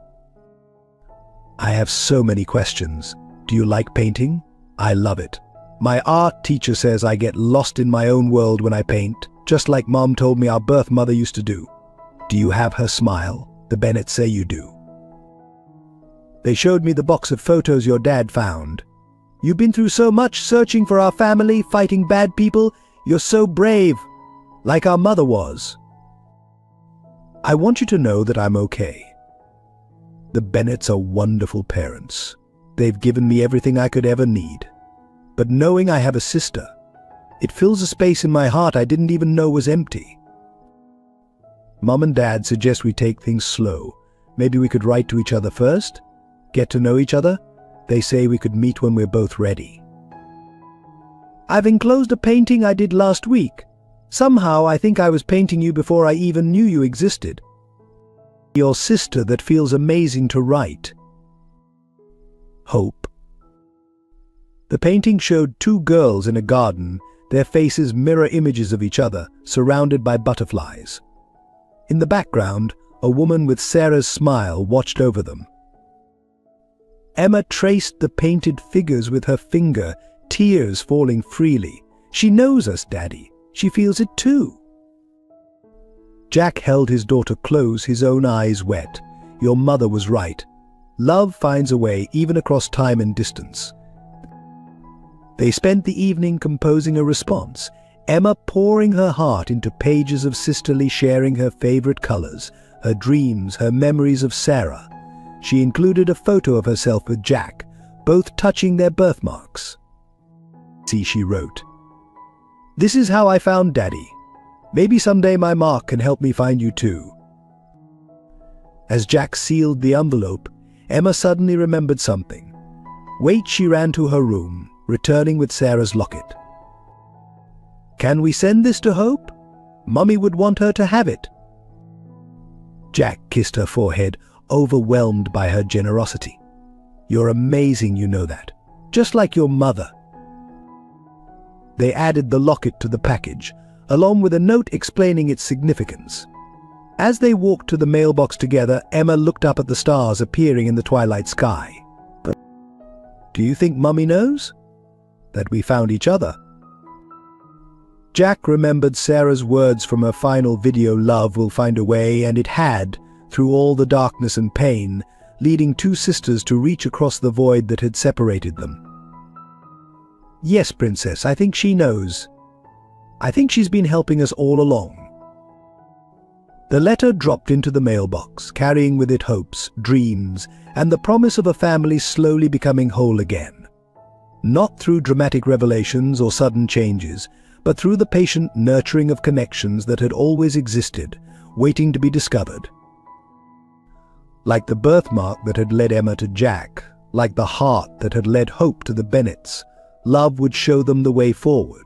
I have so many questions. Do you like painting? I love it. My art teacher says I get lost in my own world when I paint, just like Mom told me our birth mother used to do. Do you have her smile? The Bennetts say you do. They showed me the box of photos your dad found. You've been through so much searching for our family, fighting bad people. You're so brave, like our mother was. I want you to know that I'm okay. The Bennetts are wonderful parents. They've given me everything I could ever need. But knowing I have a sister, it fills a space in my heart I didn't even know was empty. Mom and Dad suggest we take things slow. Maybe we could write to each other first, get to know each other. They say we could meet when we're both ready. I've enclosed a painting I did last week. Somehow I think I was painting you before I even knew you existed. Your sister that feels amazing to write. Hope. The painting showed two girls in a garden, their faces mirror images of each other, surrounded by butterflies. In the background, a woman with Sarah's smile watched over them. Emma traced the painted figures with her finger, tears falling freely. She knows us, Daddy. She feels it too. Jack held his daughter close, his own eyes wet. Your mother was right. Love finds a way even across time and distance. They spent the evening composing a response, Emma pouring her heart into pages of sisterly, sharing her favorite colors, her dreams, her memories of Sarah. She included a photo of herself with Jack, both touching their birthmarks. See, she wrote, "This is how I found Daddy. Maybe someday my mark can help me find you too." As Jack sealed the envelope, Emma suddenly remembered something. Wait, she ran to her room, returning with Sarah's locket. "Can we send this to Hope? Mummy would want her to have it." Jack kissed her forehead, overwhelmed by her generosity. "You're amazing, you know that. Just like your mother." They added the locket to the package, along with a note explaining its significance. As they walked to the mailbox together, Emma looked up at the stars appearing in the twilight sky. "Do you think Mummy knows that we found each other?" Jack remembered Sarah's words from her final video, "Love will find a way," and it had, through all the darkness and pain, leading two sisters to reach across the void that had separated them. "Yes, Princess, I think she knows. I think she's been helping us all along." The letter dropped into the mailbox, carrying with it hopes, dreams, and the promise of a family slowly becoming whole again. Not through dramatic revelations or sudden changes, but through the patient nurturing of connections that had always existed, waiting to be discovered. Like the birthmark that had led Emma to Jack, like the heart that had led Hope to the Bennetts, love would show them the way forward.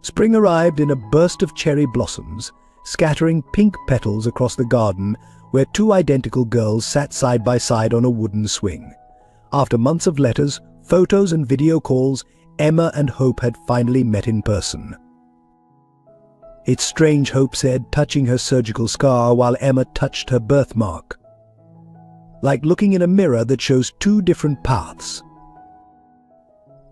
Spring arrived in a burst of cherry blossoms, scattering pink petals across the garden where two identical girls sat side by side on a wooden swing. After months of letters, photos and video calls, Emma and Hope had finally met in person. "It's strange," Hope said, touching her surgical scar while Emma touched her birthmark. "Like looking in a mirror that shows two different paths."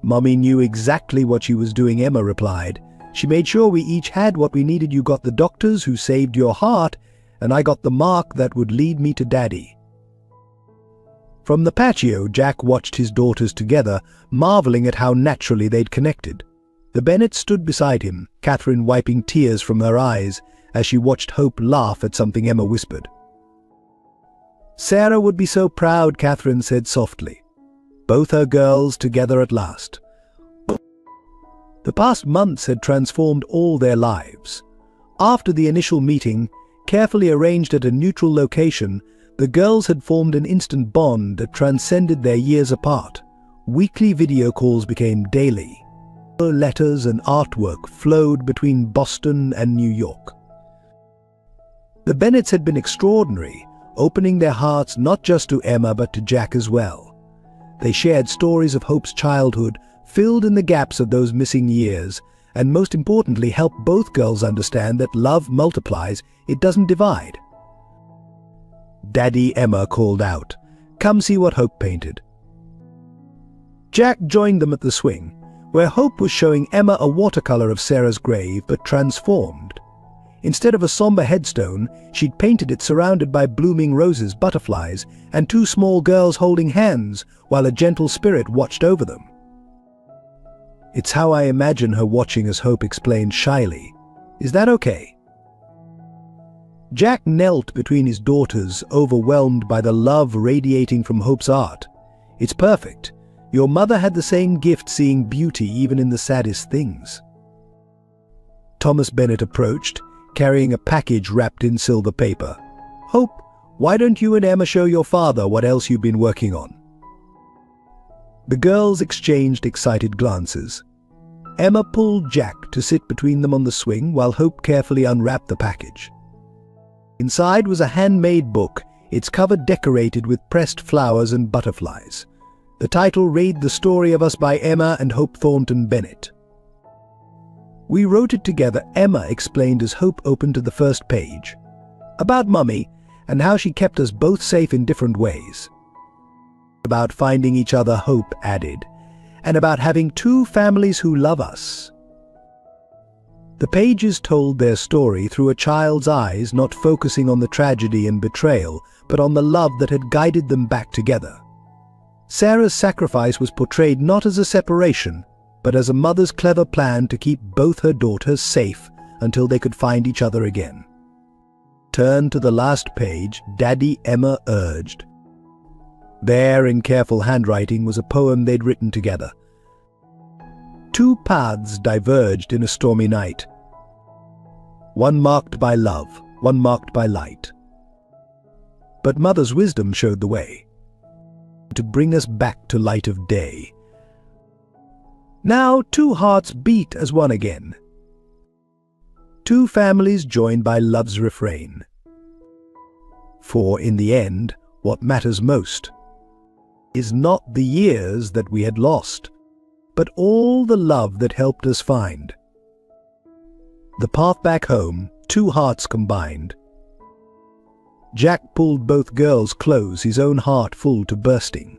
"Mummy knew exactly what she was doing," Emma replied. "She made sure we each had what we needed. You got the doctors who saved your heart, and I got the mark that would lead me to Daddy." From the patio, Jack watched his daughters together, marveling at how naturally they'd connected. The Bennetts stood beside him, Catherine wiping tears from her eyes as she watched Hope laugh at something Emma whispered. "Sarah would be so proud," Catherine said softly. Both her girls together at last. The past months had transformed all their lives. After the initial meeting, carefully arranged at a neutral location, the girls had formed an instant bond that transcended their years apart. Weekly video calls became daily. Letters and artwork flowed between Boston and New York. The Bennetts had been extraordinary, opening their hearts not just to Emma but to Jack as well. They shared stories of Hope's childhood, filled in the gaps of those missing years, and most importantly helped both girls understand that love multiplies, it doesn't divide. "Daddy," Emma called out. Come see what Hope painted." Jack joined them at the swing, where Hope was showing Emma a watercolor of Sarah's grave, but transformed. Instead of a somber headstone, she'd painted it surrounded by blooming roses, butterflies, and two small girls holding hands while a gentle spirit watched over them. "It's how I imagine her watching us," Hope explained shyly. "Is that okay?" Jack knelt between his daughters, overwhelmed by the love radiating from Hope's art. "It's perfect. Your mother had the same gift, seeing beauty even in the saddest things." Thomas Bennett approached, carrying a package wrapped in silver paper. "Hope, why don't you and Emma show your father what else you've been working on?" The girls exchanged excited glances. Emma pulled Jack to sit between them on the swing while Hope carefully unwrapped the package. Inside was a handmade book, its cover decorated with pressed flowers and butterflies. The title read "The Story of Us" by Emma and Hope Thornton Bennett. "We wrote it together," Emma explained as Hope opened to the first page. "About Mummy and how she kept us both safe in different ways. About finding each other," Hope added, "and about having two families who love us." The pages told their story through a child's eyes, not focusing on the tragedy and betrayal, but on the love that had guided them back together. Sarah's sacrifice was portrayed not as a separation, but as a mother's clever plan to keep both her daughters safe until they could find each other again. "Turn to the last page," Daddy Emma urged. There, in careful handwriting, was a poem they'd written together. Two paths diverged in a stormy night. One marked by love, one marked by light. But Mother's wisdom showed the way, to bring us back to light of day. Now two hearts beat as one again. Two families joined by love's refrain. For in the end, what matters most is not the years that we had lost, but all the love that helped us find. The path back home, two hearts combined. Jack pulled both girls close, his own heart full to bursting.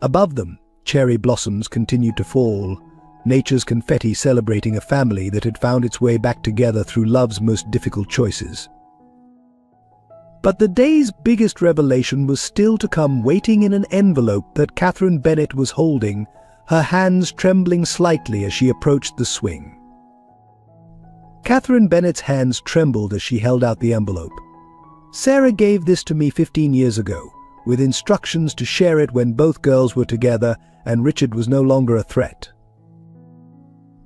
Above them, cherry blossoms continued to fall, nature's confetti celebrating a family that had found its way back together through love's most difficult choices. But the day's biggest revelation was still to come, waiting in an envelope that Catherine Bennett was holding, her hands trembling slightly as she approached the swing. Catherine Bennett's hands trembled as she held out the envelope. "Sarah gave this to me 15 years ago, with instructions to share it when both girls were together and Richard was no longer a threat."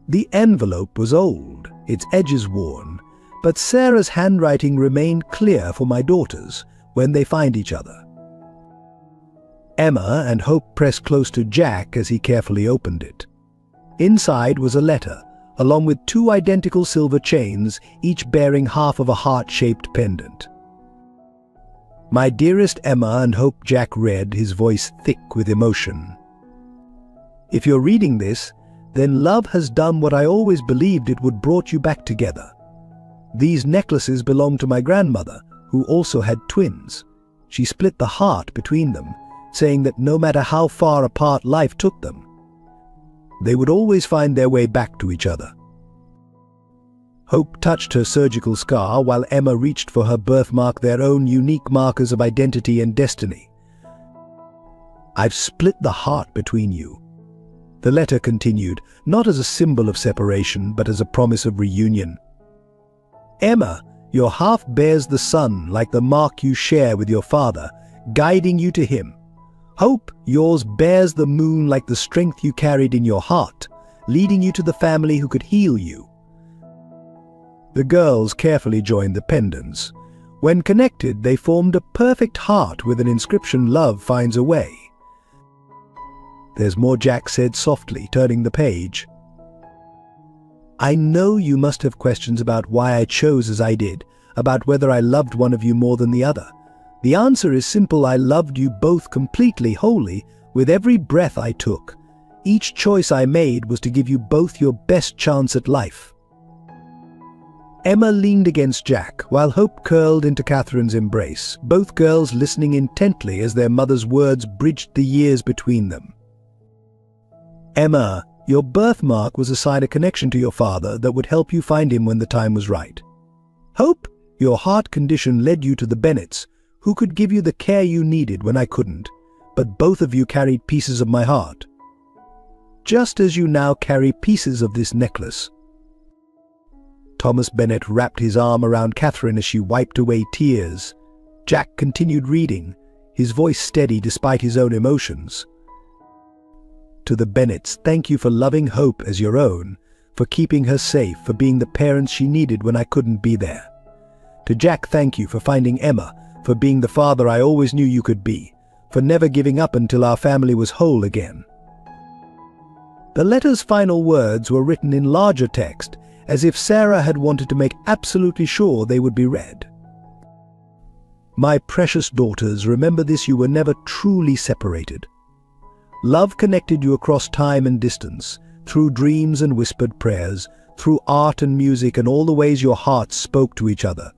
The envelope was old, its edges worn, but Sarah's handwriting remained clear for my daughters when they find each other. Emma and Hope pressed close to Jack as he carefully opened it. Inside was a letter, along with two identical silver chains, each bearing half of a heart-shaped pendant. "My dearest Emma and Hope," Jack read, his voice thick with emotion. "If you're reading this, then love has done what I always believed it would, brought you back together. These necklaces belong to my grandmother, who also had twins. She split the heart between them, saying that no matter how far apart life took them, they would always find their way back to each other." Hope touched her surgical scar while Emma reached for her birthmark, their own unique markers of identity and destiny. "I've split the heart between you," the letter continued, not as a symbol of separation, but as a promise of reunion. "Emma, your half bears the sun like the mark you share with your father, guiding you to him. Hope, yours bears the moon like the strength you carried in your heart, leading you to the family who could heal you." The girls carefully joined the pendants. When connected, they formed a perfect heart with an inscription, "Love finds a way." "There's more," Jack said softly, turning the page. "I know you must have questions about why I chose as I did, about whether I loved one of you more than the other. The answer is simple: I loved you both completely, wholly, with every breath I took. Each choice I made was to give you both your best chance at life." Emma leaned against Jack, while Hope curled into Catherine's embrace, both girls listening intently as their mother's words bridged the years between them. Emma, your birthmark was a sign of connection to your father that would help you find him when the time was right. Hope, your heart condition led you to the Bennets, who could give you the care you needed when I couldn't, but both of you carried pieces of my heart. Just as you now carry pieces of this necklace. Thomas Bennet wrapped his arm around Catherine as she wiped away tears. Jack continued reading, his voice steady despite his own emotions. To the Bennets, thank you for loving Hope as your own, for keeping her safe, for being the parents she needed when I couldn't be there. To Jack, thank you for finding Emma, for being the father I always knew you could be, for never giving up until our family was whole again. The letter's final words were written in larger text, as if Sarah had wanted to make absolutely sure they would be read. My precious daughters, remember this: you were never truly separated. Love connected you across time and distance, through dreams and whispered prayers, through art and music and all the ways your hearts spoke to each other.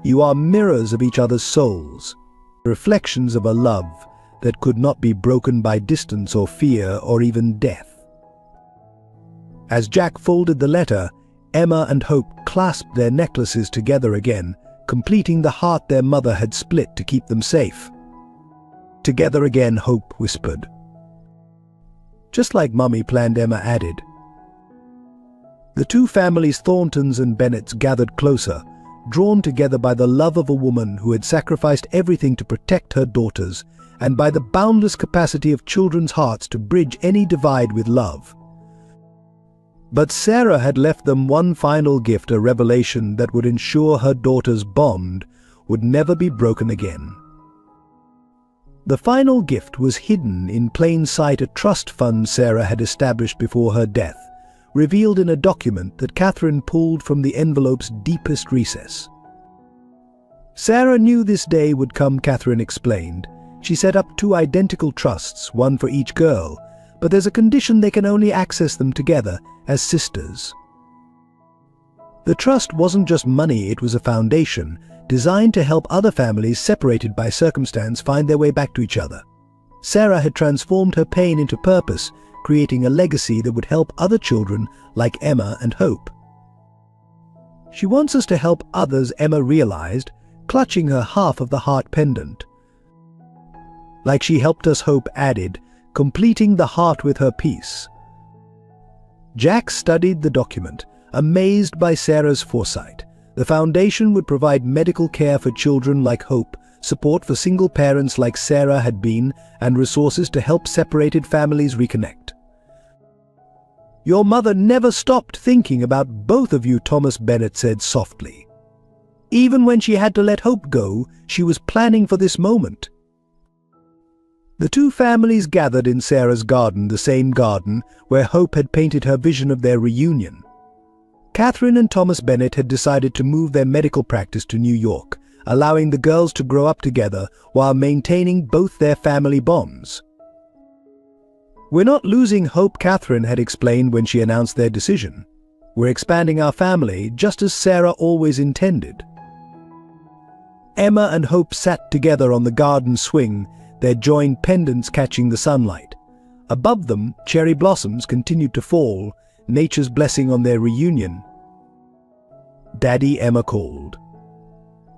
You are mirrors of each other's souls, reflections of a love that could not be broken by distance or fear or even death. As Jack folded the letter, Emma and Hope clasped their necklaces together again, completing the heart their mother had split to keep them safe. Together again, Hope whispered. Just like Mummy planned, Emma added. The two families, Thorntons and Bennets, gathered closer, drawn together by the love of a woman who had sacrificed everything to protect her daughters, and by the boundless capacity of children's hearts to bridge any divide with love. But Sarah had left them one final gift, a revelation that would ensure her daughter's bond would never be broken again. The final gift was hidden in plain sight, a trust fund Sarah had established before her death, revealed in a document that Catherine pulled from the envelope's deepest recess. Sarah knew this day would come, Catherine explained. She set up two identical trusts, one for each girl, but there's a condition: they can only access them together as sisters. The trust wasn't just money, it was a foundation designed to help other families separated by circumstance find their way back to each other. Sarah had transformed her pain into purpose, creating a legacy that would help other children like Emma and Hope. She wants us to help others, Emma realized, clutching her half of the heart pendant. Like she helped us, Hope added, completing the heart with her piece. Jack studied the document, amazed by Sarah's foresight. The foundation would provide medical care for children like Hope, support for single parents like Sarah had been, and resources to help separated families reconnect. Your mother never stopped thinking about both of you, Thomas Bennet said softly. Even when she had to let Hope go, she was planning for this moment. The two families gathered in Sarah's garden, the same garden where Hope had painted her vision of their reunion. Catherine and Thomas Bennet had decided to move their medical practice to New York, allowing the girls to grow up together while maintaining both their family bonds. We're not losing Hope, Catherine had explained when she announced their decision. We're expanding our family just as Sarah always intended. Emma and Hope sat together on the garden swing, their joined pendants catching the sunlight. Above them, cherry blossoms continued to fall, nature's blessing on their reunion. Daddy, Emma called.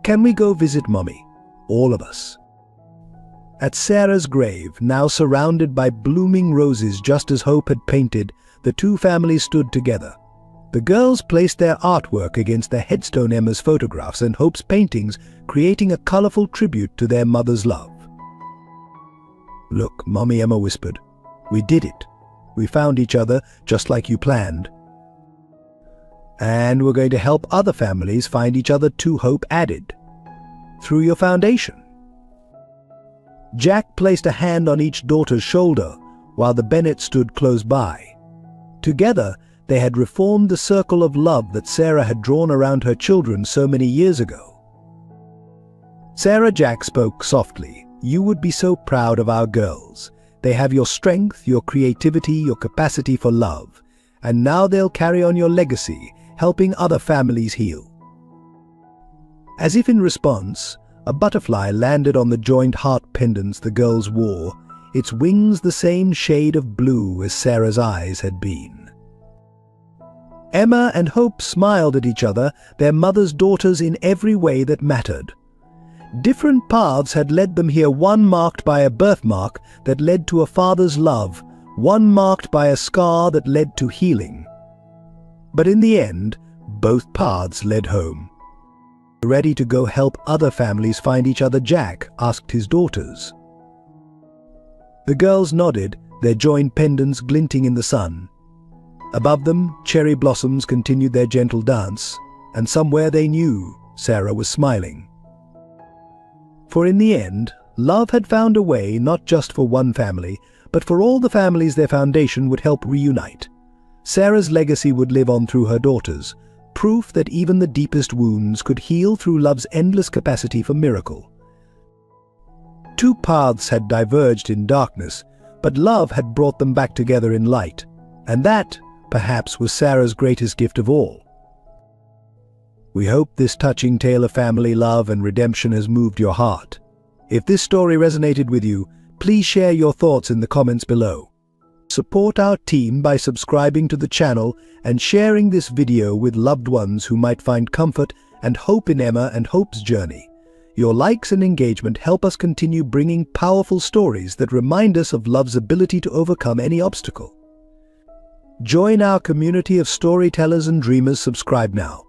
Can we go visit Mummy? All of us. At Sarah's grave, now surrounded by blooming roses just as Hope had painted, the two families stood together. The girls placed their artwork against the headstone, Emma's photographs and Hope's paintings, creating a colorful tribute to their mother's love. Look, Mummy, Emma whispered. We did it. We found each other just like you planned. And we're going to help other families find each other too, Hope added. Through your foundation. Jack placed a hand on each daughter's shoulder, while the Bennets stood close by. Together, they had reformed the circle of love that Sarah had drawn around her children so many years ago. Sarah, Jack spoke softly. You would be so proud of our girls. They have your strength, your creativity, your capacity for love. And now they'll carry on your legacy, helping other families heal. As if in response, a butterfly landed on the joined heart pendants the girls wore, its wings the same shade of blue as Sarah's eyes had been. Emma and Hope smiled at each other, their mother's daughters in every way that mattered. Different paths had led them here, one marked by a birthmark that led to a father's love, one marked by a scar that led to healing. But in the end, both paths led home. "Ready to go help other families find each other, Jack?" asked his daughters. The girls nodded, their joined pendants glinting in the sun. Above them, cherry blossoms continued their gentle dance, and somewhere they knew Sarah was smiling. For in the end, love had found a way not just for one family, but for all the families their foundation would help reunite. Sarah's legacy would live on through her daughters, proof that even the deepest wounds could heal through love's endless capacity for miracle. Two paths had diverged in darkness, but love had brought them back together in light, and that, perhaps, was Sarah's greatest gift of all. We hope this touching tale of family love and redemption has moved your heart. If this story resonated with you, please share your thoughts in the comments below. Support our team by subscribing to the channel and sharing this video with loved ones who might find comfort and hope in Emma and Hope's journey. Your likes and engagement help us continue bringing powerful stories that remind us of love's ability to overcome any obstacle. Join our community of storytellers and dreamers. Subscribe now.